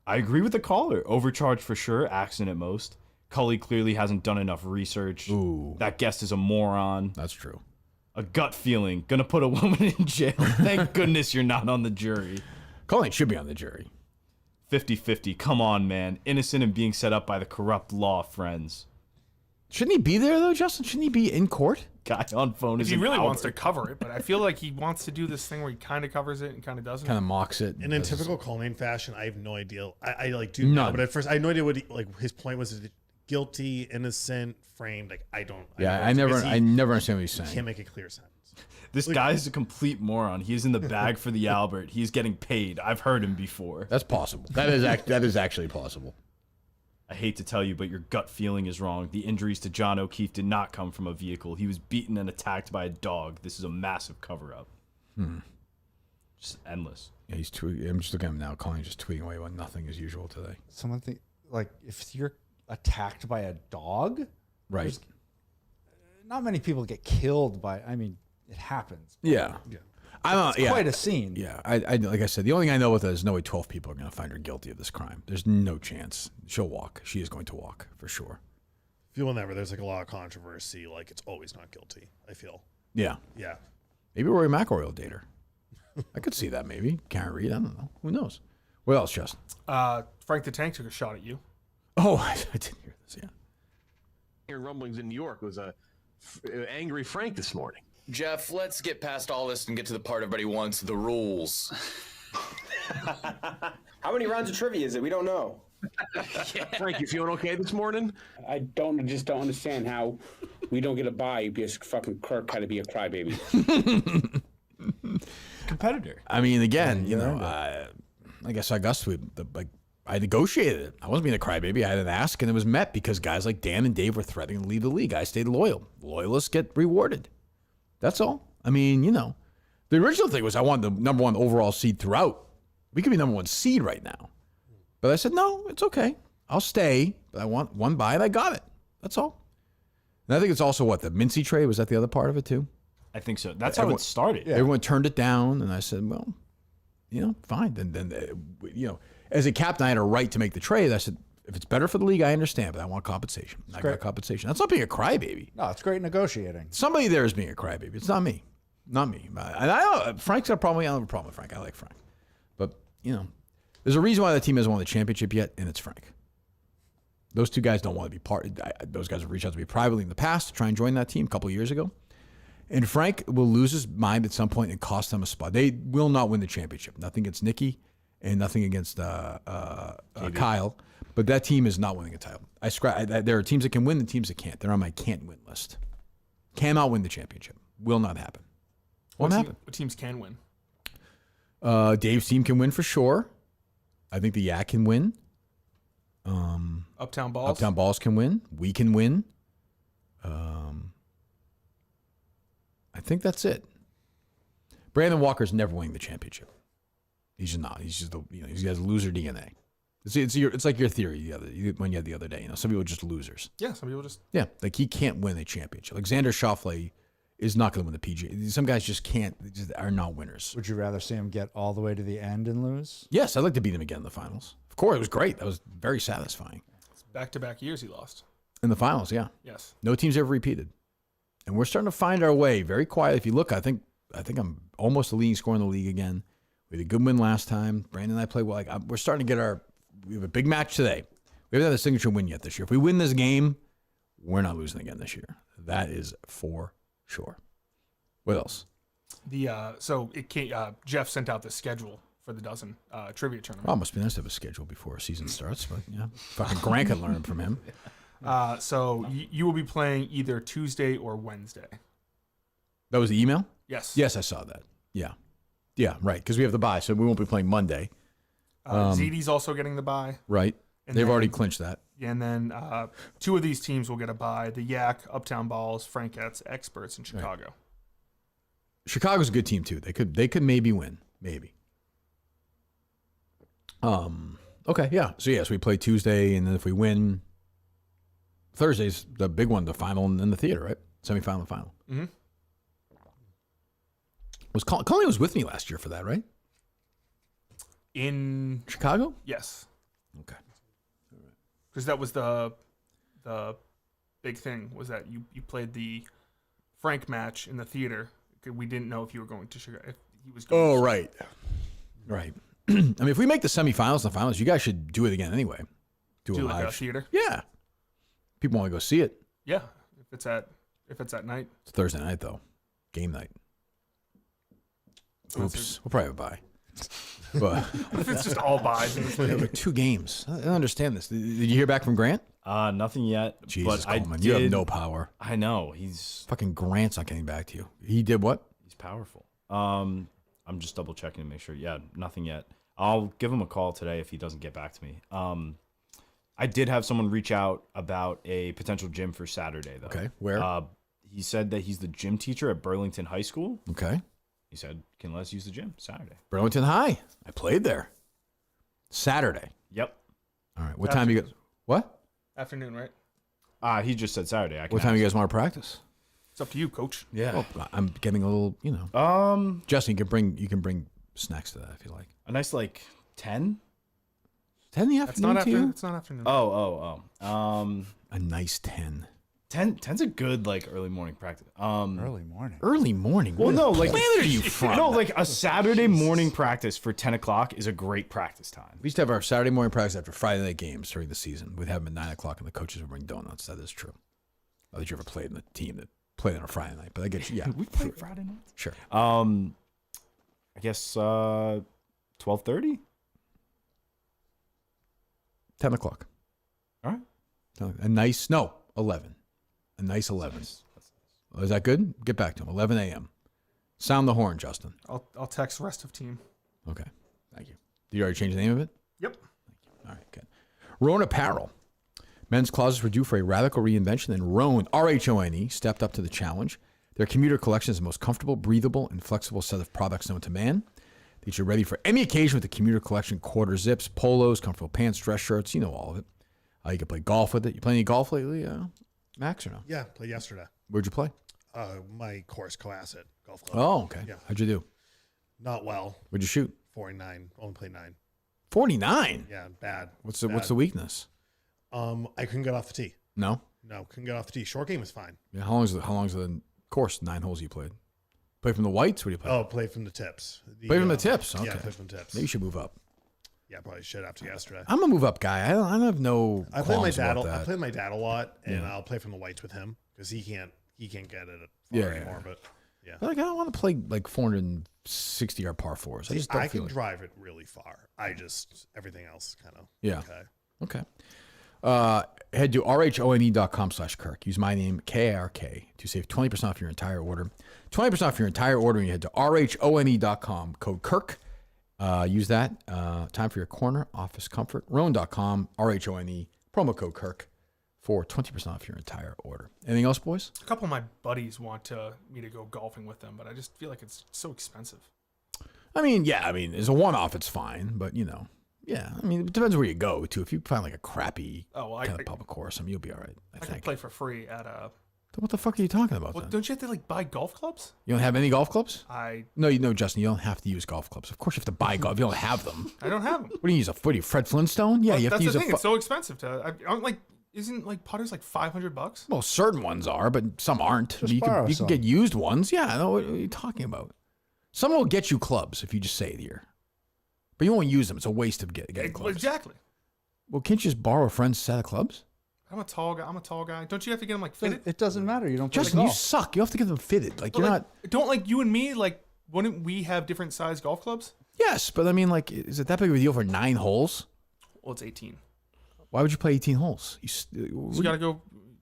I agree with the caller. Overcharged for sure, accident at most. Cully clearly hasn't done enough research. Ooh. That guest is a moron. That's true. A gut feeling. Gonna put a woman in jail. Thank goodness you're not on the jury. Colleen should be on the jury. 50-50. Come on, man. Innocent and being set up by the corrupt law, friends. Shouldn't he be there, though, Justin? Shouldn't he be in court? Guy on phone is He an really wants Albert. to cover it, but I feel like he wants to do this thing where he kind of covers it and kind of doesn't. Kind of mocks it. And in typical Colleen fashion, I have no idea. I like do None. know, but at first I had no idea what his point was. Guilty, innocent, framed. Like I don't. I never understand what he's saying. Can't make a clear sentence. This guy is a complete moron. He's in the bag for the Albert. He's getting paid. I've heard him before. That's possible. That is actually possible. I hate to tell you, but your gut feeling is wrong. The injuries to John O'Keefe did not come from a vehicle. He was beaten and attacked by a dog. This is a massive cover-up. Just endless. Yeah, he's tweeting. I'm just looking at him now. Colleen's just tweeting away about nothing as usual today. Someone think like if you're attacked by a dog, right? Not many people get killed by. I mean, it happens. Yeah. It's quite a scene. Yeah, I like I said, the only thing I know with that is no way 12 people are going to find her guilty of this crime. There's no chance. She'll walk. She is going to walk for sure. Feel whenever there's like a lot of controversy, like it's always not guilty. I feel. Yeah. Yeah. Maybe Rory McIlroy will date her. I could see that maybe. Karen Reed. I don't know. Who knows? What else, Justin? Frank the Tank took a shot at you. Oh, I didn't hear this. Yeah. Hearing rumblings in New York was a angry Frank this morning. Jeff, let's get past all this and get to the part everybody wants, the rules. How many rounds of trivia is it? We don't know. Frank, you feeling okay this morning? I just don't understand how we don't get a bye because fucking Kirk had to be a crybaby. Competitor. I mean, again, I guess Augusta, I negotiated it. I wasn't being a crybaby. I had an ask, and it was met because guys like Dan and Dave were threatening to leave the league. I stayed loyal. Loyalists get rewarded. That's all. I mean, the original thing was I wanted the number one overall seed throughout. We could be number one seed right now. But I said, no, it's okay. I'll stay, but I want one bye, and I got it. That's all. And I think it's also the Mincy trade. Was that the other part of it, too? I think so. That's how it started. Yeah. Everyone turned it down, and I said, well, fine. Then as a captain, I had a right to make the trade. I said, if it's better for the league, I understand, but I want compensation. I got compensation. That's not being a crybaby. No, it's great negotiating. Somebody there is being a crybaby. It's not me. Not me. And I know Frank's got a problem. I don't have a problem with Frank. I like Frank. But, there's a reason why the team hasn't won the championship yet, and it's Frank. Those two guys don't want to be part. Those guys have reached out to me privately in the past to try and join that team a couple of years ago. And Frank will lose his mind at some point and cost them a spot. They will not win the championship. Nothing against Nikki and nothing against Kyle. But that team is not winning a title. There are teams that can win and teams that can't. They're on my can't win list. Cannot win the championship. Will not happen. Won't happen. What teams can win? Dave's team can win for sure. I think the Yak can win. Uptown Balls. Uptown Balls can win. We can win. I think that's it. Brandon Walker's never winning the championship. He's just not. He's just he has loser DNA. It's like your theory when you had the other day. Some people are just losers. Yeah, some people just. Yeah, like he can't win a championship. Like Xander Schauffele is not going to win the PGA. Some guys just can't. They just are not winners. Would you rather see him get all the way to the end and lose? Yes, I'd like to beat him again in the finals. Of course, it was great. That was very satisfying. Back-to-back years he lost. In the finals, yeah. Yes. No team's ever repeated. And we're starting to find our way very quiet. If you look, I think I'm almost the leading scorer in the league again. We had a good win last time. Brandon and I played well. We're starting to get we have a big match today. We haven't had a signature win yet this year. If we win this game, we're not losing again this year. That is for sure. What else? Jeff sent out the schedule for the dozen trivia tournament. Well, it must be nice to have a schedule before a season starts, but yeah, fucking Grant can learn from him. So you will be playing either Tuesday or Wednesday. That was the email? Yes. Yes, I saw that. Yeah. Yeah, right, because we have the bye, so we won't be playing Monday. ZD's also getting the bye. Right. They've already clinched that. And then 2 of these teams will get a bye. The Yak, Uptown Balls, Frankettes, Experts, and Chicago. Right. Chicago's a good team, too. They could maybe win. Maybe. Okay, yeah. So, yes, we play Tuesday, and then if we win, Thursday's the big one, the final in the theater, right? Semifinal and final. Mm-hmm. Colleen was with me last year for that, right? In Chicago? Yes. Okay. Because that was the big thing, was that you played the Frank match in the theater. We didn't know if you were going to Chicago. If he was going to right. Right. I mean, if we make the semifinals and the finals, you guys should do it again anyway. Do a like live a theater? Yeah. People want to go see it. Yeah. If it's at night. It's Thursday night, though. Game night. Oops. We'll probably have a bye. But what if it's just all buys in this league? 2 games. I don't understand this. Did you hear back from Grant? Nothing yet. Jesus, but Coleman, you have no power. I know. He's fucking Grant's not getting back to you. He did what? He's powerful. I'm just double checking to make sure. Yeah, nothing yet. I'll give him a call today if he doesn't get back to me. I did have someone reach out about a potential gym for Saturday, though. Okay, where? He said that he's the gym teacher at Burlington High School. Okay. He said, can let us use the gym Saturday. Burlington High. I played there. Saturday. Yep. All right. What time you guys? What? Afternoon, right? He just said Saturday. What time you guys want to practice? It's up to you, Coach. Yeah. Well, I'm getting a little, Justin, you can bring snacks to that if you like. A nice 10? 10 in the afternoon to you? It's not afternoon. A nice 10. 10's a good early morning practice. Early morning. Early morning. Well, no, Where are you from? No, a Saturday morning practice for 10 o'clock is a great practice time. We used to have our Saturday morning practice after Friday night games during the season. We'd have them at 9 o'clock, and the coaches would bring donuts. That is true. Not that you ever played in the team that played on a Friday night, but I get you. Yeah, we played Friday nights. Sure. I guess 12:30. 10 o'clock. All right. A nice 11. A nice 11. That's nice. Is that good? Get back to him. 11 a.m. Sound the horn, Justin. I'll text rest of team. Okay. Thank you. Did you already change the name of it? Yep. All right, good. Roan Apparel. Men's closets were due for a radical reinvention, and Roan, R-H-O-N-E, stepped up to the challenge. Their commuter collection is the most comfortable, breathable, and flexible set of products known to man. These are ready for any occasion with the commuter collection quarter zips, polos, comfortable pants, dress shirts. You know all of it. You can play golf with it. You play any golf lately, Max, or no? Yeah, played yesterday. Where'd you play? My course Coasset Golf Club. Oh, okay. Yeah. How'd you do? Not well. What'd you shoot? 49. Only played 9. 49? Yeah, bad. What's the weakness? I couldn't get off the tee. No? No, couldn't get off the tee. Short game was fine. Yeah, how long's the course? 9 holes you played? Play from the whites? What do you play? Oh, play from the tips. Play from the tips? Okay. Yeah, play from the tips. Maybe you should move up. Yeah, probably should after yesterday. I'm a move up guy. I don't have no I play my qualms dad. about that. I play my dad a lot, and Yeah. I'll play from the whites with him because he can't get it Yeah, anymore. But yeah, But I don't want to play 460 yard par fours. I just don't I feel can like. drive it really far. Everything else kind of Yeah. okay. Head to rhone.com/Kirk. Use my name, KARK, to save 20% off your entire order. 20% off your entire order when you head to rhone.com, code Kirk. Use that. Time for your corner office comfort. Roan.com, RHONE, promo code Kirk for 20% off your entire order. Anything else, boys? A couple of my buddies want me to go golfing with them, but I just feel like it's so expensive. I mean, yeah, as a one-off, it's fine, but yeah, it depends where you go to. If you find like a crappy kind of public course, you'll be all right. I can think. play for free at a. What the fuck are you talking about? Well, then? don't you have to like buy golf clubs? You don't have any golf clubs? No, Justin, you don't have to use golf clubs. Of course, you have to buy golf. You don't have them. I don't have them. What do you use? What do you, Fred Flintstone? Yeah, Well, you have to use that's the thing. It's so expensive to. I'm like, isn't like putters like $500? Well, certain ones are, but some aren't. Just you borrow can some. get used ones. Yeah, I know what are you talking about. Someone will get you clubs if you just say it here, but you won't use them. It's a waste of getting clubs. Exactly. Well, can't you just borrow a friend's set of clubs? I'm a tall guy. Don't you have to get them like fitted? It doesn't matter. You don't. play Justin, you golf. suck. You have to get them fitted. Like But, you're like, not. Don't like you and me like. Wouldn't we have different size golf clubs? Yes, but like, is it that big of a deal for 9 holes? Well, it's 18. Why would you play 18 holes? You gotta go.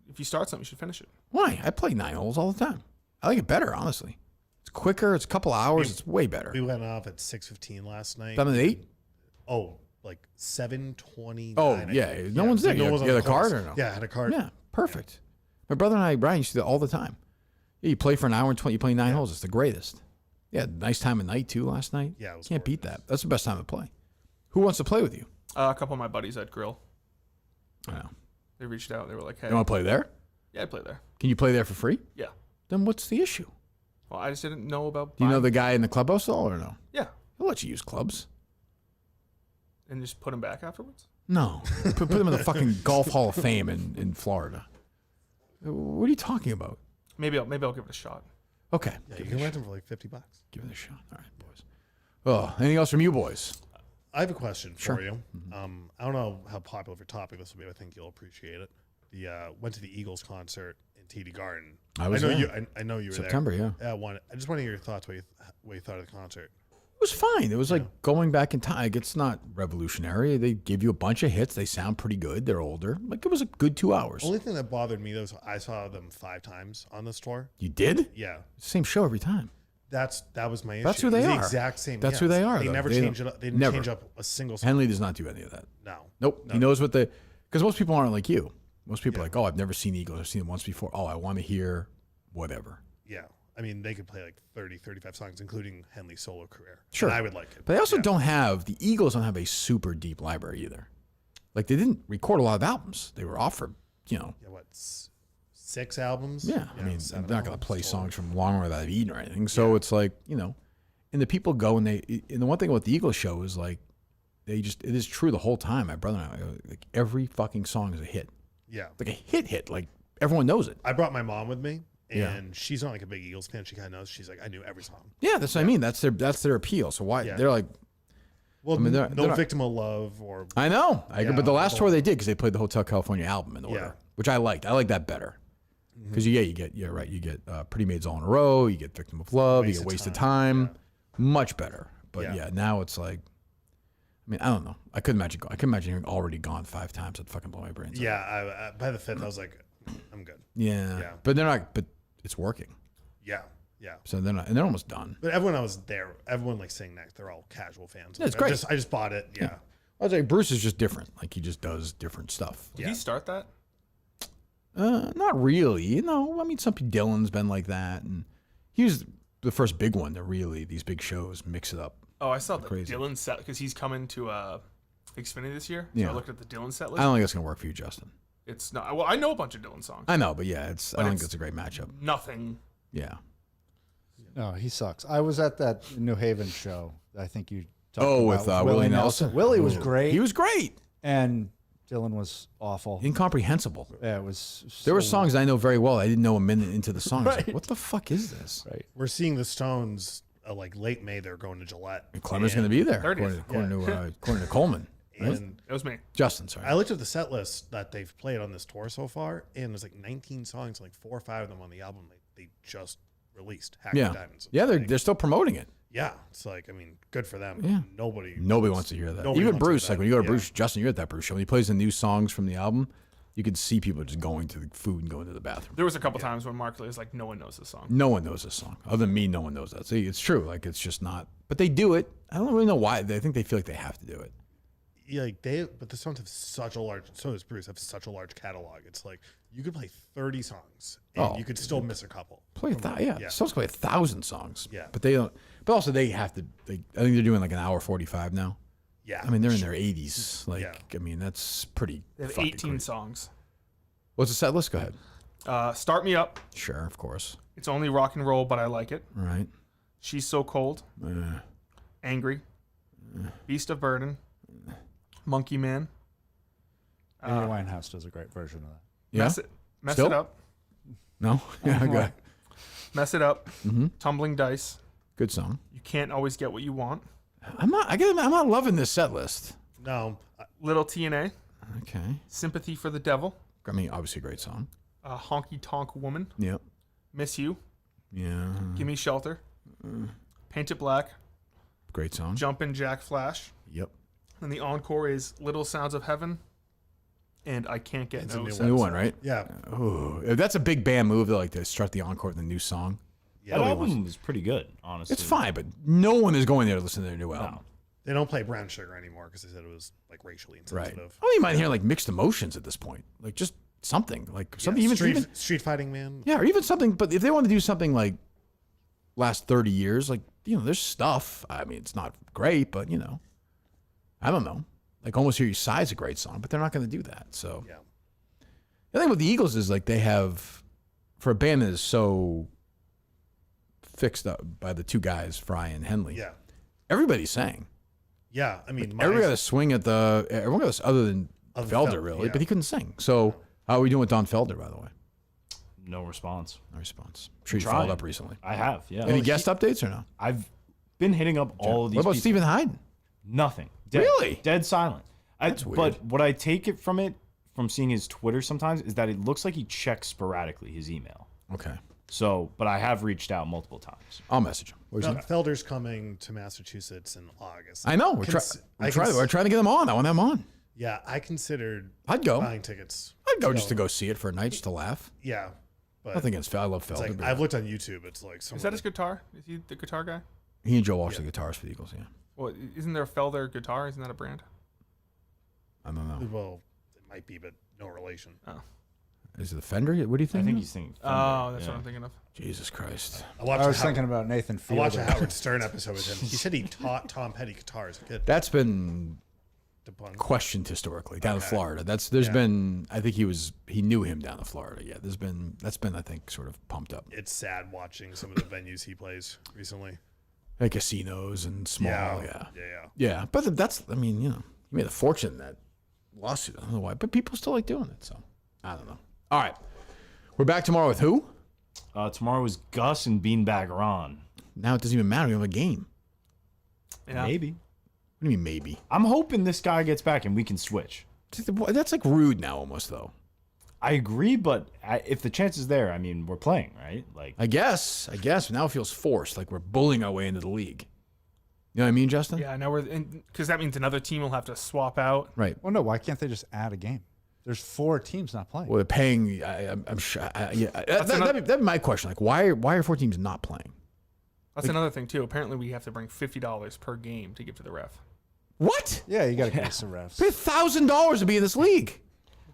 If you start something, you should finish it. Why? I play 9 holes all the time. I like it better, honestly. It's quicker. It's a couple hours. It's way better. We went off at 6:15 last night. Done at 8? Oh, like 7:29. Oh, yeah. No one's there. No You one's had on a the card course. or no? Yeah, I had a card. Yeah, perfect. My brother and Brian, used to do that all the time. Yeah, you play for an hour and 20. You play 9 holes. It's the greatest. Yeah, nice time of night, too, last night. Yeah, it was Can't beat that. That's the best time to play. Who wants to play with you? A couple of my buddies at Grill. I know. They reached out. They were like, "Hey, You want to play there? Yeah, I play there. Can you play there for free? Yeah. Then what's the issue? Well, I just didn't know about. Do you know buying- the guy in the clubhouse at all or no? Yeah. He'll let you use clubs. And just put them back afterwards. No. put them in the fucking Golf Hall of Fame in Florida. What are you talking about? Maybe I'll give it a shot. Okay. Yeah, you can rent them for like $50. Give it a shot. All right, boys. Oh, anything else from you boys? I have a question Sure. for you. I don't know how popular of a topic this will be. I think you'll appreciate it. Went to the Eagles concert in TD Garden. I was know there. you. I know you were September, there. yeah. I just want to hear your thoughts. What you thought of the concert? It was fine. It was like going back in time. Like, it's not revolutionary. They give you a bunch of hits. They sound pretty good. They're older. Like, it was a good 2 hours. Only thing that bothered me though is I saw them 5 times on this tour. You did? Yeah. Same show every time. That was my issue. That's who they It was are. The exact same. That's yes. who they are. They though. never change it up. They didn't never. change up a single song. Henley does not do any of that. No. Nope. He knows what because most people aren't like you. Most people are like, oh, I've never seen Eagles. I've seen them once before. Oh, I want to hear whatever. Yeah. I mean, they could play like 30, 35 songs, including Henley's solo career. Sure. And I would like it. But they also the Eagles don't have a super deep library either. Like, they didn't record a lot of albums. They were offered, Yeah, what, 6 albums? Yeah. I mean, they're 7 not going to albums play total. songs from Long Way That I've Eaten or anything. So it's like, and the people go and and the one thing about the Eagles show is like, it is true the whole time. My brother and I, like, every fucking song is a hit. Yeah. Like a hit. Like, everyone knows it. I brought my mom with me, and Yeah. she's not like a big Eagles fan. She kind of knows. She's like, I knew every song. Yeah, that's what I mean. That's their appeal. So why Yeah. they're like, Well, I mean, they're no not- Victim of Love or. I know. I agree. Yeah, But the last well- tour they did, because they played the Hotel California album in order, Yeah. which I liked. I like that better. Because you get Pretty Maids All in a Row, you get Victim of Love, you get Wasted Time. Much better. But yeah, now it's like, I mean, I don't know. I couldn't imagine hearing Already Gone 5 times. I'd fucking blow my brains out. Yeah, by the 5th, I was like, I'm good. Yeah. But they're not. But it's working. Yeah. So they're not, and they're almost done. But everyone I was there, everyone like saying that they're all casual fans. Yeah, it's I great. just bought it. Yeah. I was like, Bruce is just different. Like, he just does different stuff. Did he start that? Not really. No, I mean, Dylan's been like that, and he was the first big one to really these big shows mix it up. Oh, I saw the Crazy. Dylan set because he's coming to Xfinity this year. So Yeah. I looked at the Dylan set list. I don't think it's gonna work for you, Justin. It's not. Well, I know a bunch of Dylan songs. I know, but yeah, I But don't think it's a great matchup. Nothing. Yeah. No, he sucks. I was at that New Haven show. I think you. talked Oh, about with Willie Nelson? Willie was Ooh. great. He was great. And Dylan was awful. Incomprehensible. Yeah, it was. There were so- songs I know very well. I didn't know a minute into the song. I was like, Right. what the fuck is this? Right. We're seeing the Stones like late May. They're going to Gillette. And Clemmer's going to be there, 30th. according to Coleman. Right? And That was me. Justin, sorry. I looked at the set list that they've played on this tour so far, and there's like 19 songs, like 4 or 5 of them on the album they just released. Hackney Yeah, Diamonds. yeah, they're still promoting it. Yeah, it's like, I mean, good for them. Yeah. Nobody wants to hear that. nobody Even wants to Bruce, hear like that. when you go to Yeah. Bruce, Justin, you're at that Bruce show. When he plays the new songs from the album, you could see people just going to the food and going to the bathroom. There was a couple times when Mark Lee was like, "No one knows this song." No one knows this song. Other than me, no one knows that. See, it's true. Like, it's just not. But they do it. I don't really know why. I think they feel like they have to do it. like but the Stones have such a large. So does Bruce have such a large catalog. It's like you could play 30 songs and you could still miss a couple. Stones play 1,000 songs. Yeah. But they don't. But also they have to. I think they're doing like an hour 45 now. Yeah. I mean they're in their 80s. Like I mean that's pretty. They have fucking 18 crazy. songs. What's the set list? Go ahead. Start Me Up. Sure, of course. It's only rock and roll, but I like it. Right. She's So Cold. Angry. Beast of Burden. Monkey Man. Amy Winehouse does a great version of that. Yeah. Mess Still? It Up. No. Yeah. Go ahead. Mess It Up. Mm-hmm. Tumbling Dice. Good song. You Can't Always Get What You Want. I'm not loving this set list. No. Little TNA. Okay. Sympathy for the Devil. I mean, obviously a great song. Honky Tonk Woman. Yep. Miss You. Yeah. Give Me Shelter. Paint It Black. Great song. Jumpin' Jack Flash. Yep. And the encore is Little Sounds of Heaven. And I Can't Get No It's Sense. a new one, right? Yeah. Oh, that's a big band move. They like to start the encore with a new song. That album is pretty good, honestly. It's fine, but no one is going there to listen to their new album. They don't play Brown Sugar anymore because they said it was like racially Right. insensitive. I don't even mind hearing like mixed emotions at this point. Like just something. Like something even Street Fighting Man. Yeah, or even something. But if they want to do something like last 30 years, like there's stuff. I mean, it's not great, but I don't know. Like Almost Hear You Sigh is a great song, but they're not going to do that. So yeah. The thing with the Eagles is like they have, for a band that is so fixed up by the two guys, Fry and Henley. Yeah. Everybody sang. Yeah, I mean, Everyone got a swing at the. Everyone got a, other than Felder, really, but he couldn't sing. So how are we doing with Don Felder, by the way? No response. No response. I'm sure you Trying. followed up recently. I have, yeah. Any guest updates or no? I've been hitting up all of these. What about people. Stephen Hyden? Nothing. Dead, Really? Dead silent. That's weird. But what I take it from seeing his Twitter sometimes is that it looks like he checks sporadically his email. Okay. So, but I have reached out multiple times. I'll message him. Where's he? Felder's coming to Massachusetts in August. I know. We're trying to get him on. I want him on. Yeah, I considered I'd go. buying tickets. I'd go just to go see it for a night, just to laugh. Yeah. But Nothing against Felder. I love it's Felder. like, but I've looked on YouTube. It's like Is that his guitar? Is he the guitar guy? he and Joe Walsh, the guitarist for the Eagles, yeah. Well, isn't there a Felder guitar? Isn't that a brand? I don't know. Well, it might be, but no relation. Oh. Is it the Fender? What do you think? I think he's thinking Fender. Oh, that's what I'm thinking of. Jesus Christ. I was thinking about Nathan I Fielder. watched a Howard Stern episode with him. He said he taught Tom Petty guitar as a kid. That's been Debunked. questioned historically down in Okay. Florida. There's been, I think he knew him down in Florida. Yeah, that's been I think sort of pumped up. It's sad watching some of the venues he plays recently. Like casinos and small, yeah. Yeah. But that's, I mean, he made a fortune in that lawsuit. I don't know why, but people still like doing it. So I don't know. All right, we're back tomorrow with who? Tomorrow is Gus and Beanbag Ron. Now it doesn't even matter. We have a game. Yeah. Maybe. What do you mean maybe? I'm hoping this guy gets back and we can switch. That's like rude now, almost though. I agree, but if the chance is there, I mean, we're playing, right? Like, I guess now it feels forced, like we're bullying our way into the league. You know what I mean, Justin? Yeah, now because that means another team will have to swap out. Right. Well, no, why can't they just add a game? There's 4 teams not playing. Well, they're paying. I'm sure. That'd be my question. Like, why are 4 teams not playing? That's another thing too. Apparently, we have to bring $50 per game to give to the ref. What? Yeah, you got to give us the refs. Pay $1,000 to be in this league.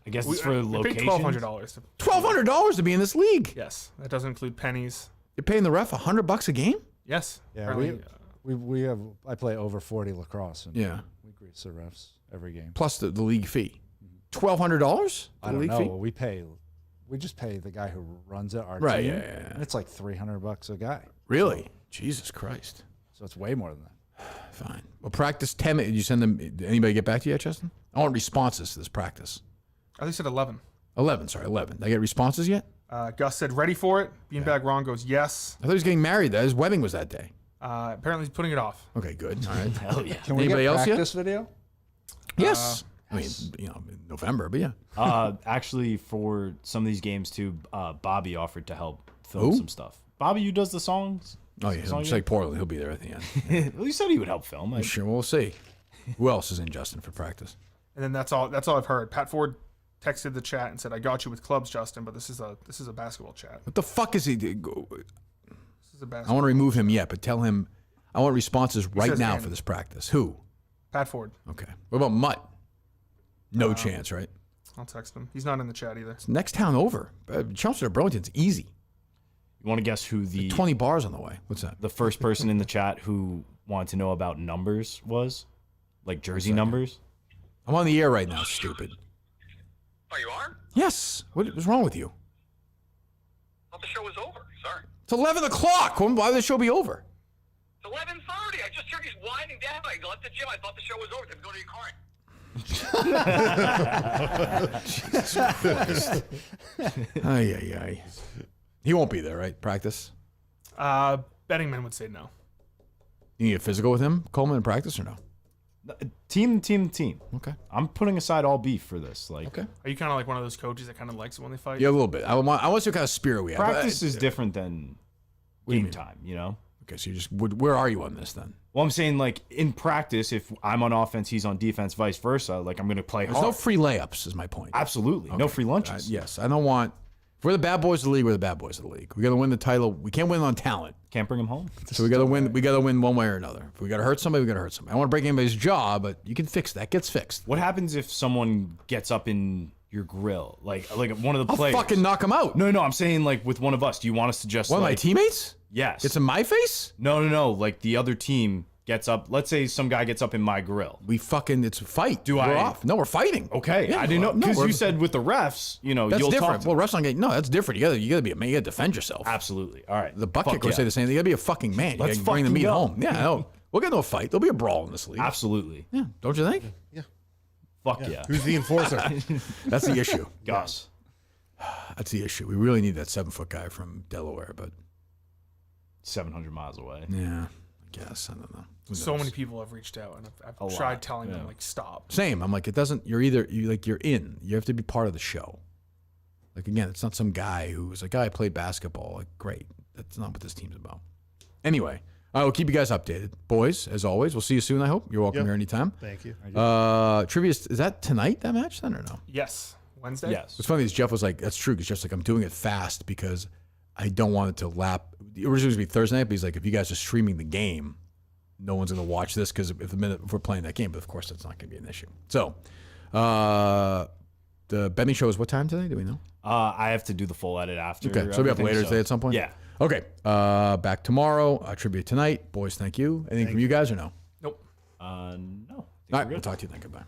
I guess it's for we location. paid $1,200. $1,200 to be in this league. Yes, that doesn't include pennies. You're paying the ref $100 a game. Yes. Yeah, Apparently, we have. I play over 40 lacrosse. And Yeah. we grease the refs every game. Plus the league fee. $1,200. I don't know. We just pay the guy who runs it. Our Right, team, yeah. And it's like $300 a guy. Really? Jesus Christ. So it's way more than that. Fine. Well, practice 10 minutes. Did you send them? Did anybody get back to you yet, Justin? I want responses to this practice. I think said 11. 11. Sorry, 11. Did I get responses yet? Gus said ready for it. Beanbag Ron goes yes. I thought he was getting married. His wedding was that day. Apparently he's putting it off. Okay, good. All right. Hell yeah. Can we Anybody get else yet? practice video? Yes. I mean, in November, but yeah. Actually, for some of these games too, Bobby offered to help film Who? some stuff. Bobby, who does the songs? Oh yeah, Song just like Portland, he'll be there at the end. Well, he said he would help film. I'm sure we'll see. Who else is in, Justin, for practice? And then that's all I've heard. Pat Ford texted the chat and said, "I got you with clubs, Justin, but this is a basketball chat. What the fuck is he? This is a I basketball." want to remove him yet, but tell him I want responses right says now Andy. for this practice. Who? Pat Ford. Okay. What about Mutt? No chance, right? I'll text him. He's not in the chat either. It's next town over. Chelmsford or Burlington's easy. You want to guess who the 20 bars on the way? What's that? The first person in the chat who wanted to know about numbers was, like jersey numbers. I'm on the air right now. Stupid. Oh, you are? Yes. What's wrong with you? I thought the show was over. Sorry. It's 11 o'clock. Why would the show be over? It's 11:30. I just heard he's winding down. I left the gym. I thought the show was over. Then go to your car. Jesus Christ. Ay. He won't be there, right? Practice? Betting men would say no. You need a physical with him, Coleman, in practice or no? Team. Okay. I'm putting aside all beef for this. Like, okay. Are you kind of like one of those coaches that kind of likes it when they fight? Yeah, a little bit. I want to see what kind of spirit we have. Practice is different than game time, you know? Okay, so you just, where are you on this then? Well, I'm saying, like, in practice, if I'm on offense, he's on defense, vice versa, like, I'm going to play There's hard. no free layups is my point. Absolutely. Okay. No free lunches. Yes, I don't want... If we're the bad boys of the league, we're the bad boys of the league. We got to win the title. We can't win on talent. Can't bring him home. So we got to win. We got to win one way or another. If we got to hurt somebody, we got to hurt somebody. I don't want to break anybody's jaw, but you can fix that. Gets fixed. What happens if someone gets up in your grill? Like one of the I'll players. fucking knock him out. No, I'm saying, like, with one of us. Do you want us to just, one of my teammates? Yes. Gets in my face? No. Like, the other team gets up. Let's say some guy gets up in my grill. It's a fight. We're off. No, we're fighting. Okay. Yeah, I didn't know. no, Because we're- you said with the refs, you know, That's you'll different. talk. Well, refs don't get... No, that's different. You gotta be a man. You gotta defend yourself. Absolutely. All right. The butt Fuck kicker would yeah. say the same thing. You gotta be a fucking man. You Let's gotta bring the fucking meat go. home. Yeah, no. We'll get into a fight. There'll be a brawl in this league. Absolutely. Yeah. Don't you think? Yeah. Fuck yeah. Who's the enforcer? That's the issue. Gus. That's the issue. We really need that 7-foot guy from Delaware, but 700 miles away. yeah, I guess. I don't know. Who So knows? many people have reached out, and I've A tried lot, telling them, yeah. like, stop. Same. I'm like, it doesn't. You're in. You have to be part of the show. Like again, it's not some guy who's like, I played basketball. Like, great. That's not what this team's about. Anyway, I will keep you guys updated, boys. As always, we'll see you soon. I hope you're welcome Yep. here anytime. Thank you. Trivia is that tonight? That match then or no? Yes. Wednesday? Yes. What's funny is Jeff was like, that's true, because Jeff's like, I'm doing it fast because I don't want it to lap. It was going to be Thursday night, but he's like, if you guys are streaming the game, no one's going to watch this because if we're playing that game, but of course that's not going to be an issue. So, the betting show is what time today? Do we know? I have to do the full edit after. Okay, so we'll be up everything, later so- today at some point? Yeah. Okay, back tomorrow. Trivia tonight. Boys, thank you. Anything from you guys or no? Nope. No. All right, we'll talk to you then. Goodbye.